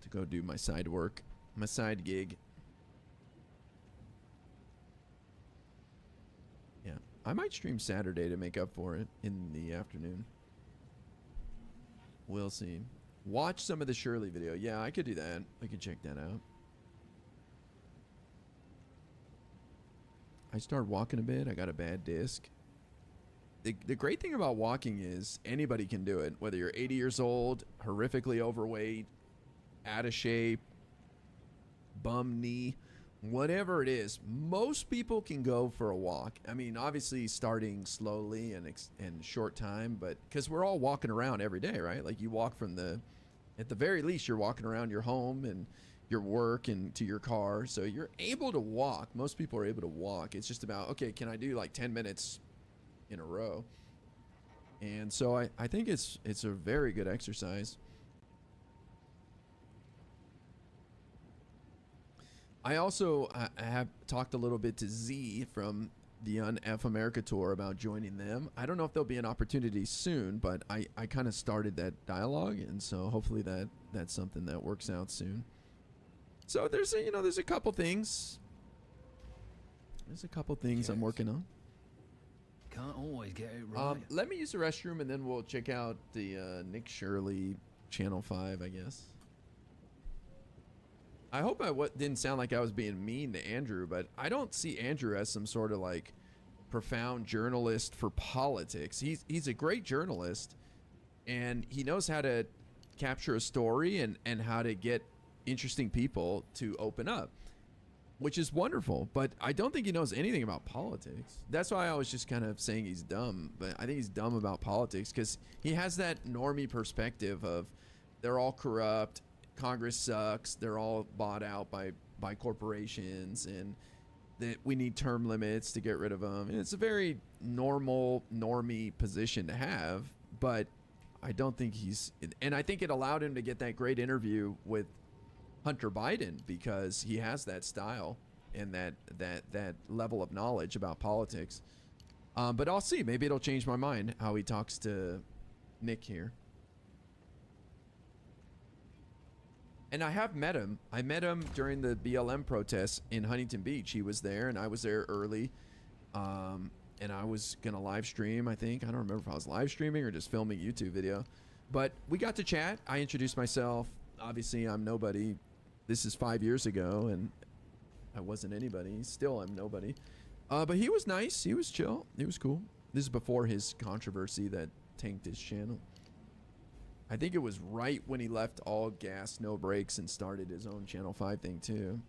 to go do my side work, my side gig. Yeah, I might stream Saturday to make up for it in the afternoon. We'll see. Watch some of the Shirley video. Yeah, I could do that. I could check that out. I started walking a bit. I got a bad disc. The great thing about walking is anybody can do it, whether you're 80 years old, horrifically overweight, out of shape, bum knee, whatever it is. Most people can go for a walk. I mean, obviously starting slowly and short time, but because we're all walking around every day, right? Like you walk from at the very least, you're walking around your home and your work and to your car. So you're able to walk. Most people are able to walk. It's just about, okay, can I do like 10 minutes in a row? And so I think it's a very good exercise. I also I have talked a little bit to Z from the Un-F America tour about joining them. I don't know if there'll be an opportunity soon, but I kind of started that dialogue, and so hopefully that's something that works out soon. So there's a couple things. There's a couple things I'm working on. Can't always get it right. Let me use the restroom, and then we'll check out the Nick Shirley Channel 5, I guess. I hope I didn't sound like I was being mean to Andrew, but I don't see Andrew as some sort of like profound journalist for politics. He's a great journalist, and he knows how to capture a story and how to get interesting people to open up, which is wonderful. But I don't think he knows anything about politics. That's why I was just kind of saying he's dumb. But I think he's dumb about politics because he has that normie perspective of they're all corrupt. Congress sucks. They're all bought out by corporations, and that we need term limits to get rid of them. And it's a very normie position to have, but I don't think and I think it allowed him to get that great interview with Hunter Biden because he has that style and that level of knowledge about politics. But I'll see. Maybe it'll change my mind how he talks to Nick here. And I have met him. I met him during the BLM protests in Huntington Beach. He was there, and I was there early. And I was going to live stream, I think. I don't remember if I was live streaming or just filming a YouTube video. But we got to chat. I introduced myself. Obviously, I'm nobody. This is 5 years ago, and I wasn't anybody. Still, I'm nobody. But he was nice. He was chill. He was cool. This is before his controversy that tanked his channel. I think it was right when he left All Gas, No Brakes and started his own Channel 5 thing, too.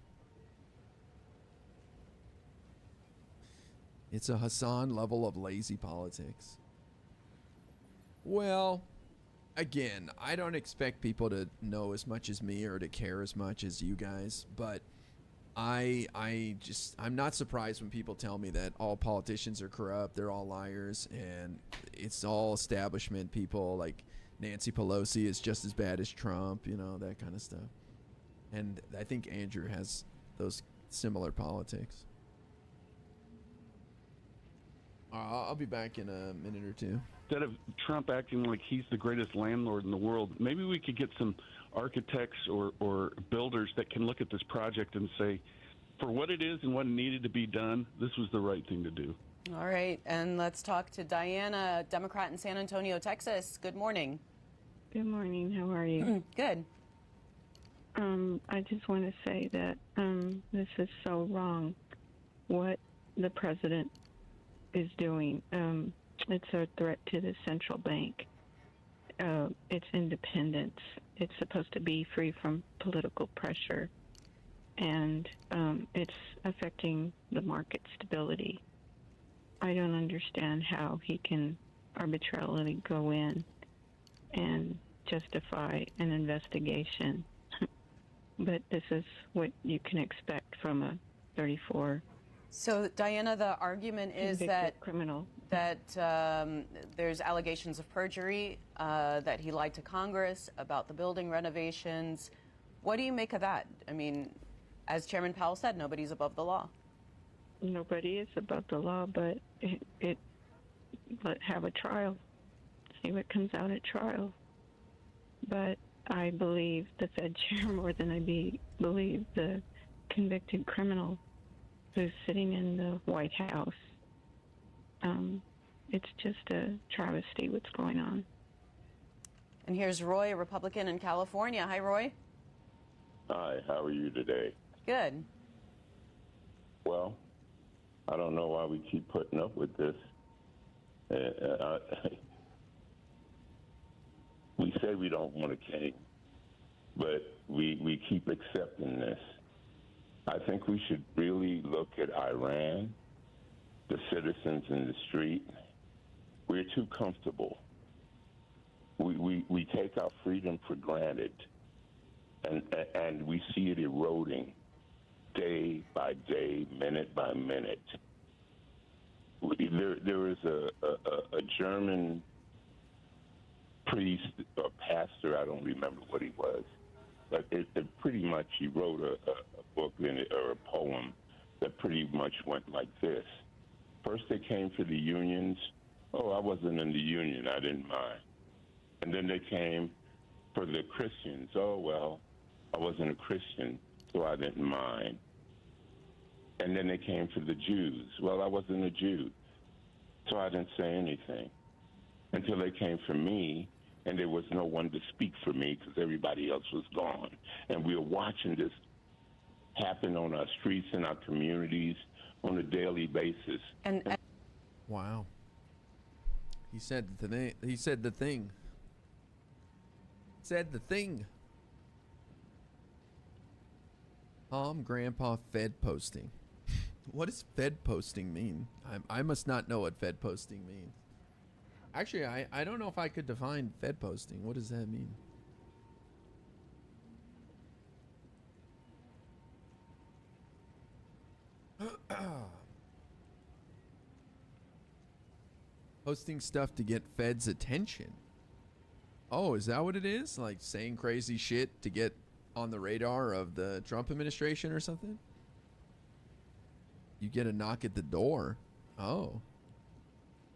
It's a Hassan level of lazy politics. Well, again, I don't expect people to know as much as me or to care as much as you guys, but I'm not surprised when people tell me that all politicians are corrupt, they're all liars, and it's all establishment people. Like Nancy Pelosi is just as bad as Trump, you know, that kind of stuff. And I think Andrew has those similar politics. I'll be back in a minute or two. Instead of Trump acting like he's the greatest landlord in the world, maybe we could get some architects or builders that can look at this project and say, for what it is and what needed to be done, this was the right thing to do. All right, and let's talk to Diana, Democrat in San Antonio, Texas. Good morning. Good morning. How are you? Good. I just want to say that this is so wrong, what the president is doing. It's a threat to the central bank. Its independence. It's supposed to be free from political pressure, and it's affecting the market stability. I don't understand how he can arbitrarily go in and justify an investigation. But this is what you can expect from a 34. So, Diana, the argument is that criminal. That there's allegations of perjury, that he lied to Congress about the building renovations. What do you make of that? I mean, as Chairman Powell said, nobody's above the law. Nobody is above the law, but let have a trial. See what comes out at trial. But I believe the Fed chair more than I believe the convicted criminal who's sitting in the White House. It's just a travesty what's going on. And here's Roy, a Republican in California. Hi, Roy. Hi, how are you today? Good. Well, I don't know why we keep putting up with this. We say we don't want a king, but we keep accepting this. I think we should really look at Iran, the citizens in the street. We're too comfortable. We take our freedom for granted, and we see it eroding day by day, minute by minute. There is a German priest or pastor, I don't remember what he was, but it pretty much, he wrote a book in it, or a poem that pretty much went like this. First they came for the unions. Oh, I wasn't in the union, I didn't mind. And then they came for the Christians. Oh, well, I wasn't a Christian, so I didn't mind. And then they came for the Jews. Well, I wasn't a Jew, so I didn't say anything. Until they came for me, and there was no one to speak for me because everybody else was gone. And we were watching this happen on our streets and our communities on a daily basis. Wow. He said the thing. He said the thing. Said the thing. Grandpa Fed posting. What does Fed posting mean? I must not know what Fed posting means. Actually, I don't know if I could define Fed posting. What does that mean? Posting stuff to get Fed's attention. Oh, is that what it is? Like saying crazy shit to get on the radar of the Trump administration or something? You get a knock at the door. Oh.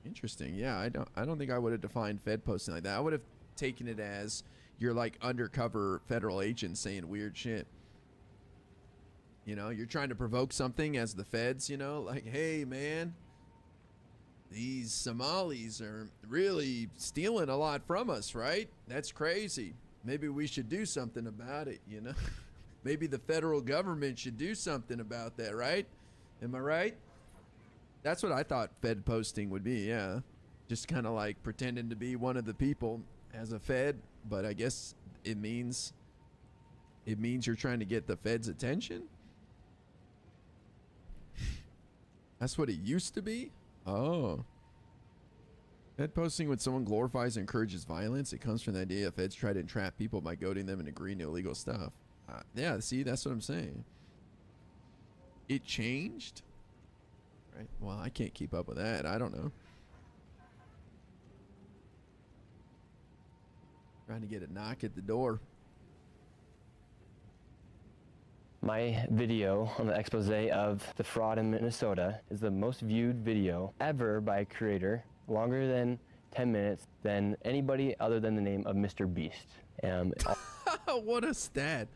Interesting. Yeah, I don't think I would have defined Fed posting like that. I would have taken it as you're like undercover federal agents saying weird shit. You know, you're trying to provoke something as the feds, you know, like, hey, man, these Somalis are really stealing a lot from us, right? That's crazy. Maybe we should do something about it, you know? Maybe the federal government should do something about that, right? Am I right? That's what I thought Fed posting would be, yeah. Just kind of like pretending to be one of the people as a Fed, but I guess it means you're trying to get the Fed's attention? That's what it used to be? Oh. Fed posting when someone glorifies and encourages violence, it comes from the idea feds try to entrap people by goading them and agreeing to illegal stuff. Yeah, see, that's what I'm saying. It changed? Right? Well, I can't keep up with that. I don't know. Trying to get a knock at the door. My video on the expose of the fraud in Minnesota is the most viewed video ever by a creator, longer than 10 minutes, than anybody other than the name of Mr. Beast. What a stat.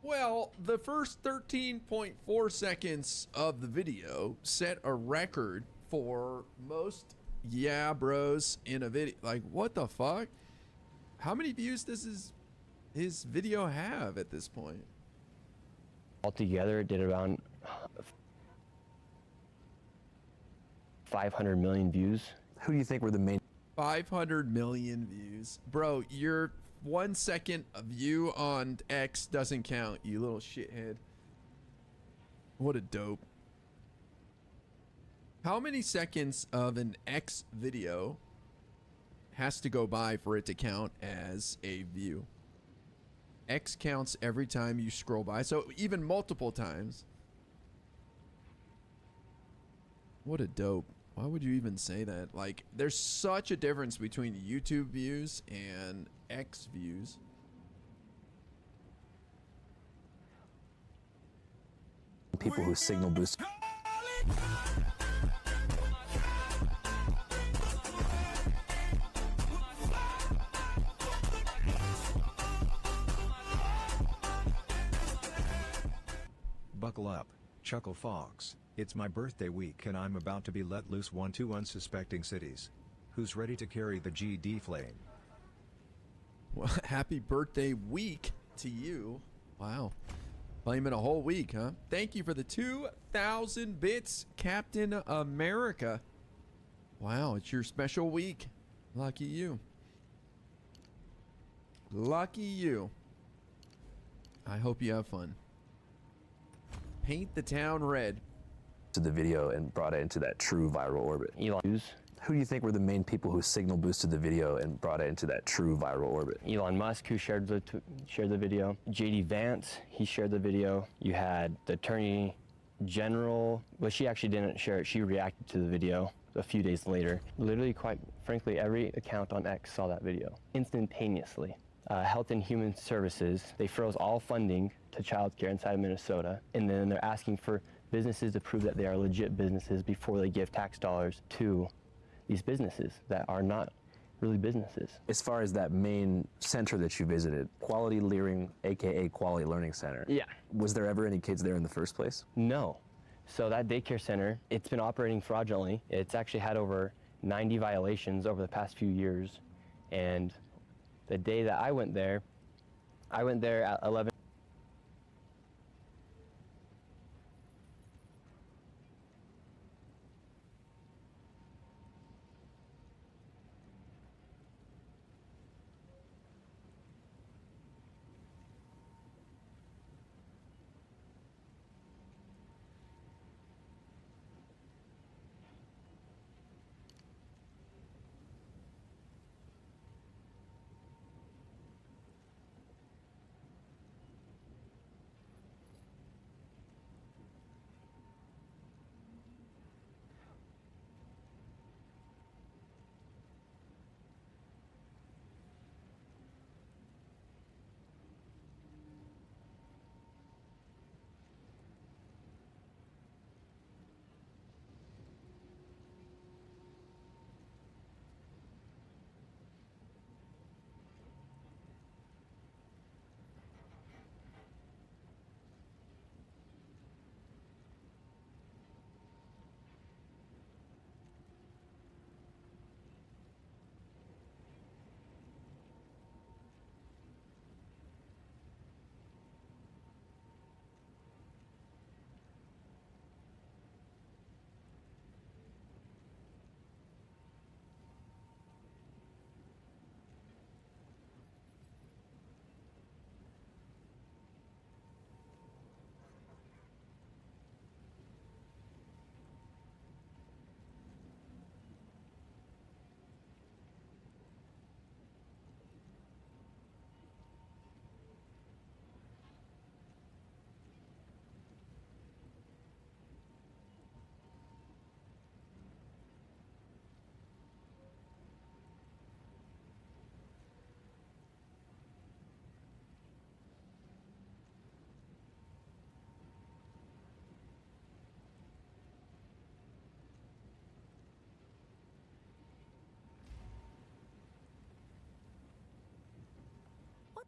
Well, the first 13.4 seconds of the video set a record for most yeah bros in a video. Like, what the fuck? How many views does his video have at this point? Altogether, it did around 500 million views. Who do you think were the main 500 million views. Bro, your 1 second view on X doesn't count, you little shithead. What a dope. How many seconds of an X video has to go by for it to count as a view? X counts every time you scroll by, so even multiple times. What a dope. Why would you even say that? Like, there's such a difference between YouTube views and X views. people who signal boost? Buckle up, Chuckle Fox. It's my birthday week and I'm about to be let loose one to unsuspecting cities. Who's ready to carry the GD flame? Well, happy birthday week to you. Wow. Claiming a whole week, huh? Thank you for the 2,000 bits, Captain America. Wow, it's your special week. Lucky you. Lucky you. I hope you have fun. Paint the town red. To the video and brought it into that true viral orbit. Elon, who do you think were the main people who signal boosted the video and brought it into that true viral orbit? Elon Musk, who shared the video. JD Vance, he shared the video. You had the Attorney General, but she actually didn't share it. She reacted to the video a few days later. Literally, quite frankly, every account on X saw that video instantaneously. Health and Human Services, they froze all funding to childcare inside of Minnesota, and then they're asking for businesses to prove that they are legit businesses before they give tax dollars to these businesses that are not really businesses. As far as that main center that you visited, Quality Learning, aka Quality Learning Center. Yeah. Was there ever any kids there in the first place? No. So that daycare center, it's been operating fraudulently. It's actually had over 90 violations over the past few years. And the day that I went there at 11.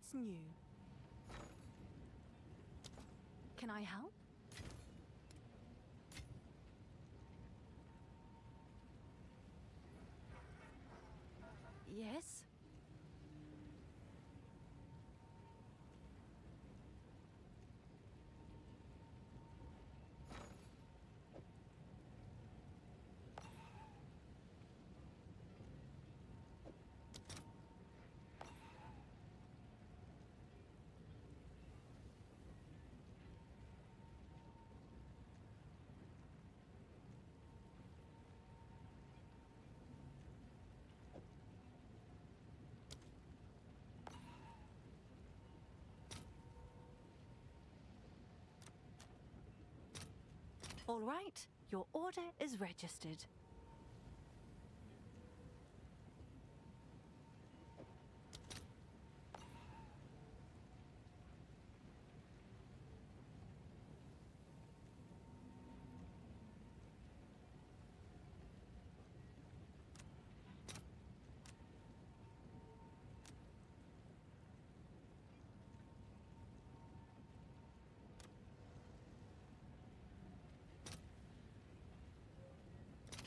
What's new? Can I help? Yes? All right, your order is registered.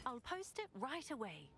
I'll post it right away.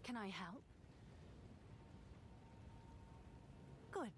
Can I help? Good.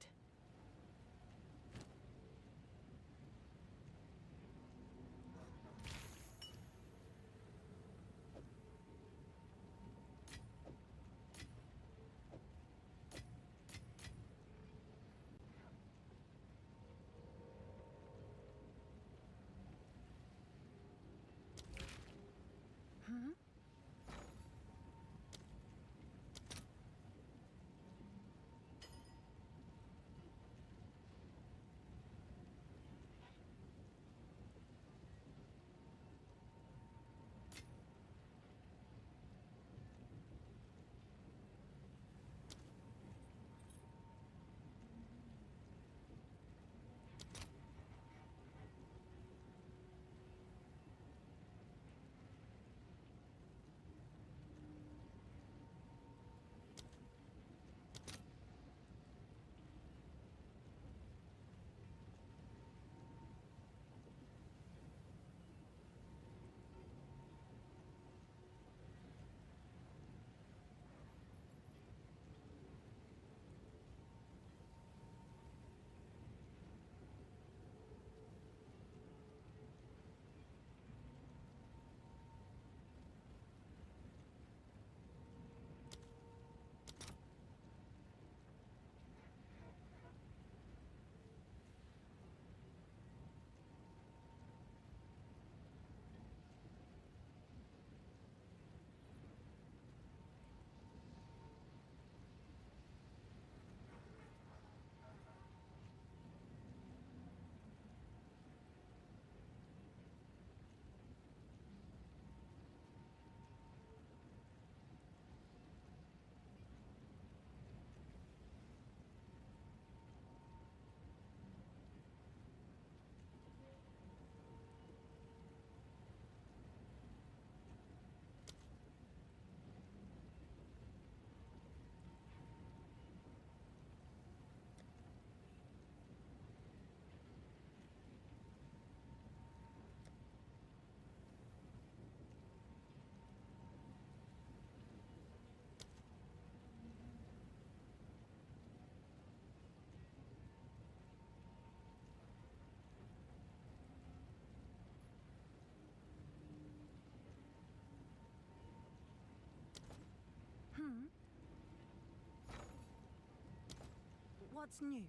What's new?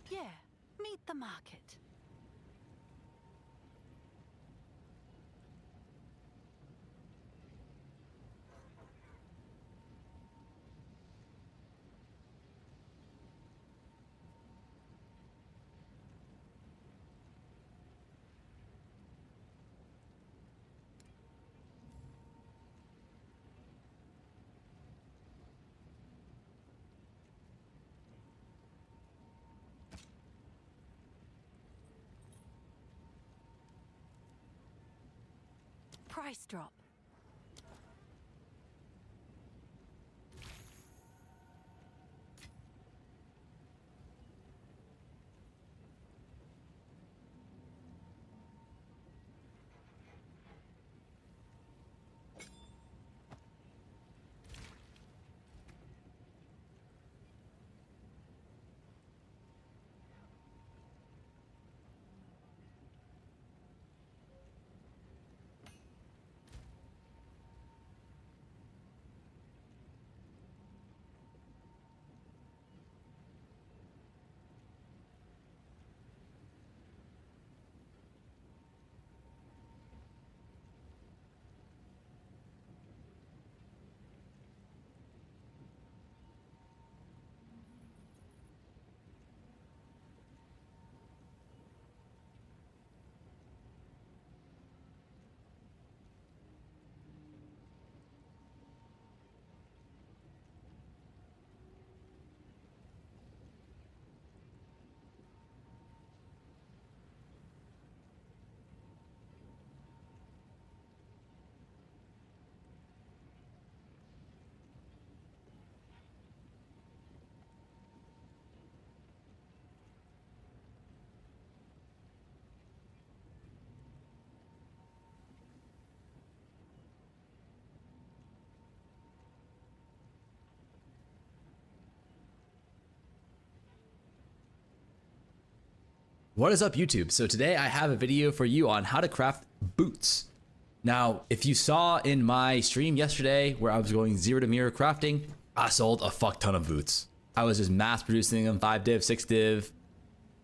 Yeah, meet the market. Price drop. What is up, YouTube? So today I have a video for you on how to craft boots. Now, if you saw in my stream yesterday where I was going 0 to mirror crafting, I sold a fuck ton of boots. I was just mass producing them, 5 div, 6 div,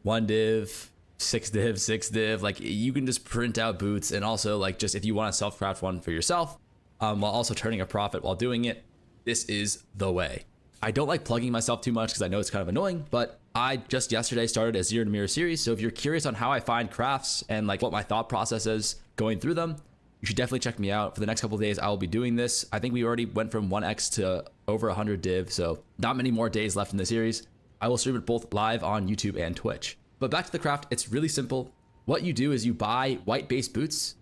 1 div, 6 div, 6 div. Like, you can just print out boots, and also like just if you want to self-craft one for yourself, while also turning a profit while doing it, this is the way. I don't like plugging myself too much because I know it's kind of annoying, but I just yesterday started a 0 to mirror series. So if you're curious on how I find crafts and like what my thought process is going through them, you should definitely check me out. For the next couple of days, I will be doing this. I think we already went from 1x to over 100 div, so not many more days left in the series. I will stream it both live on YouTube and Twitch. But back to the craft, it's really simple. What you do is you buy white base boots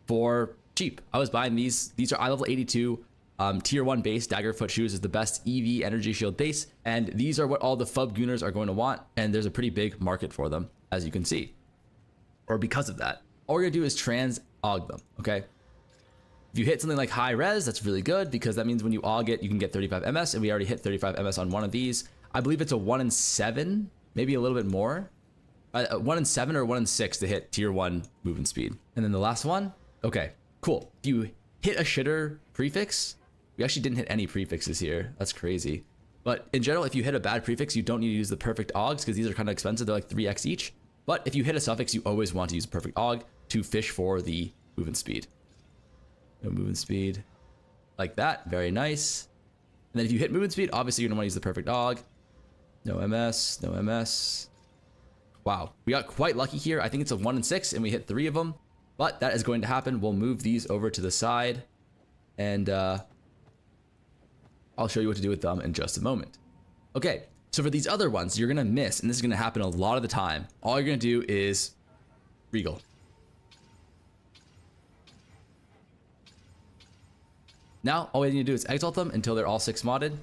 for cheap. I was buying these. These are eye level 82. Tier 1 base. Daggerfoot shoes is the best EV energy shield base, and these are what all the FUB gooners are going to want, and there's a pretty big market for them, as you can see. Or because of that. All we're gonna do is trans-og them, okay? If you hit something like high res, that's really good because that means when you all get, you can get 35 MS, and we already hit 35 MS on one of these. I believe it's a 1 in 7, maybe a little bit more. 1 in 7 or 1 in 6 to hit tier 1 movement speed. And then the last one, okay, cool. If you hit a shitter prefix, we actually didn't hit any prefixes here. That's crazy. But in general, if you hit a bad prefix, you don't need to use the perfect augs because these are kind of expensive. They're like 3x each. But if you hit a suffix, you always want to use a perfect aug to fish for the movement speed. No movement speed like that. Very nice. And then if you hit movement speed, obviously you're going to want to use the perfect aug. No MS, no MS. Wow, we got quite lucky here. I think it's a 1 in 6 and we hit 3 of them. But that is going to happen. We'll move these over to the side. And I'll show you what to do with them in just a moment. Okay, so for these other ones, you're going to miss. And this is going to happen a lot of the time. All you're going to do is Regal. Now, all we need to do is exalt them until they're all 6 modded.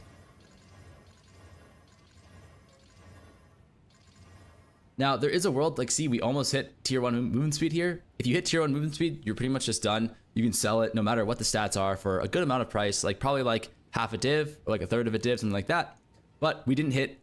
Now, there is a world, like, see, we almost hit tier 1 movement speed here. If you hit tier 1 movement speed, you're pretty much just done. You can sell it no matter what the stats are for a good amount of price, like probably like half a div or like a third of a div, something like that. But we didn't hit.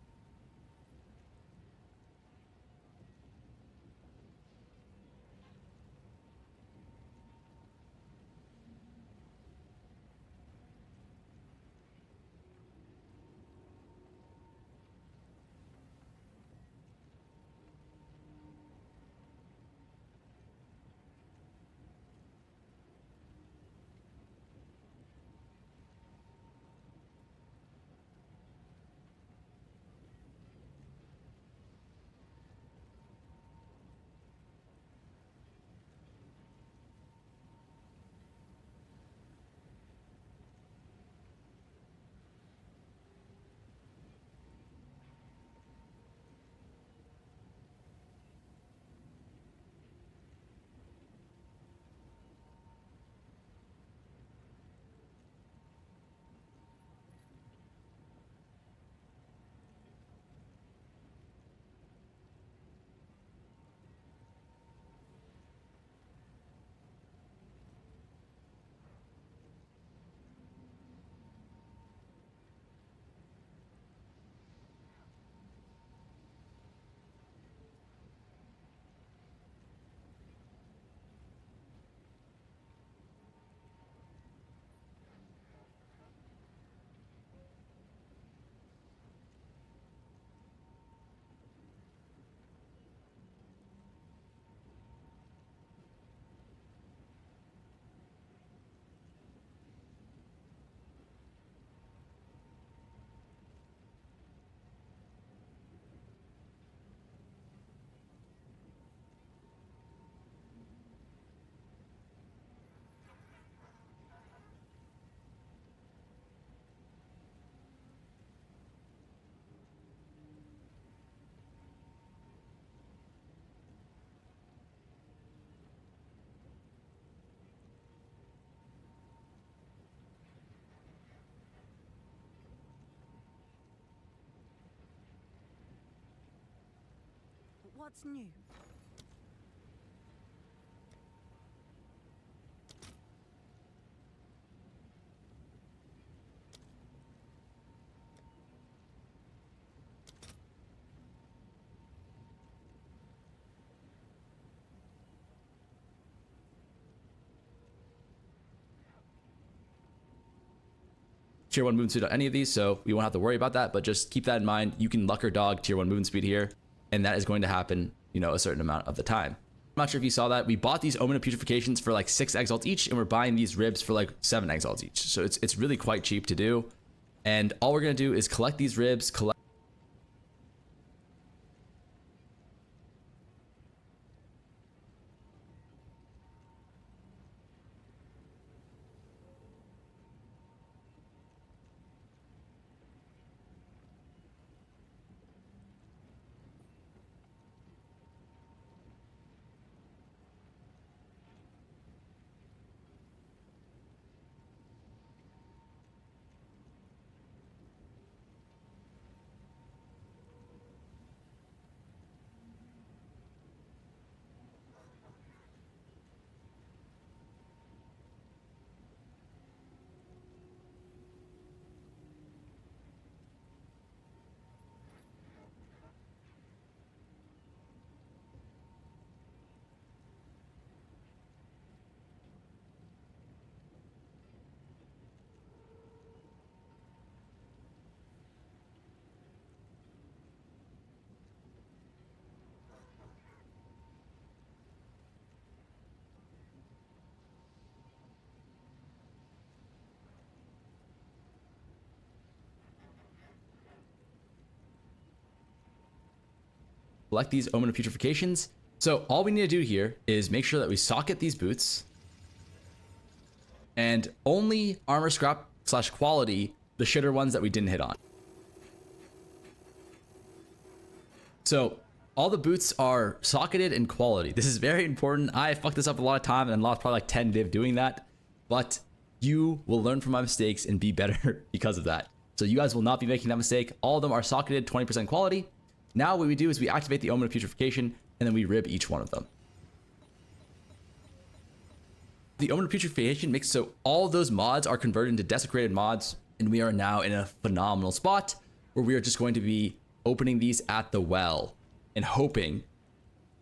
What's new? Tier 1 movement speed on any of these, so we won't have to worry about that, but just keep that in mind. You can luck or dog tier 1 movement speed here, and that is going to happen, you know, a certain amount of the time. I'm not sure if you saw that. We bought these Omen of Putrefacients for like 6 exalts each, and we're buying these ribs for like 7 exalts each. So it's really quite cheap to do. And all we're going to do is collect these ribs, collect collect these Omen of Putrefacients. So all we need to do here is make sure that we socket these boots, and only armor scrap / quality, the shitter ones that we didn't hit on. So all the boots are socketed in quality. This is very important. I fucked this up a lot of time and lost probably like 10 div doing that, but you will learn from my mistakes and be better because of that. So you guys will not be making that mistake. All of them are socketed 20% quality. Now what we do is we activate the Omen of Putrefaction, and then we rib each one of them. The Omen of Putrefaction makes so all those mods are converted into desecrated mods, and we are now in a phenomenal spot where we are just going to be opening these at the well and hoping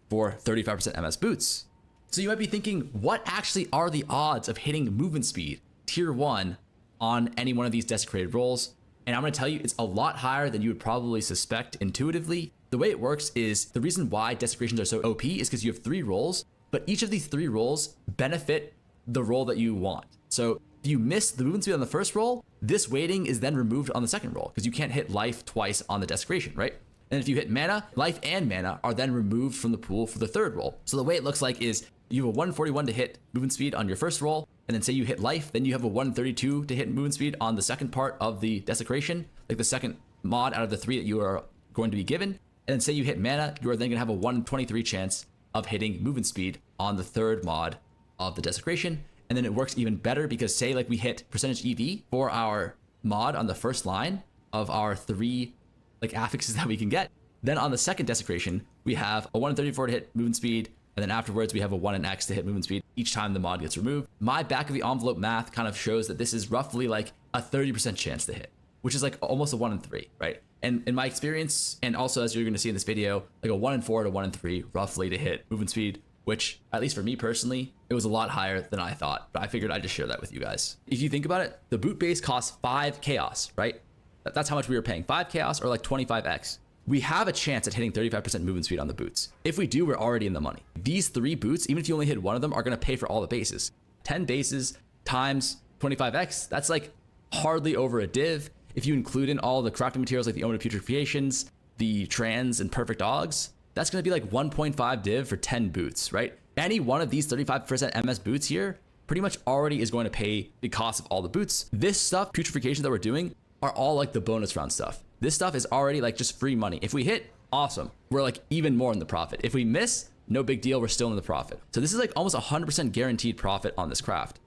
for 35% MS boots. So you might be thinking, what actually are the odds of hitting movement speed tier 1 on any one of these desecrated rolls? And I'm going to tell you, it's a lot higher than you would probably suspect intuitively. The way it works is, the reason why desecrations are so OP is because you have 3 rolls, but each of these 3 rolls benefit the roll that you want. So if you miss the movement speed on the first roll, this weighting is then removed on the second roll, because you can't hit life twice on the desecration, right? And if you hit mana, life and mana are then removed from the pool for the third roll. So the way it looks like is you have a 141 to hit movement speed on your first roll, and then say you hit life, then you have a 132 to hit movement speed on the second part of the desecration, like the second mod out of the 3 that you are going to be given. And then say you hit mana, you are then going to have a 123 chance of hitting movement speed on the third mod of the desecration. And then it works even better because say like we hit percentage EV for our mod on the first line of our 3 like affixes that we can get. Then on the second desecration, we have a 134 to hit movement speed, and then afterwards we have a 1 and X to hit movement speed each time the mod gets removed. My back of the envelope math kind of shows that this is roughly like a 30% chance to hit, which is like almost a 1 in 3, right? And in my experience, and also as you're going to see in this video, like a 1 in 4 to 1 in 3 roughly to hit movement speed, which at least for me personally, it was a lot higher than I thought, but I figured I'd just share that with you guys. If you think about it, the boot base costs 5 chaos, right? That's how much we were paying, 5 chaos or like 25x. We have a chance at hitting 35% movement speed on the boots. If we do, we're already in the money. These 3 boots, even if you only hit one of them, are going to pay for all the bases. 10 bases times 25x, that's like hardly over a div. If you include in all the crafting materials like the Omen of Putrefacients, the trans and perfect dogs, that's going to be like 1.5 div for 10 boots, right? Any one of these 35% MS boots here pretty much already is going to pay the cost of all the boots. This stuff, putrefaction that we're doing, are all like the bonus round stuff. This stuff is already like just free money. If we hit, awesome. We're like even more in the profit. If we miss, no big deal. We're still in the profit. So this is like almost 100% guaranteed profit on this craft.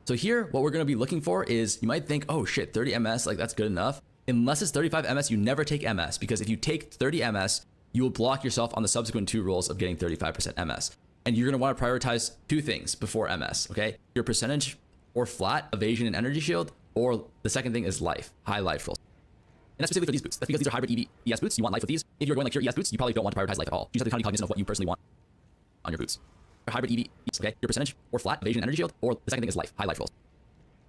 So here, what we're going to be looking for is, you might think, oh shit, 30 MS, like that's good enough. Unless it's 35 MS, you never take MS, because if you take 30 MS, you will block yourself on the subsequent 2 rolls of getting 35% MS. And you're going to want to prioritize 2 things before MS, okay? Your percentage or flat evasion and energy shield, or the second thing is life, high life rolls. And that's specifically for these boots. That's because these are hybrid EV ES boots. You want life with these. If you're going like pure ES boots, you probably don't want to prioritize life at all. You just have to be cognizant of what you personally want on your boots. For hybrid EV, okay, your percentage or flat evasion and energy shield, or the second thing is life, high life rolls.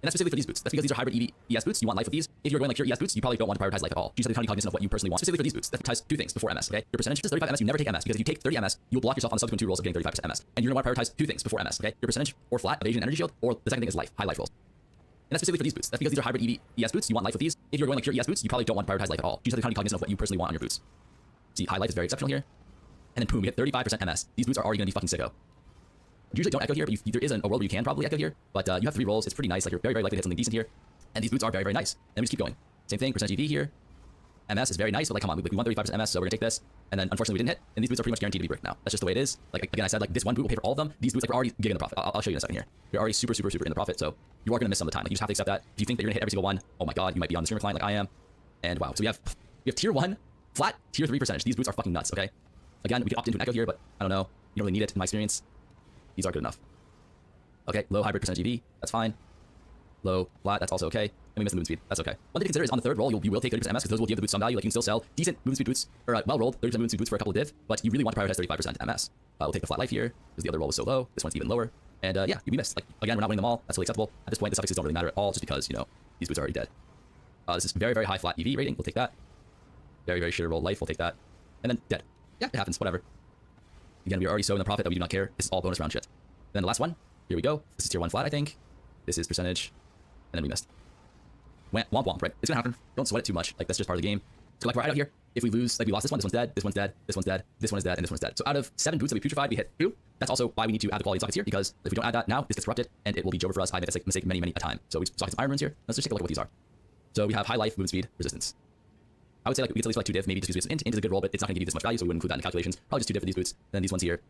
And that's specifically for these boots. That's because these are hybrid EV ES boots. You want life with these. If you're going like pure ES boots, you probably don't want to prioritize life at all. You just have to be cognizant of what you personally want. Specifically for these boots, that prioritize 2 things before MS, okay? Your percentage is 35 MS, you never take MS, because if you take 30 MS, you'll block yourself on the subsequent 2 rolls of getting 35% MS. And you're going to want to prioritize 2 things before MS, okay? Your percentage or flat evasion and energy shield, or the second thing is life, high life rolls. And that's specifically for these boots. That's because these are hybrid EV ES boots. You want life with these. If you're going like pure ES boots, you probably don't want to prioritize life at all. You just have to be cognizant of what you personally want on your boots. See, high life is very exceptional here. And then boom, we hit 35% MS. These boots are already going to be fucking sicko. You usually don't echo here, but there is a world where you can probably echo here. But you have 3 rolls. It's pretty nice. Like you're very, very likely to hit something decent here. And these boots are very, very nice. And we just keep going. Same thing, percentage EV here. MS is very nice, but like, come on, we want 35% MS, so we're gonna take this. And then unfortunately we didn't hit. And these boots are pretty much guaranteed to be bricked now. That's just the way it is. Like again, I said, like this one boot will pay for all of them. These boots, like, we're already getting the profit. I'll show you in a second here. You're already super, super, super in the profit, so you are gonna miss some of the time. Like you just have to accept that. If you think that you're gonna hit every single one, oh my god, you might be on the streamer client like I am. And wow, so we have tier 1, flat, tier 3 percentage. These boots are fucking nuts, okay? Again, we could opt into an echo here, but I don't know. You don't really need it in my experience. These are good enough. Okay, low hybrid percentage EV, that's fine. Low, flat, that's also okay. And we miss the movement speed, that's okay. One thing to consider is on the third roll, you will take 30% MS, because those will give the boots some value. Like you can still sell decent movement speed boots, or well-rolled 30% movement speed boots for a couple of div, but you really want to prioritize 35% MS. We'll take the flat life here, because the other roll was so low. This one's even lower. And yeah, you'll be missed. Like, again, we're not winning them all. That's totally acceptable. At this point, the suffixes don't really matter at all, just because, you know, these boots are already dead. This is very, very high flat EV rating. We'll take that. Very, very shitter roll life. We'll take that. And then dead. Yeah, it happens. Whatever. Again, we are already so in the profit that we do not care. This is all bonus round shit. Then the last one. Here we go. This is tier 1 flat, I think. This is percentage. And then we missed. Womp womp, right? It's gonna happen. Don't sweat it too much. Like, that's just part of the game. So like right out here, if we lose, like we lost this one's dead, this one's dead, this one's dead, this one is dead, and this one's dead. So out of 7 boots that we putrefied, we hit 2. That's also why we need to add the quality sockets here, because if we don't add that now, this gets corrupted, and it will be over for us. I made this mistake many a time. So we socket some iron runes here. Let's just take a look at what these are. So we have high life, movement speed, resistance. I would say like we get at least like 2 div, maybe just use int. Int is a good roll, but it's not going to give you this much value, so we wouldn't include that in the calculations. Probably just 2 div for these boots. Then these ones here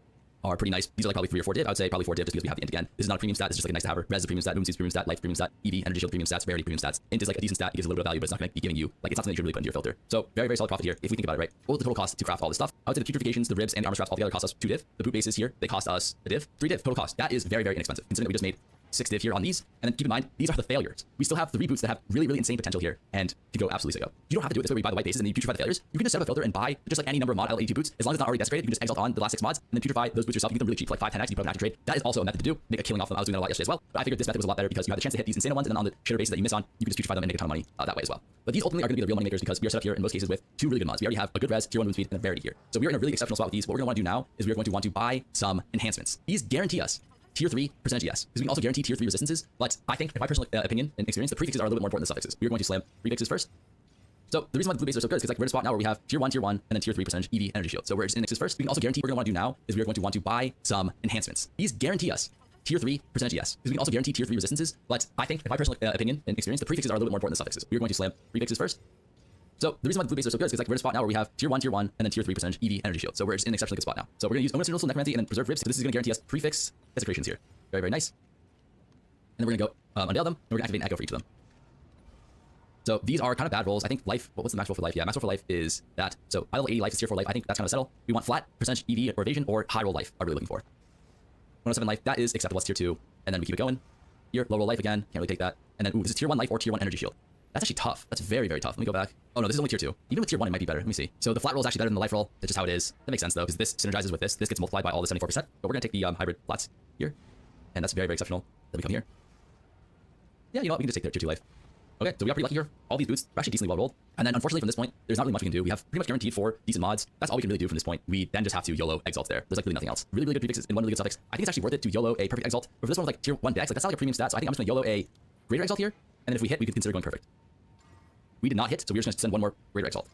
are pretty nice. These are like probably 3 or 4 div. I would say probably 4 div just because we have the int again. This is not a premium stat. This is just like a nice to have. Res is a premium stat. Movement speed is a premium stat. Life premium stat. EV, energy shield premium stats. Rarity premium stats. Int is like a decent stat. It gives a little bit of value, but it's not going to be giving you like it's not something that you should really put into your filter. So very solid profit here if we think about it, right? What was the total cost to craft all this stuff? I would say the putrefications, the ribs, and the armor straps altogether cost us 2 div. The boot bases here they cost us a div, 3 div total cost. That is very inexpensive considering that we just made 6 div here on these. And then keep in mind, these are the failures. We still have 3 boots that have really insane potential here and can go absolutely sicko. You don't have to do it this way where you buy the white bases and then you putrefy the failures. You can just set up a filter and buy just like any number of mod L82 boots. As long as it's not already desecrated, you can just exalt on the last 6 mods and then putrefy those boots yourself. You get them really cheap, like 5, 10x, you put them in active trade. That is also a method to do. Make a killing off them. I was doing that a lot yesterday as well. But I figured this method was a lot better because you have the chance to hit these insane ones, and then on the shitter bases that you miss on, you can just putrefy them and make a ton of money that way as well. But these ultimately are going to be the real money makers because we are set up here in most cases with 2 really good mods. We already have a good res, tier 1 movement speed, and a rarity here. So we are in a really exceptional spot with these. What we're going to want to do now is we're going to want to buy some enhancements. These guarantee us tier 3 percentage yes, because we can also guarantee tier 3 resistances. But I think, in my personal opinion and experience, the prefixes are a little bit more important than suffixes. We're going to slam prefixes first. So the reason why the blue bases are so good is because like we're in a spot now where we have tier 1, and then tier 3 percentage EV energy shield. So we're just indexes first. We can also guarantee what we're going to want to do now is we're going to want to buy some enhancements. These guarantee us tier 3 percentage yes, because we can also guarantee tier 3 resistances. But I think, in my personal opinion and experience, the prefixes are a little bit more important than suffixes. We're going to slam prefixes first. So the reason why the blue bases are so good is because like we're in a spot now where we have tier 1, and then tier 3 percentage EV energy shield. So we're just in an exceptionally good spot now. So we're going to use Universal Necromancy and then Preserve Ribs because this is going to guarantee us prefix desecrations here. Very nice. And then we're going to go unveil them, and we're going to activate an echo for each of them. So these are kind of bad rolls. I think life, what's the max roll for life? Yeah, max roll for life is that. So high level 80 life is tier 4 life. I think that's kind of settle. We want flat percentage EV or evasion or high roll life are really looking for. 107 life, that is acceptable. That's tier 2. And then we keep it going. Here, low roll life again. Can't really take that. And then, ooh, this is tier 1 life or tier 1 energy shield. That's actually tough. That's very tough. Let me go back. Oh no, this is only tier 2. Even with tier 1, it might be better. Let me see. So the flat roll is actually better than the life roll. That's just how it is. That makes sense though, because this synergizes with this. This gets multiplied by all the 74%. But we're going to take the hybrid flats here. And that's very exceptional. Then we come here. Yeah, you know what? We can just take tier 2 life. Okay, so we got pretty lucky here. All these boots are actually decently well rolled. And then unfortunately from this point, there's not really much we can do. We have pretty much guaranteed 4 decent mods. That's all we can really do from this point. We then just have to YOLO exalt there. There's like really nothing else. Really good prefixes and 1 really good suffix. I think it's actually worth it to YOLO a perfect exalt. But for this one with like tier 1 decks, like that's not like a premium stat. So I think I'm just gonna YOLO a greater exalt here. And then if we hit, we can consider going perfect. We did not hit, so we're just gonna send 1 more greater exalt.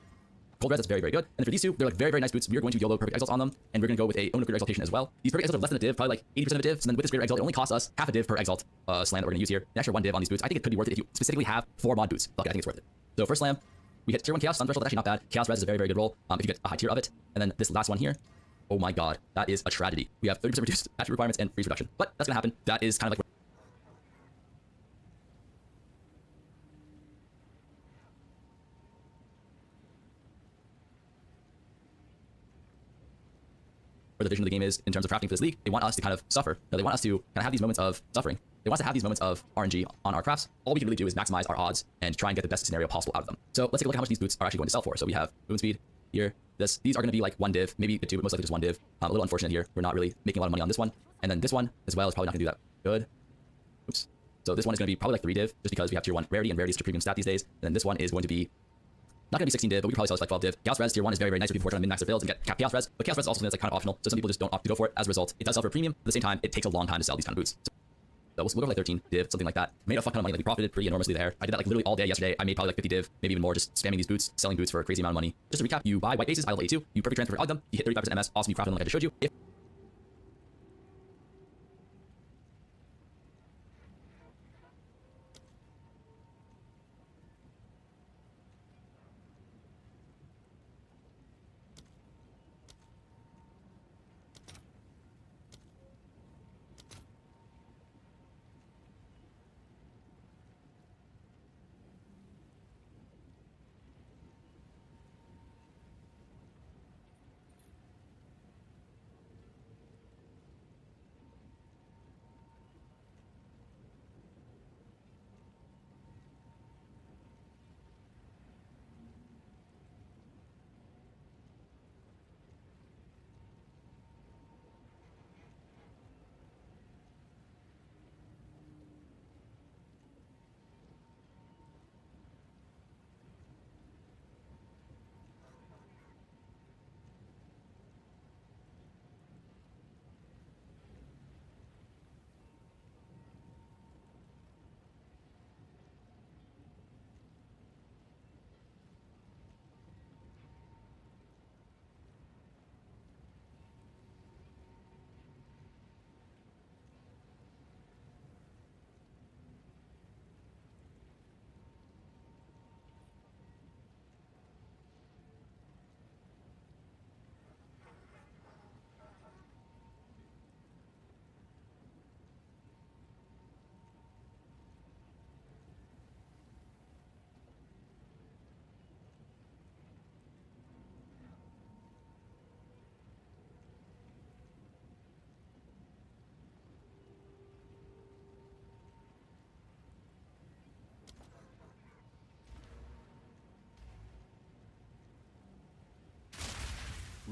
Cold res, that's very good. And for these 2, they're like very nice boots. We are going to YOLO perfect exalts on them, and we're gonna go with a own of greater exaltation as well. These perfect exalts are less than a div, probably like 80% of a div. So then with this greater exalt, it only costs us half a div per exalt slam that we're gonna use here. An extra 1 div on these boots. I think it could be worth it if you specifically have 4 mod boots. Okay, I think it's worth it. So first slam, we hit tier 1 chaos, sun threshold, that's actually not bad. Chaos res is a very good roll if you get a high tier of it. And then this last one here, oh my god, that is a tragedy. We have 30% reduced attribute requirements and freeze reduction. But that's gonna happen. That is kind of like where the vision of the game is in terms of crafting for this league. They want us to kind of suffer. No, they want us to kind of have these moments of suffering. They want us to have these moments of RNG on our crafts. All we can really do is maximize our odds and try and get the best scenario possible out of them. So let's take a look at how much these boots are actually going to sell for. So we have movement speed here. These are going to be like 1 div, maybe 2, but most likely just 1 div. A little unfortunate here. We're not really making a lot of money on this one. And then this one as well is probably not going to do that good. Oops. So this one is going to be probably like 3 div just because we have tier 1 rarity, and rarity is such a premium stat these days. And then this one is going to be not going to be 16 div, but we can probably sell this like 12 div. Chaos res tier 1 is very nice for people who are trying to min-max their builds and get chaos res. But chaos res is also something that's like kind of optional, so some people just don't opt to go for it. As a result, it does sell for a premium. At the same time, it takes a long time to sell these kind of boots. So we'll go for like 13 div, something like that. Made a fuck ton of money. Like we profited pretty enormously there. I did that like literally all day yesterday. I made probably like 50 div, maybe even more, just spamming these boots, selling boots for a crazy amount of money. Just to recap, you buy white bases, idle 82, you perfect transfer them, you hit 35% MS, awesome, you profit them like I just showed you. If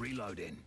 Reloading.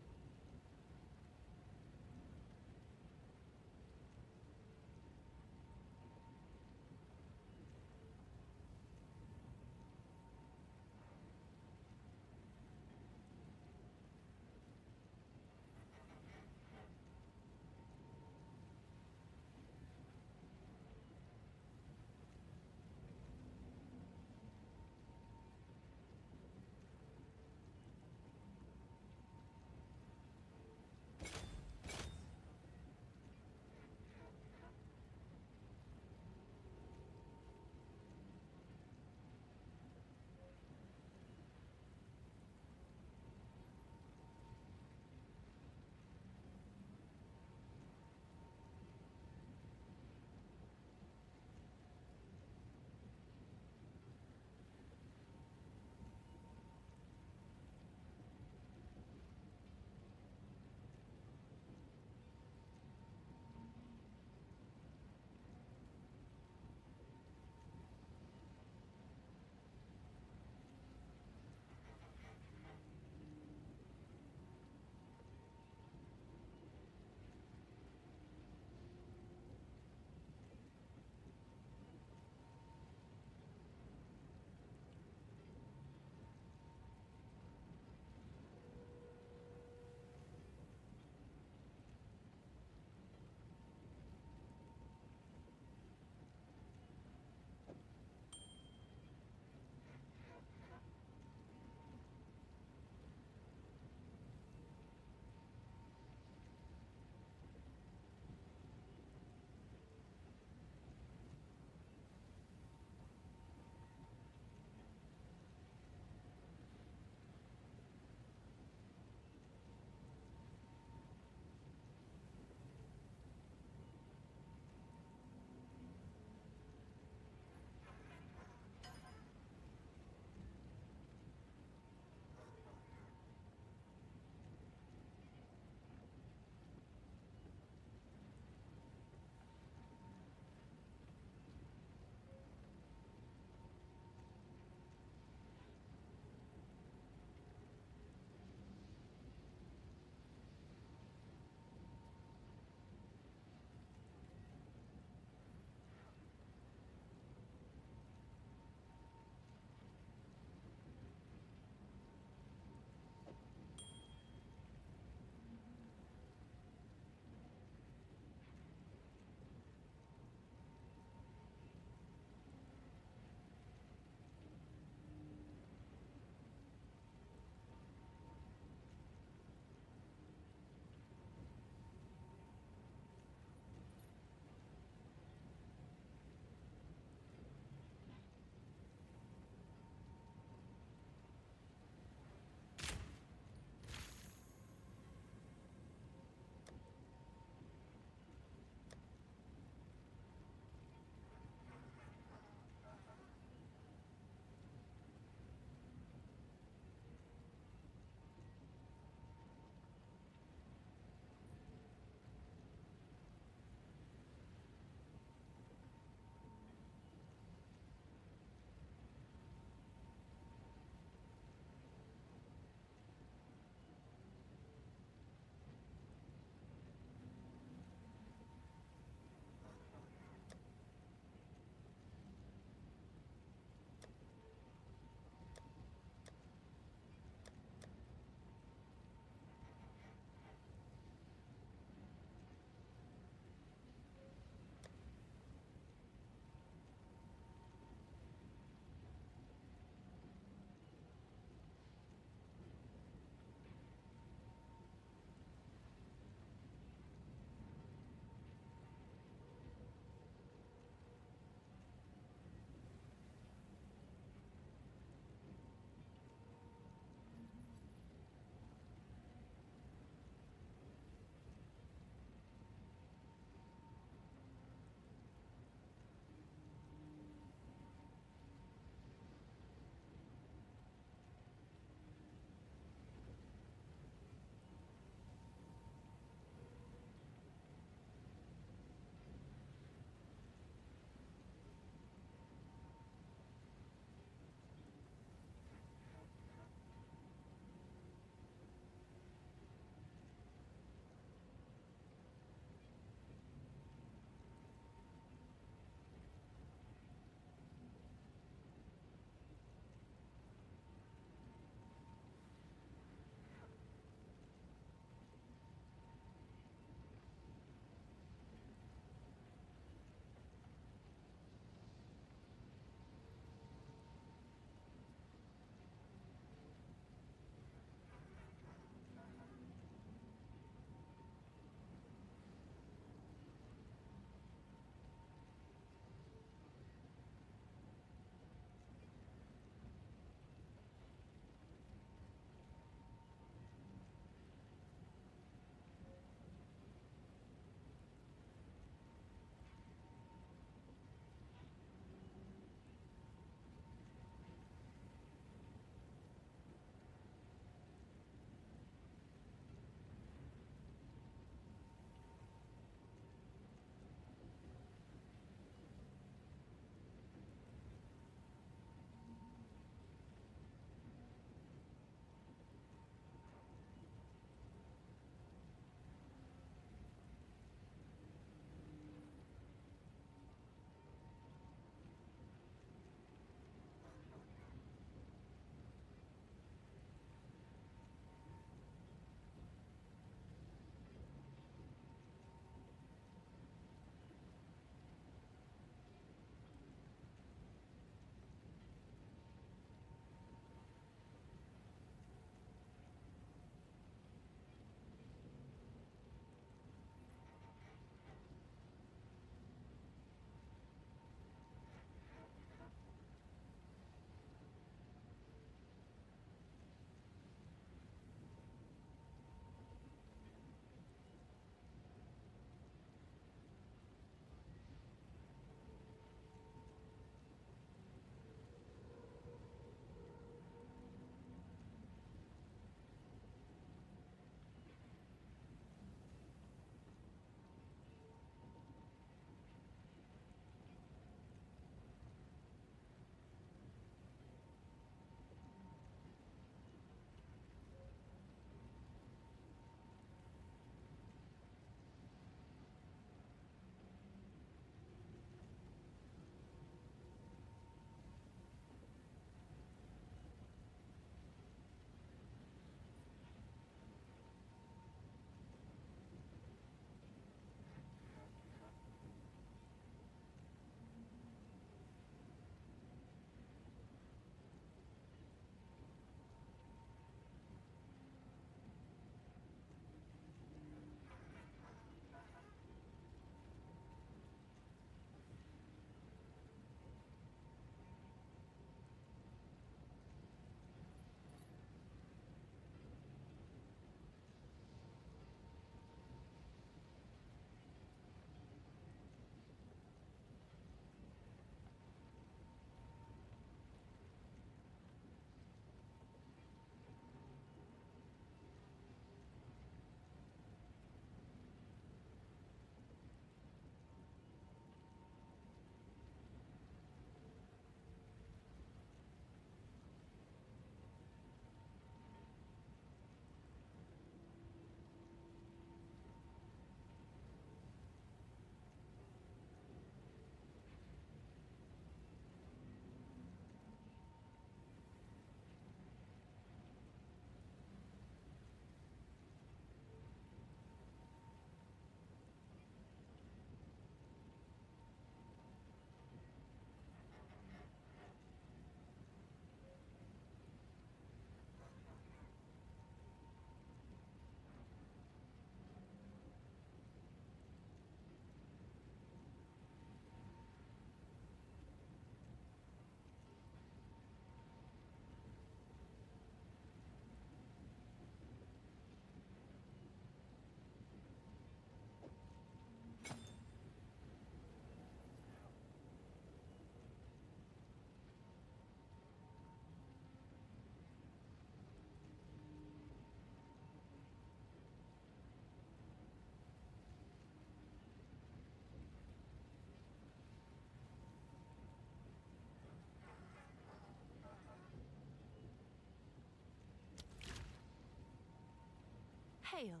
Hail.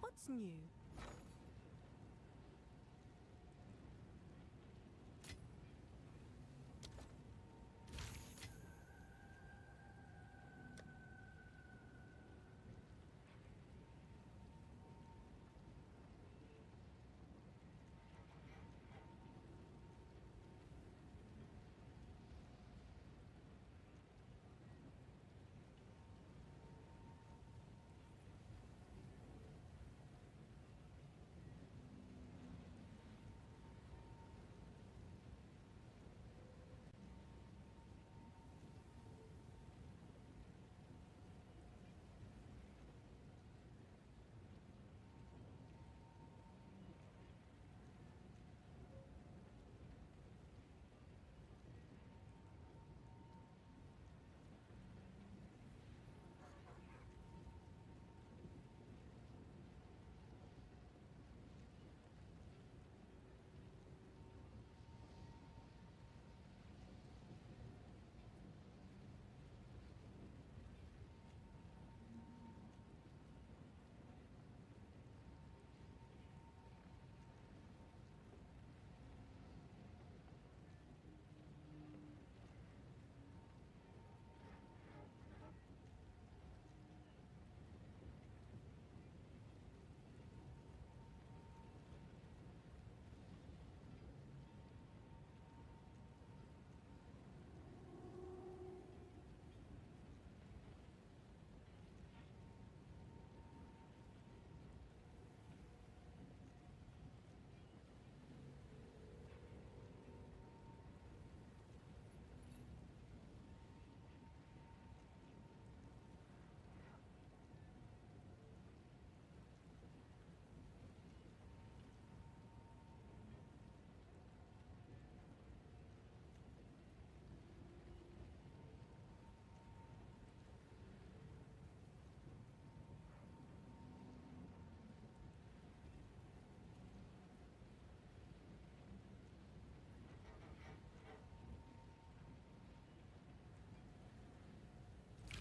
What's new?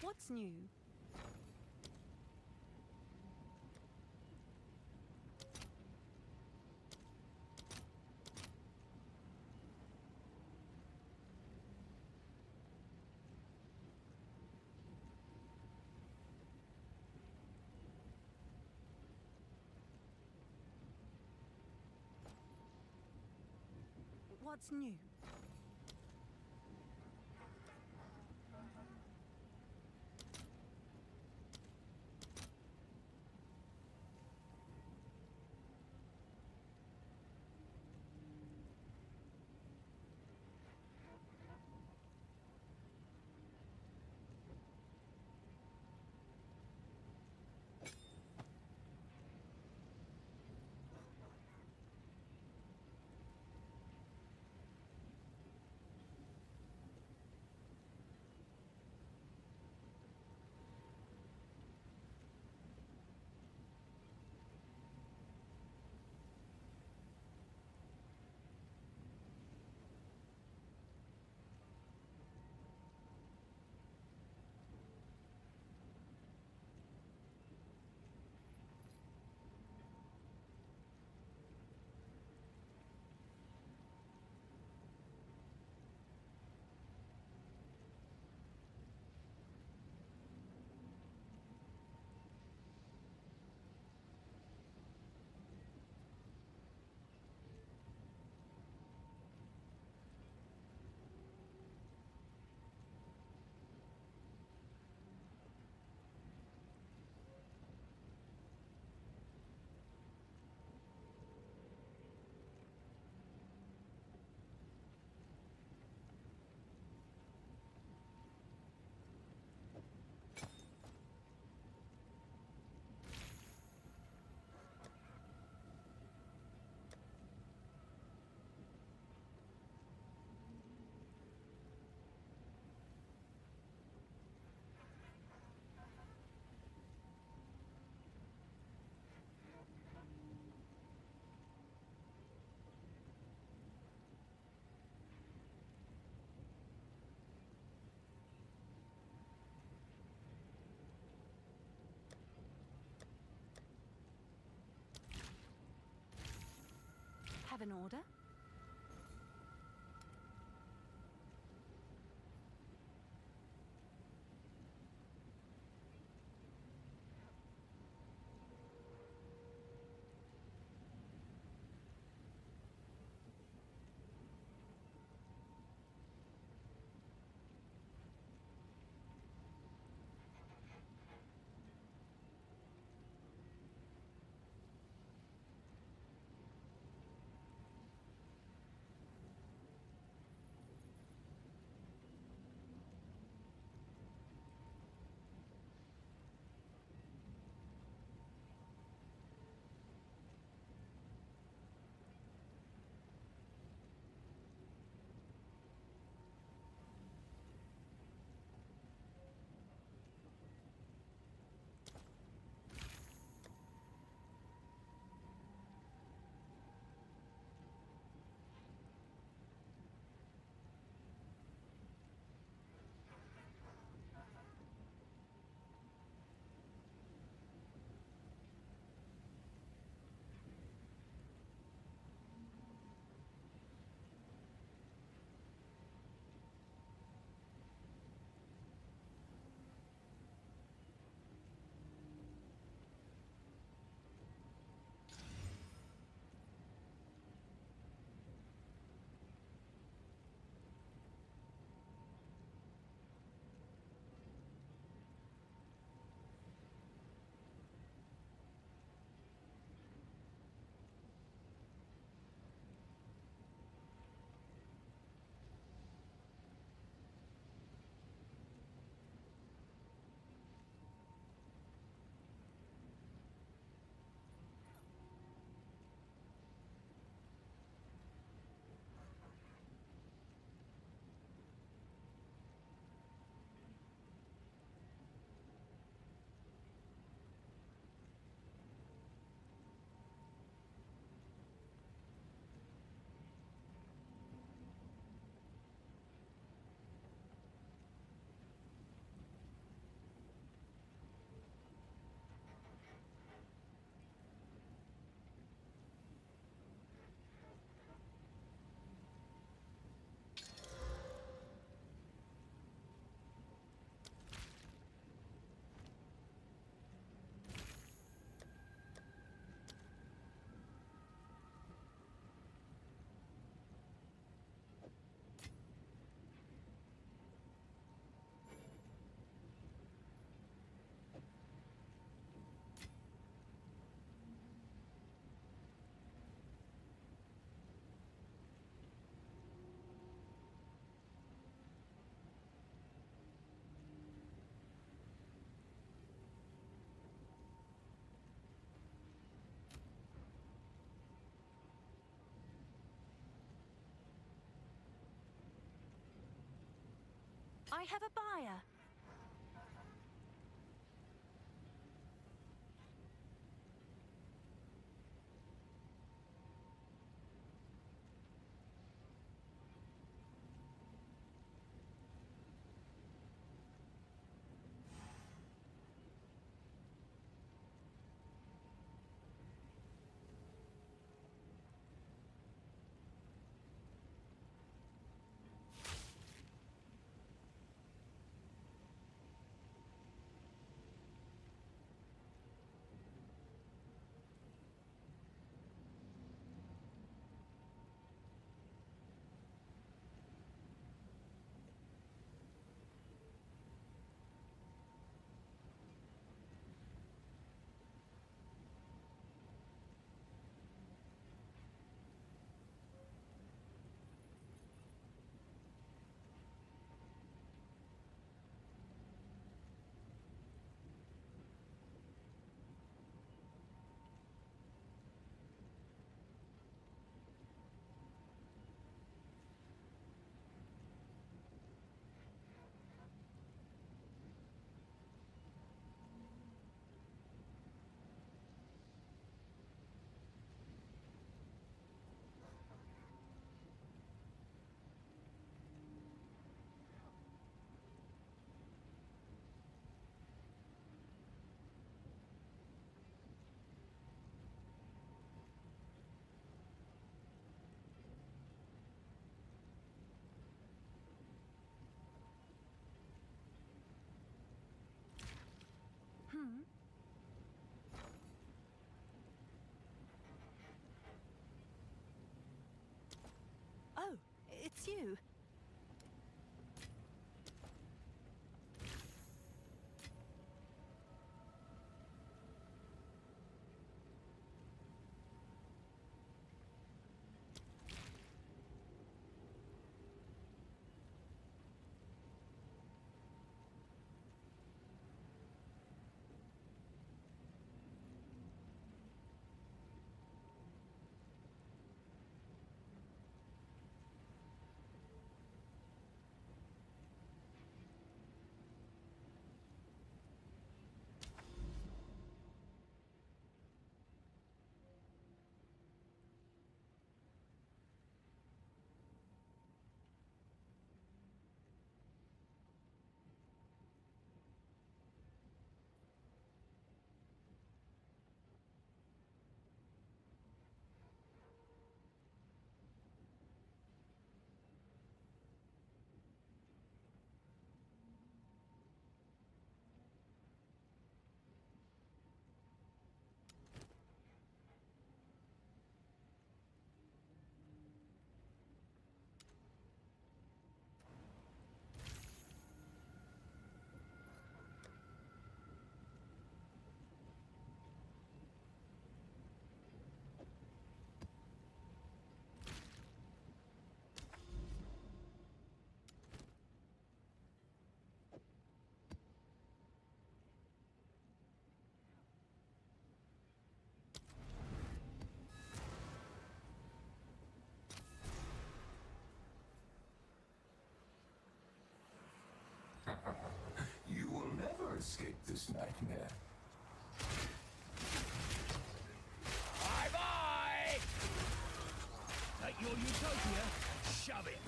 What's new? What's new? have an order? I have a buyer. It's you. You will never escape this nightmare. Bye-bye! That your utopia? Shove it.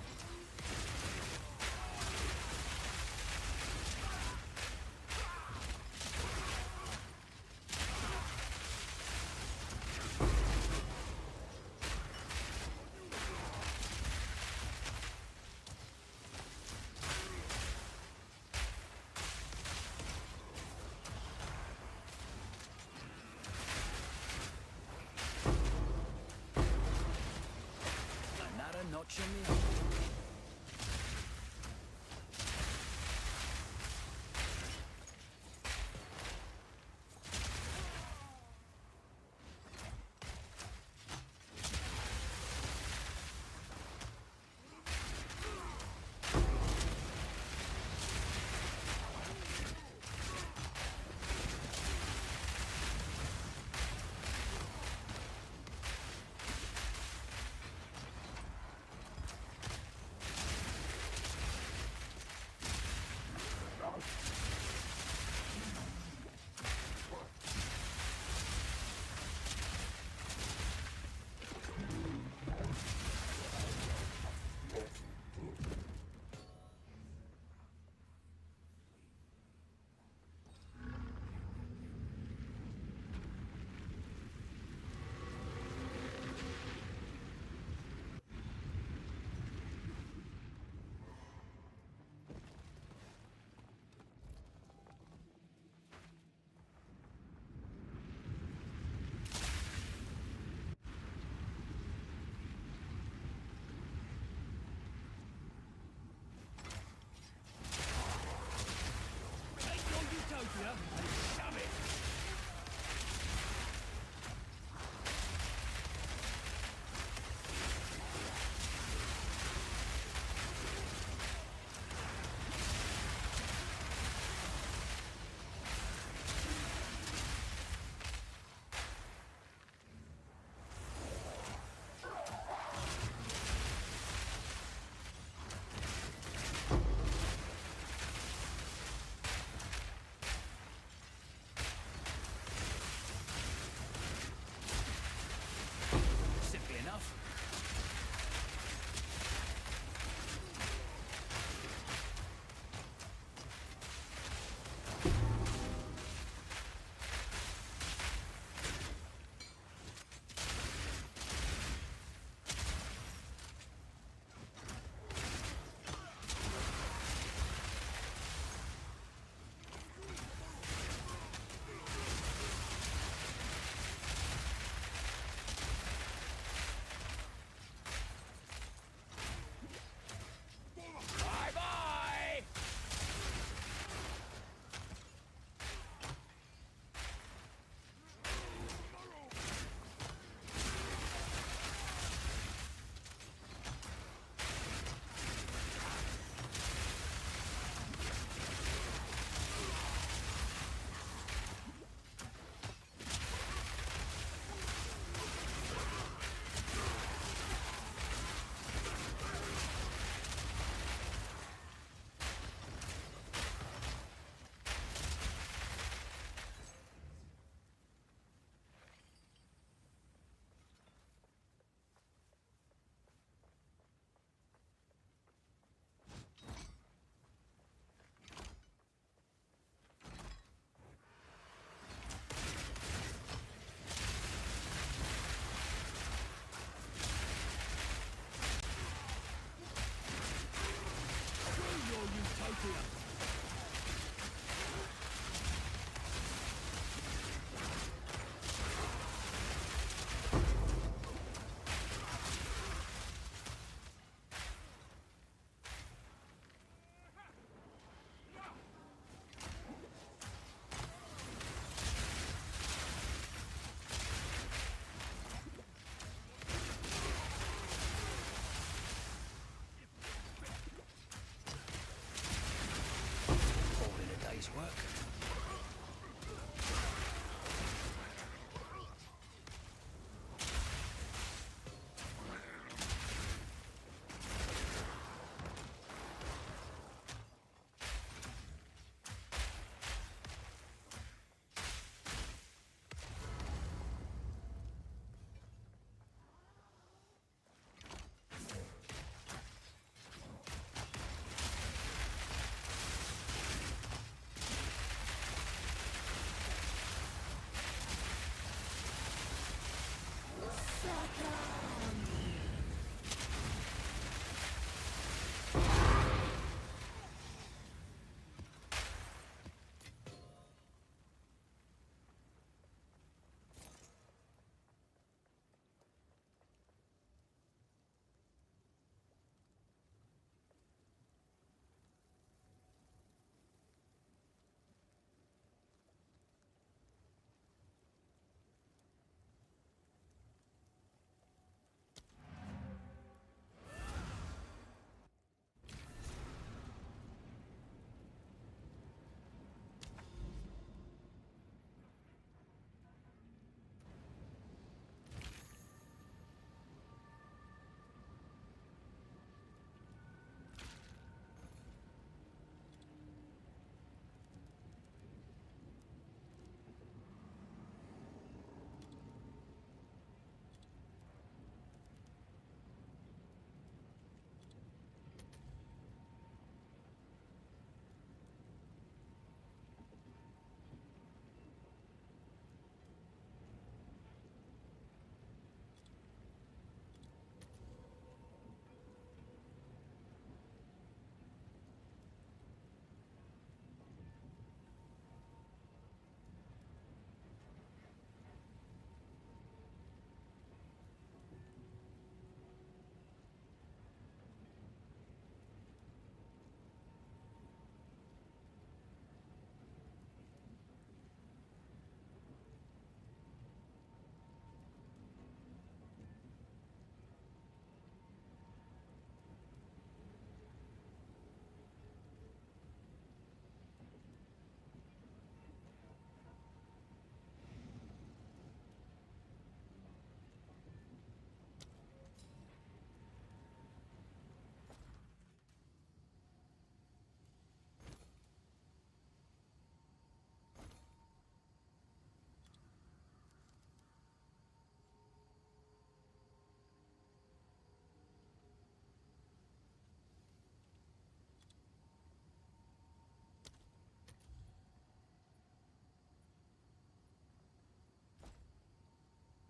Another notch in the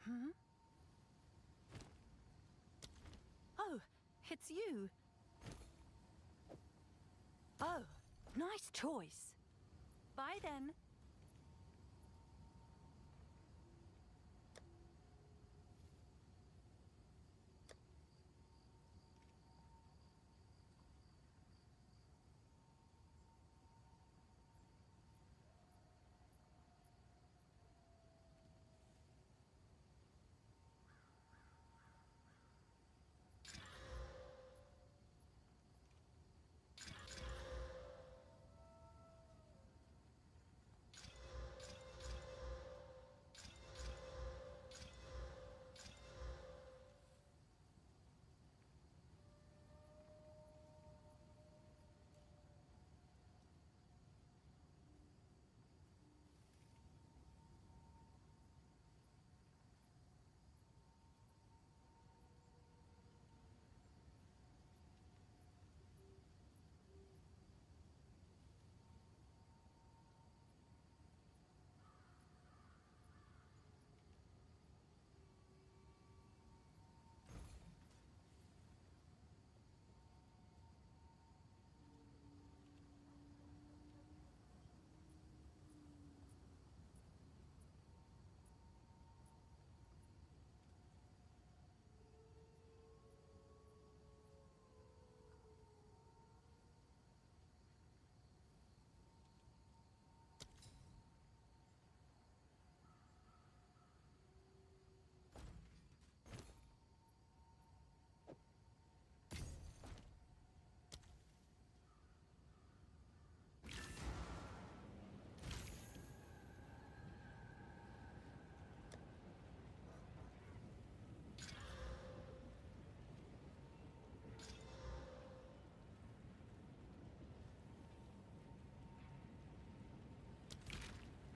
Hmm? Oh, it's you. Oh, nice choice. Bye then.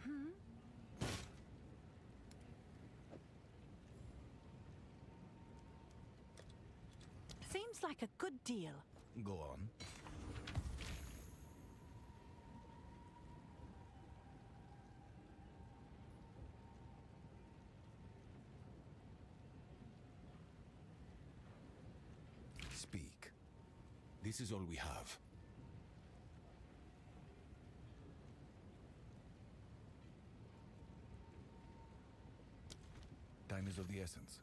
Hmm? Seems like a good deal. Go on. Speak. This is all we have. Time is of the essence.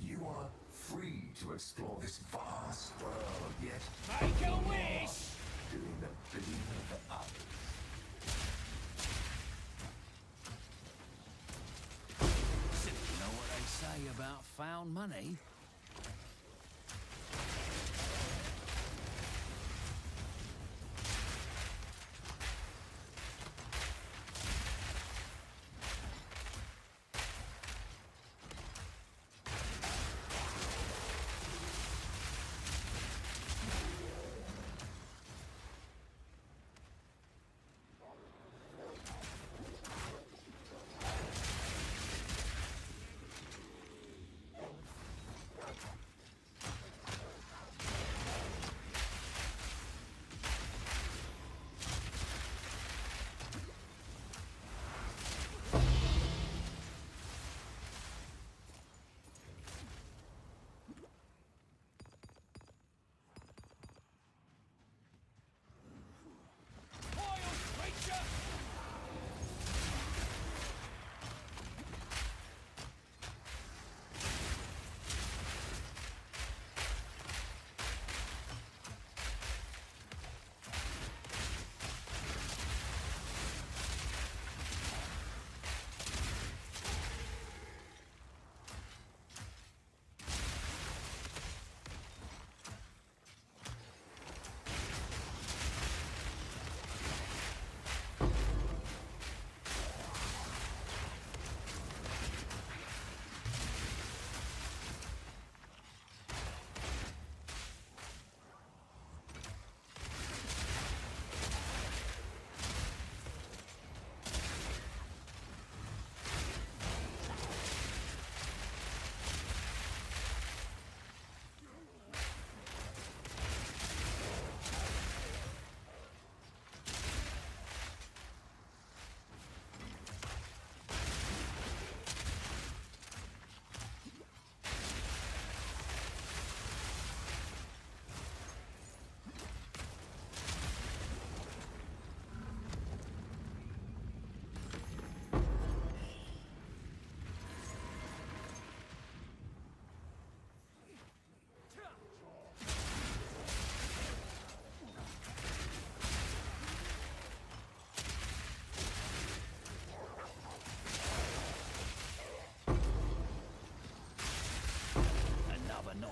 You are free to explore this vast world, yet Make a wish! doing the bidding of others. You know what they say about found money?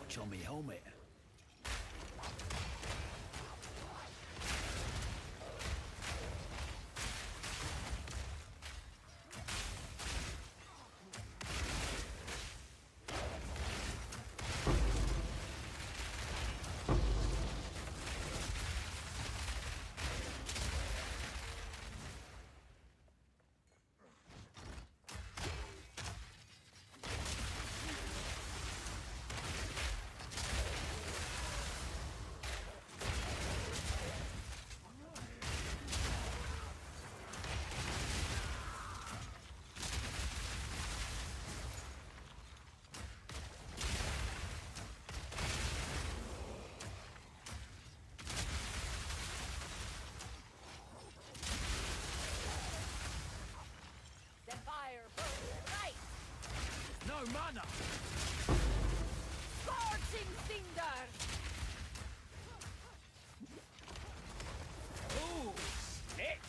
watch on me helmet. The fire burns bright. No mana! Scorching cinder. Ooh, sick!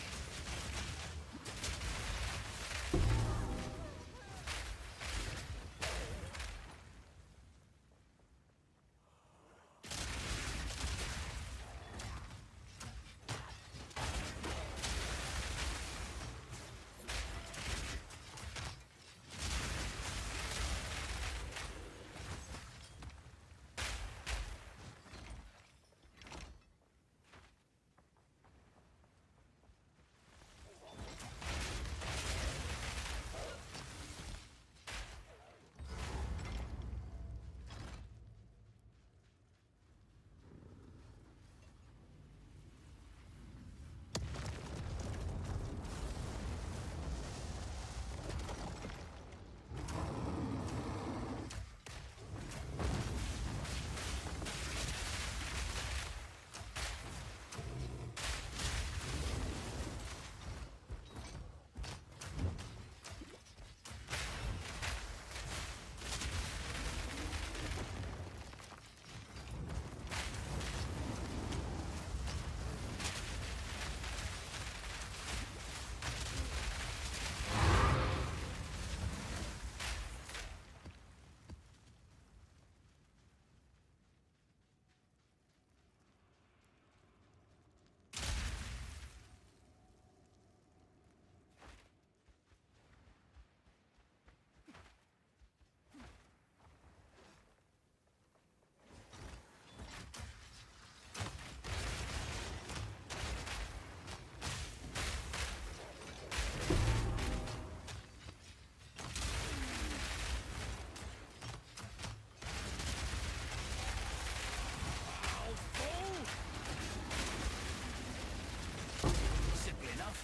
Simple enough.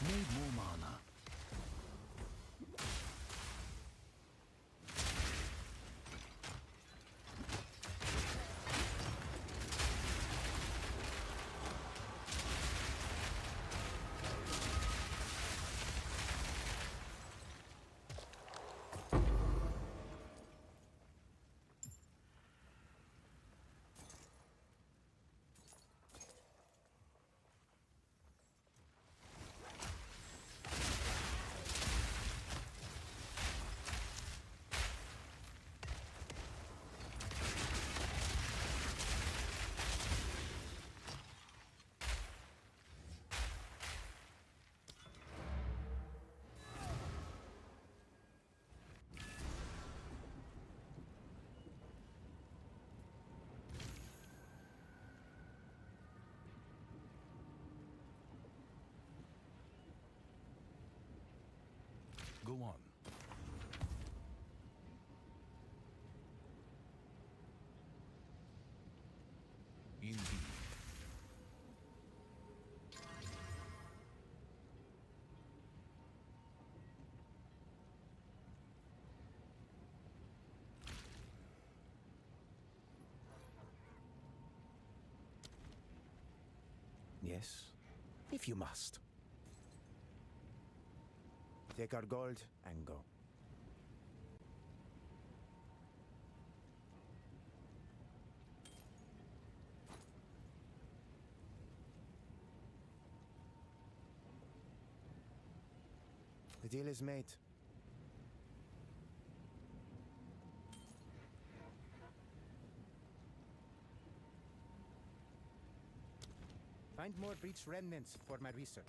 Need more mana. Go on. Indeed. Yes, if you must. Take our gold and go. The deal is made. Find more breach remnants for my research.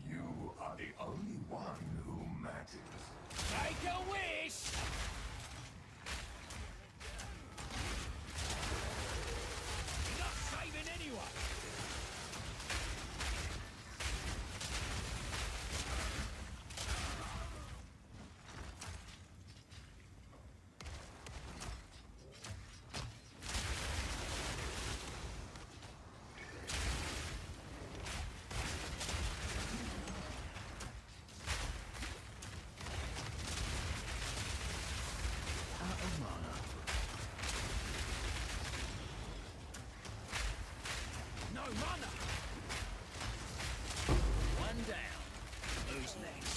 You are the only one who matters. Make a wish! You're not saving anyone! No runner! One down. Who's next?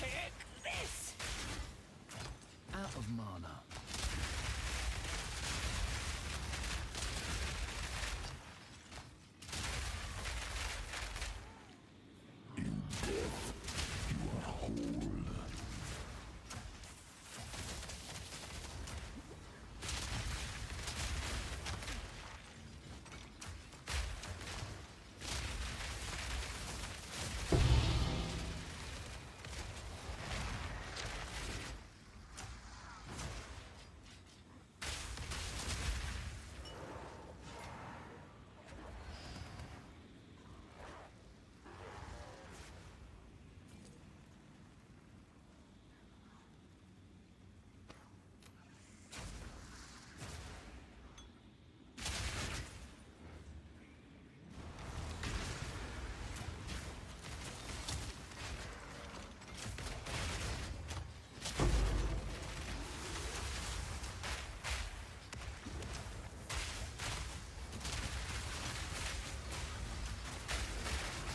Take this! Out of mana.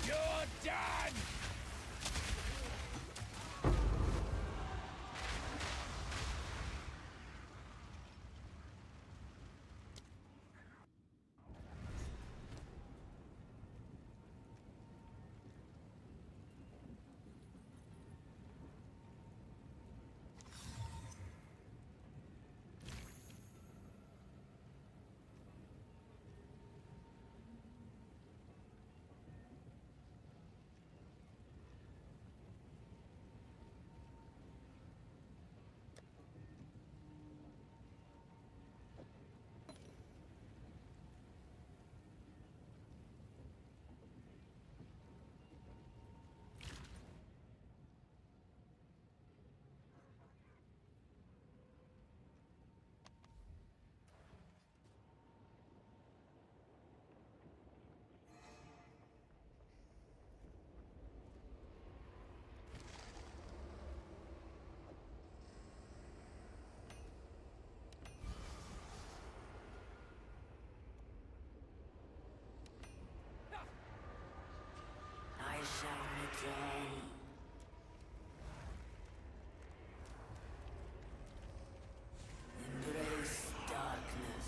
You're done! I shall return. Embrace darkness.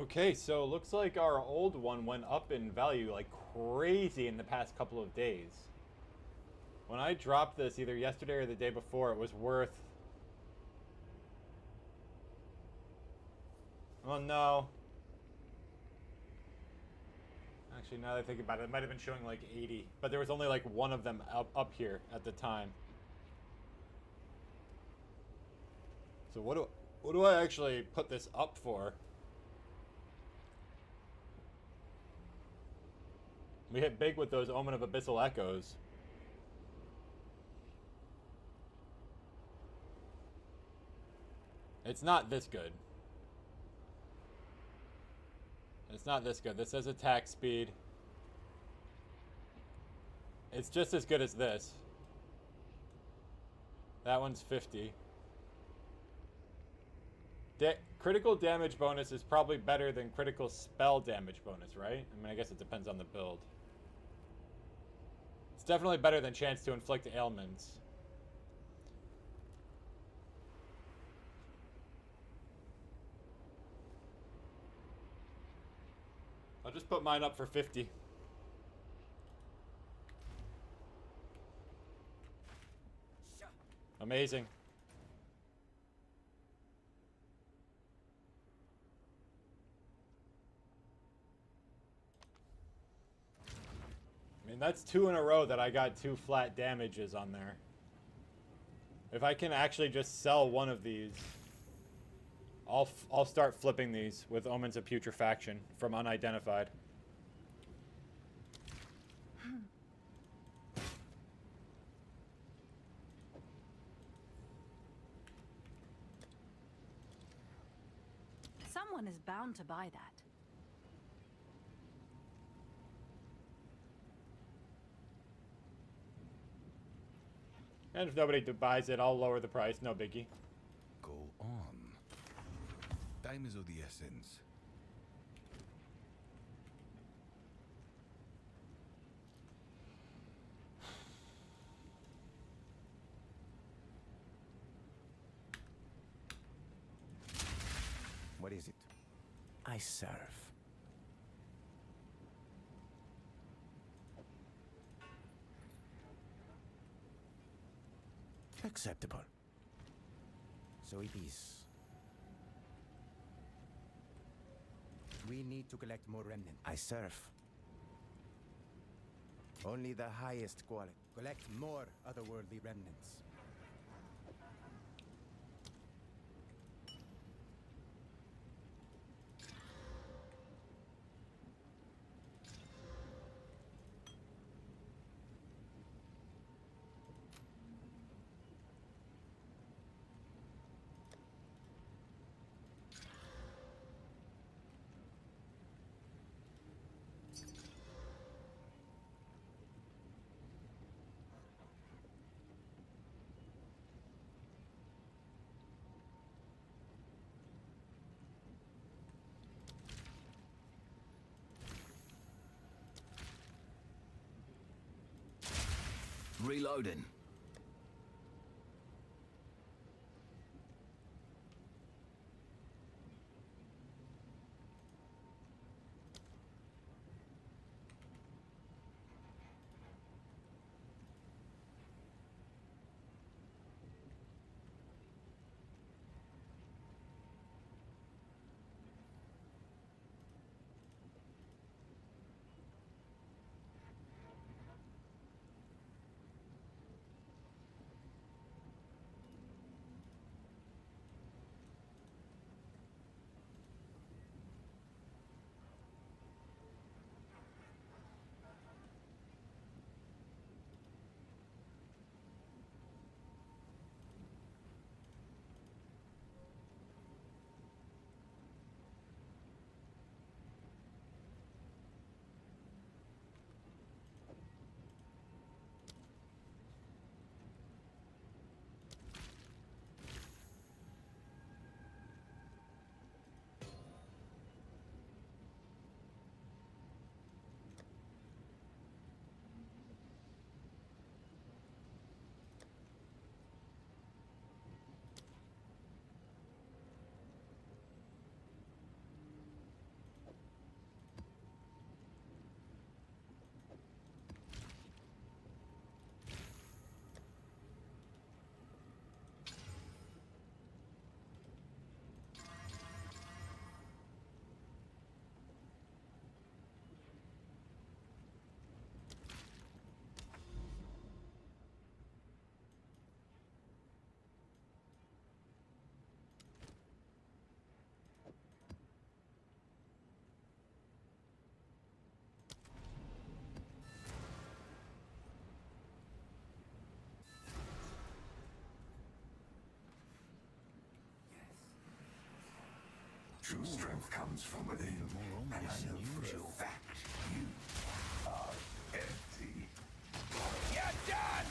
Okay, so looks like our old one went up in value like crazy in the past couple of days. When I dropped this either yesterday or the day before, it was worth... Oh no. Actually, now that I think about it, it might have been showing like 80, but there was only like one of them up here at the time. So what do I actually put this up for? We hit big with those Omen of Abyssal Echoes. It's not this good. It's not this good. This says attack speed. It's just as good as this. That one's 50. Critical damage bonus is probably better than critical spell damage bonus, right? I mean, I guess it depends on the build. It's definitely better than chance to inflict ailments. I'll just put mine up for 50. Amazing. I mean, that's 2 in a row that I got 2 flat damages on there. If I can actually just sell one of these, I'll start flipping these with Omens of Putrefaction from Unidentified. Someone is bound to buy that. And if nobody buys it, I'll lower the price. No biggie. Go on. Time is of the essence. What is it? I serve. Acceptable. So it is. We need to collect more remnants. I serve. Only the highest quality. Collect more otherworldly remnants. Reloading. True strength comes from within, and I know for a fact you are empty. You're done!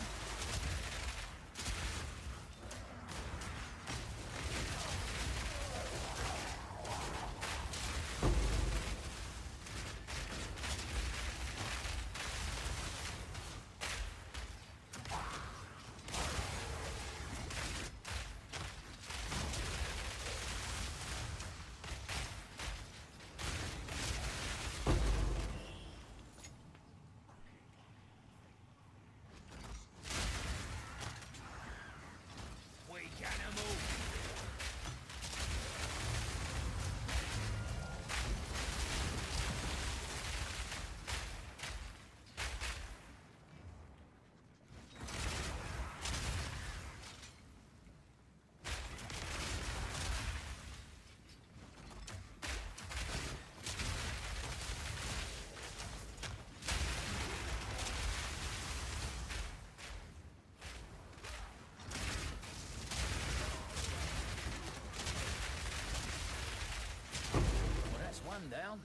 One down.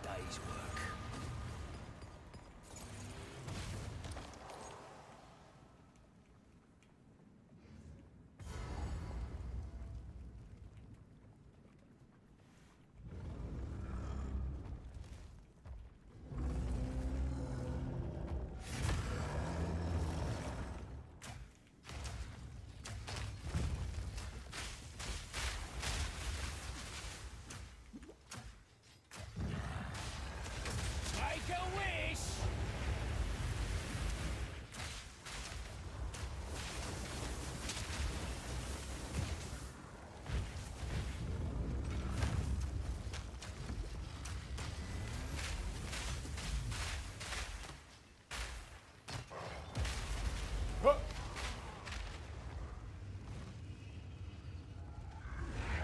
day's work. Make a wish!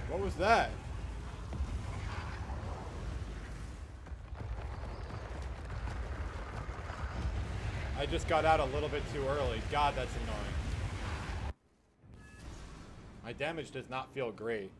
What was that? I just got out a little bit too early. God, that's annoying. My damage does not feel great.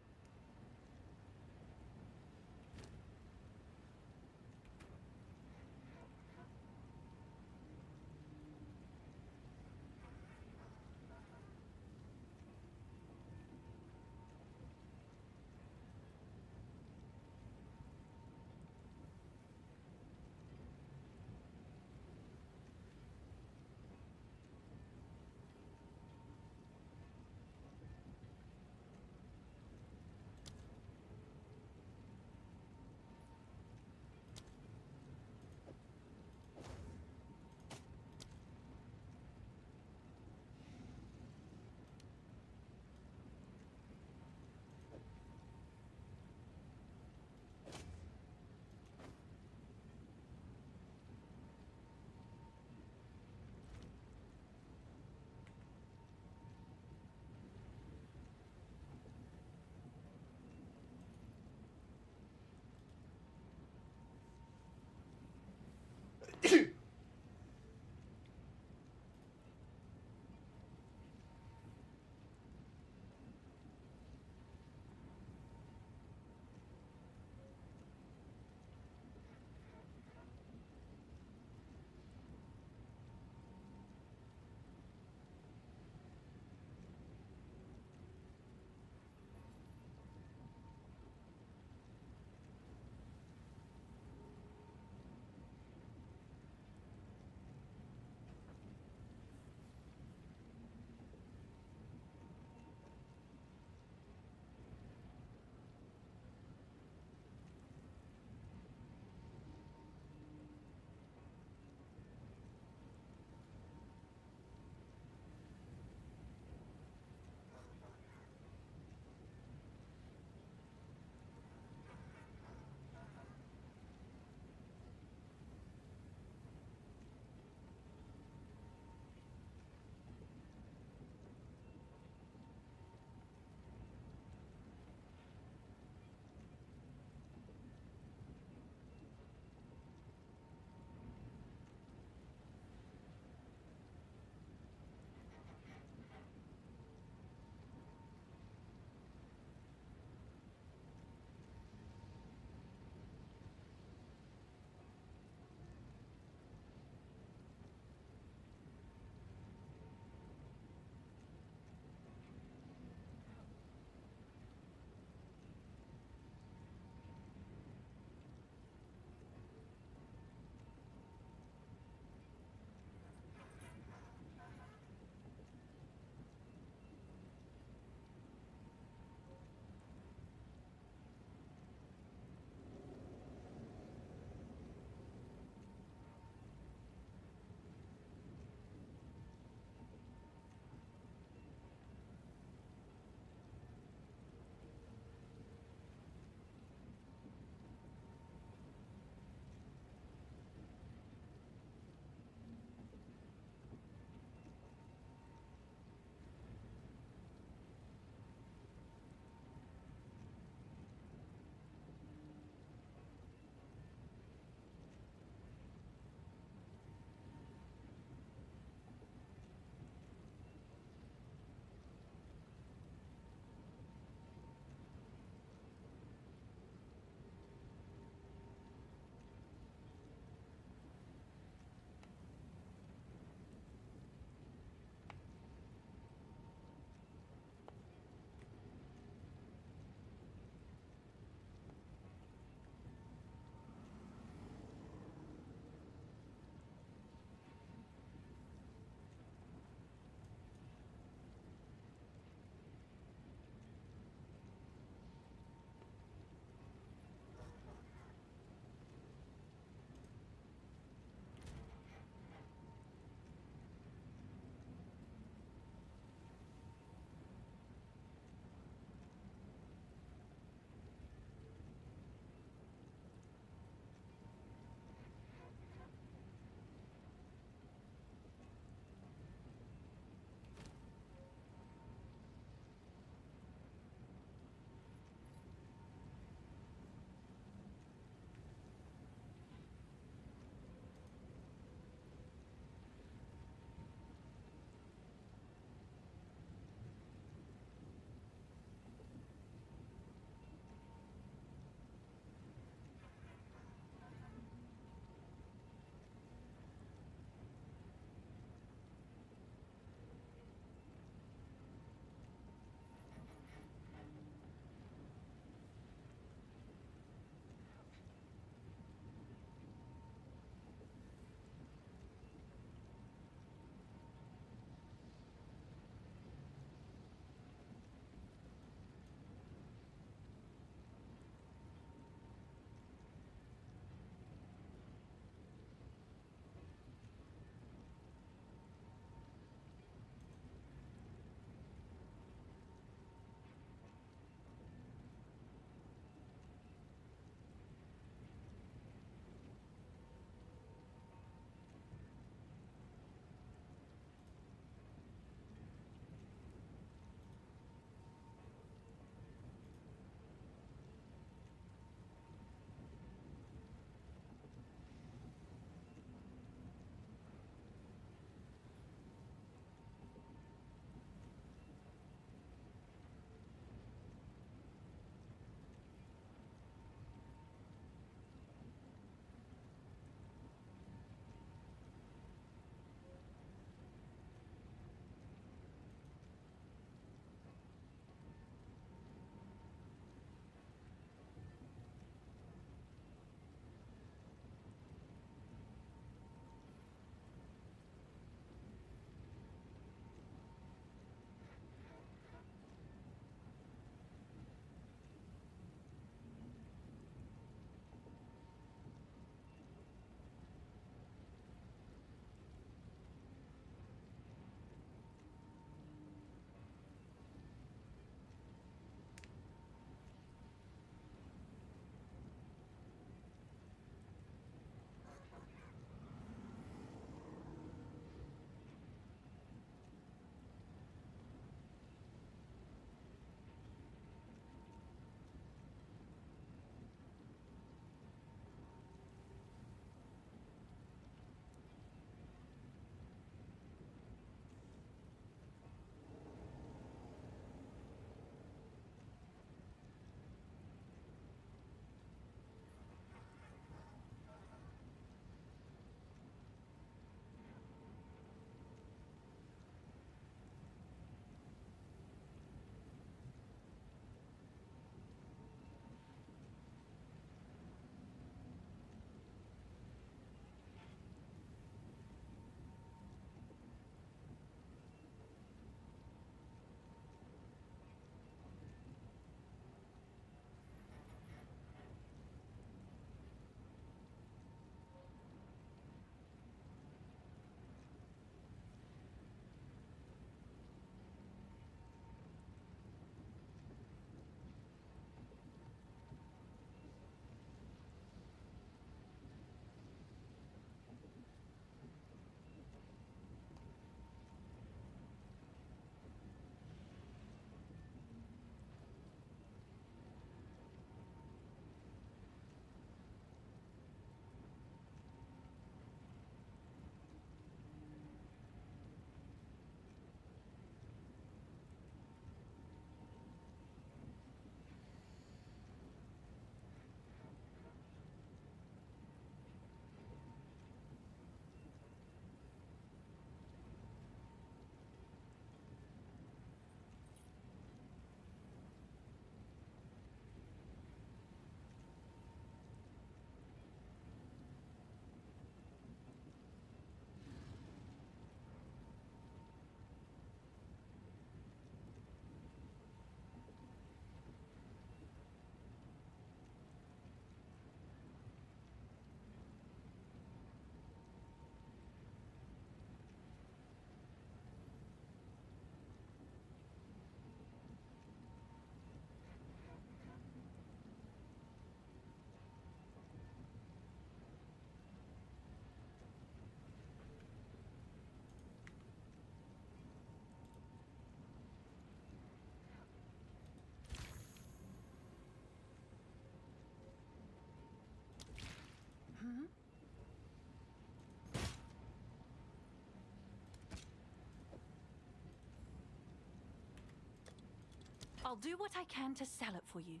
I'll do what I can to sell it for you.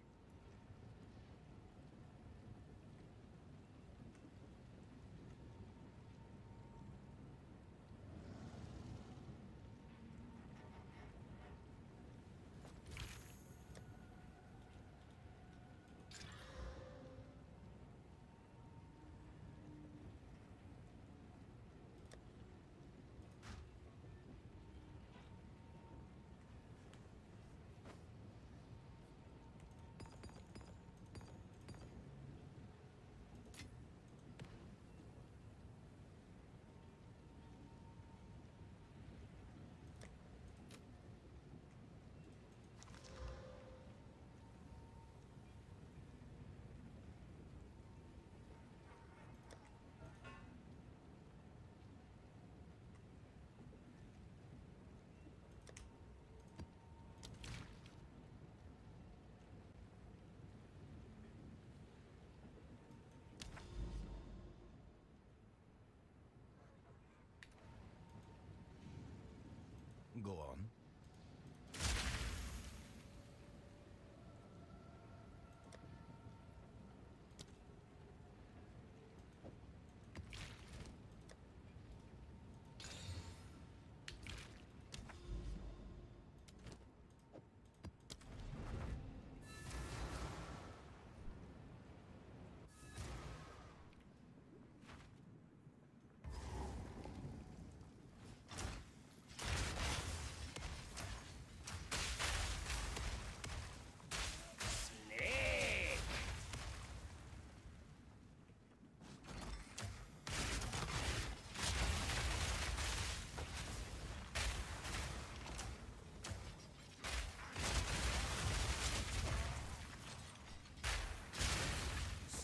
Go on.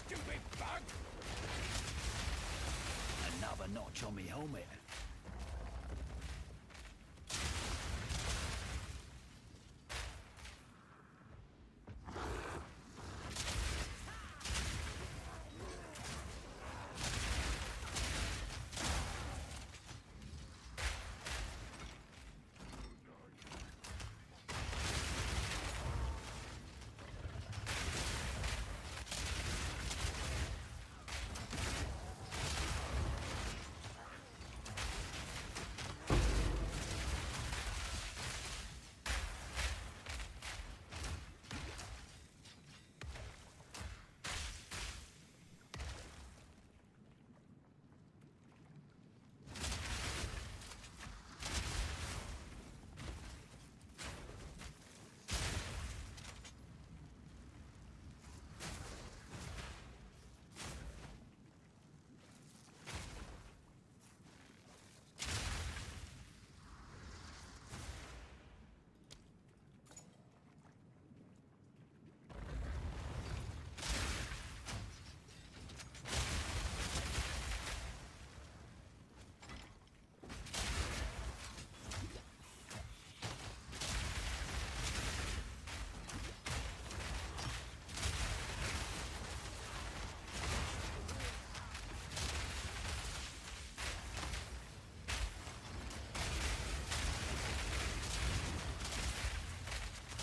Stupid bug! Another notch on me helmet.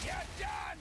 You're done!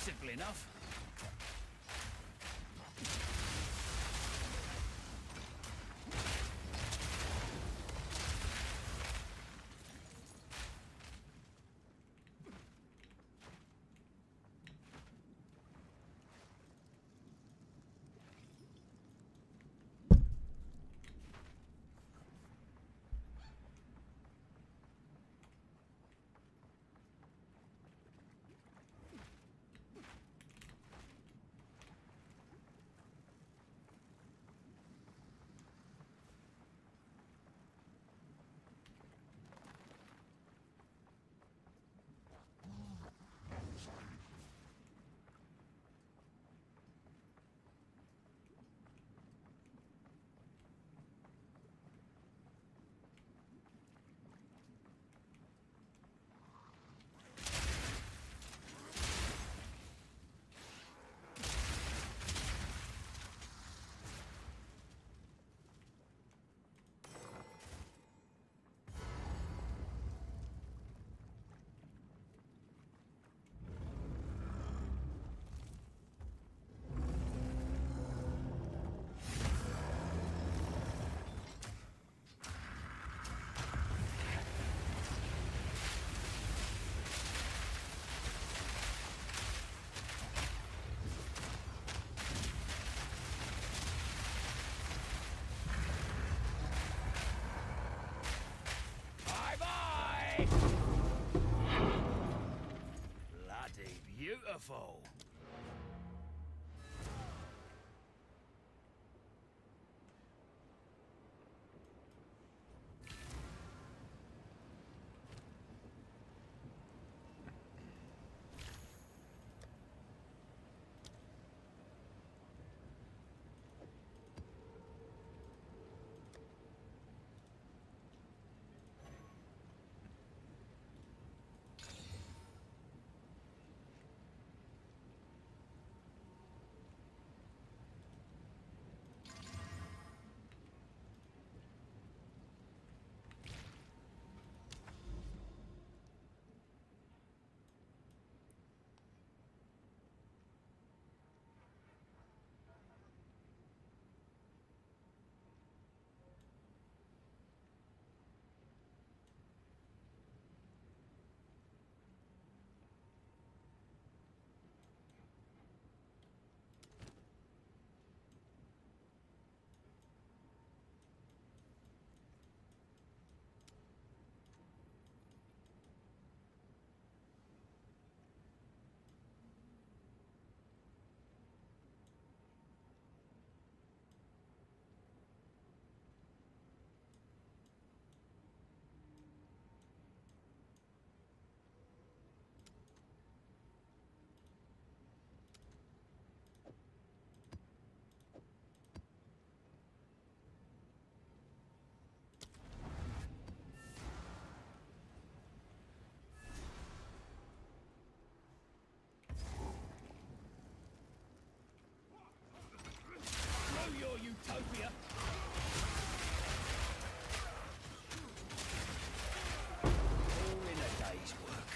Simple enough. dead. Bloody beautiful. Your utopia. All in a day's work.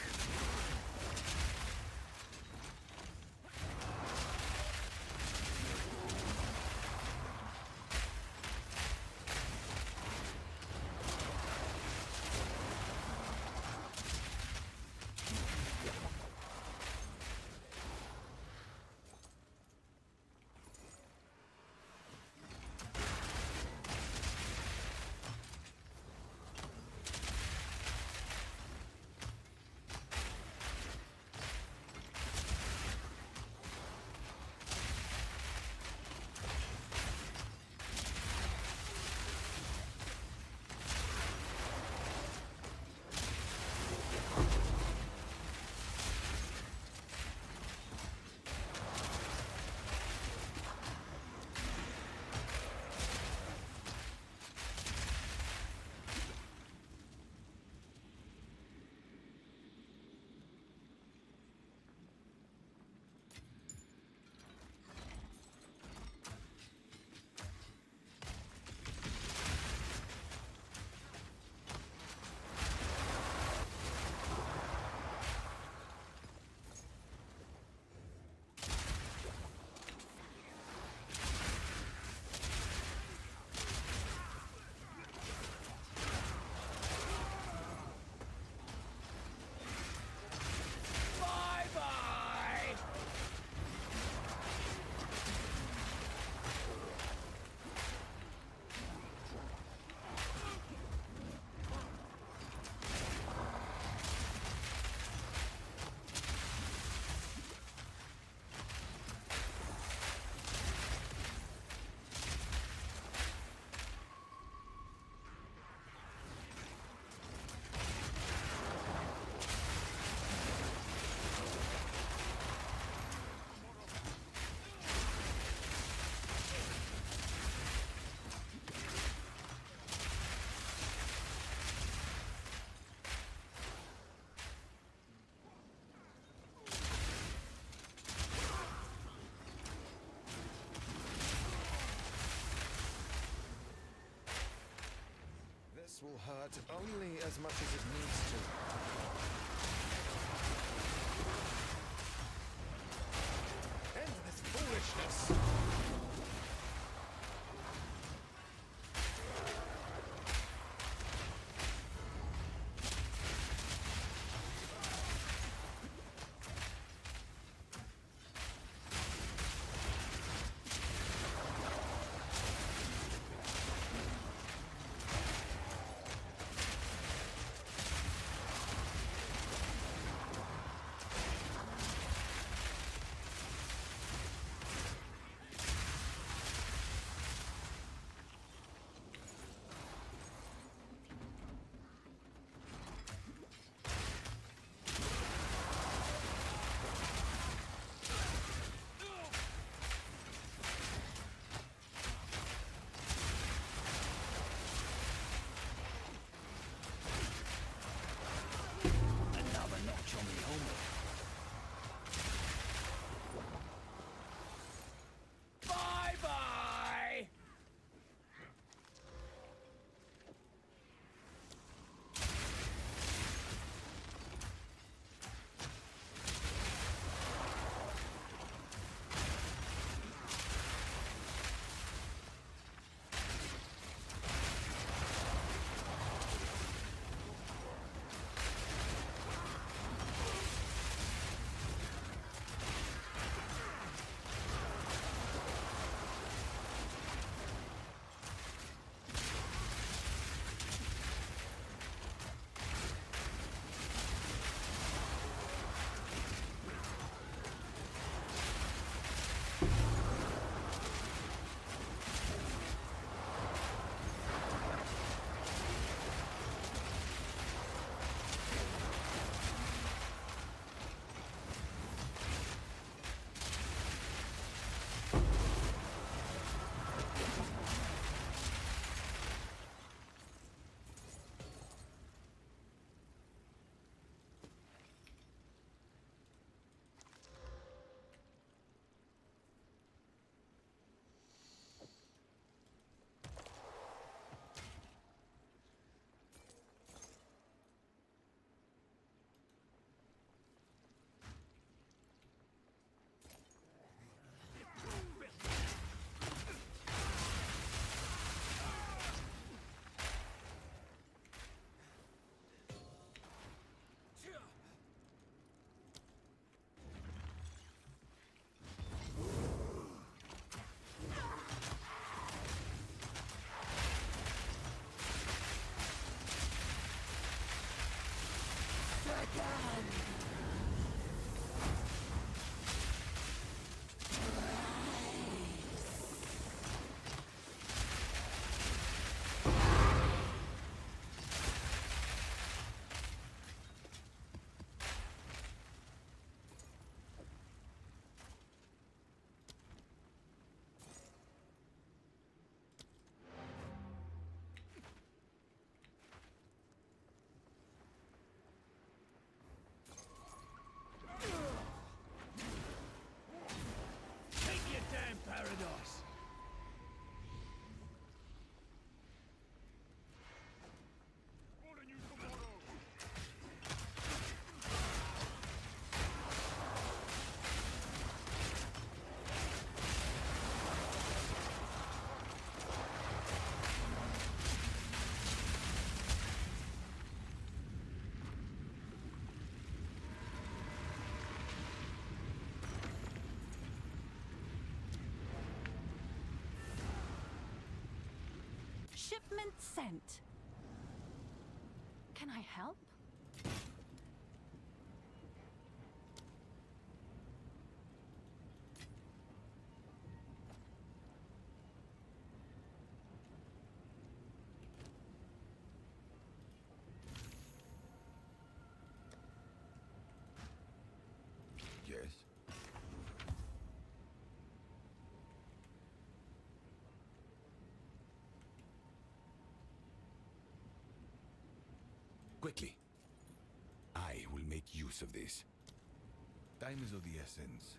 This will hurt only as much as it needs to. End this foolishness! Shipment sent. Can I help? Yes. Quickly. I will make use of this. Time is of the essence.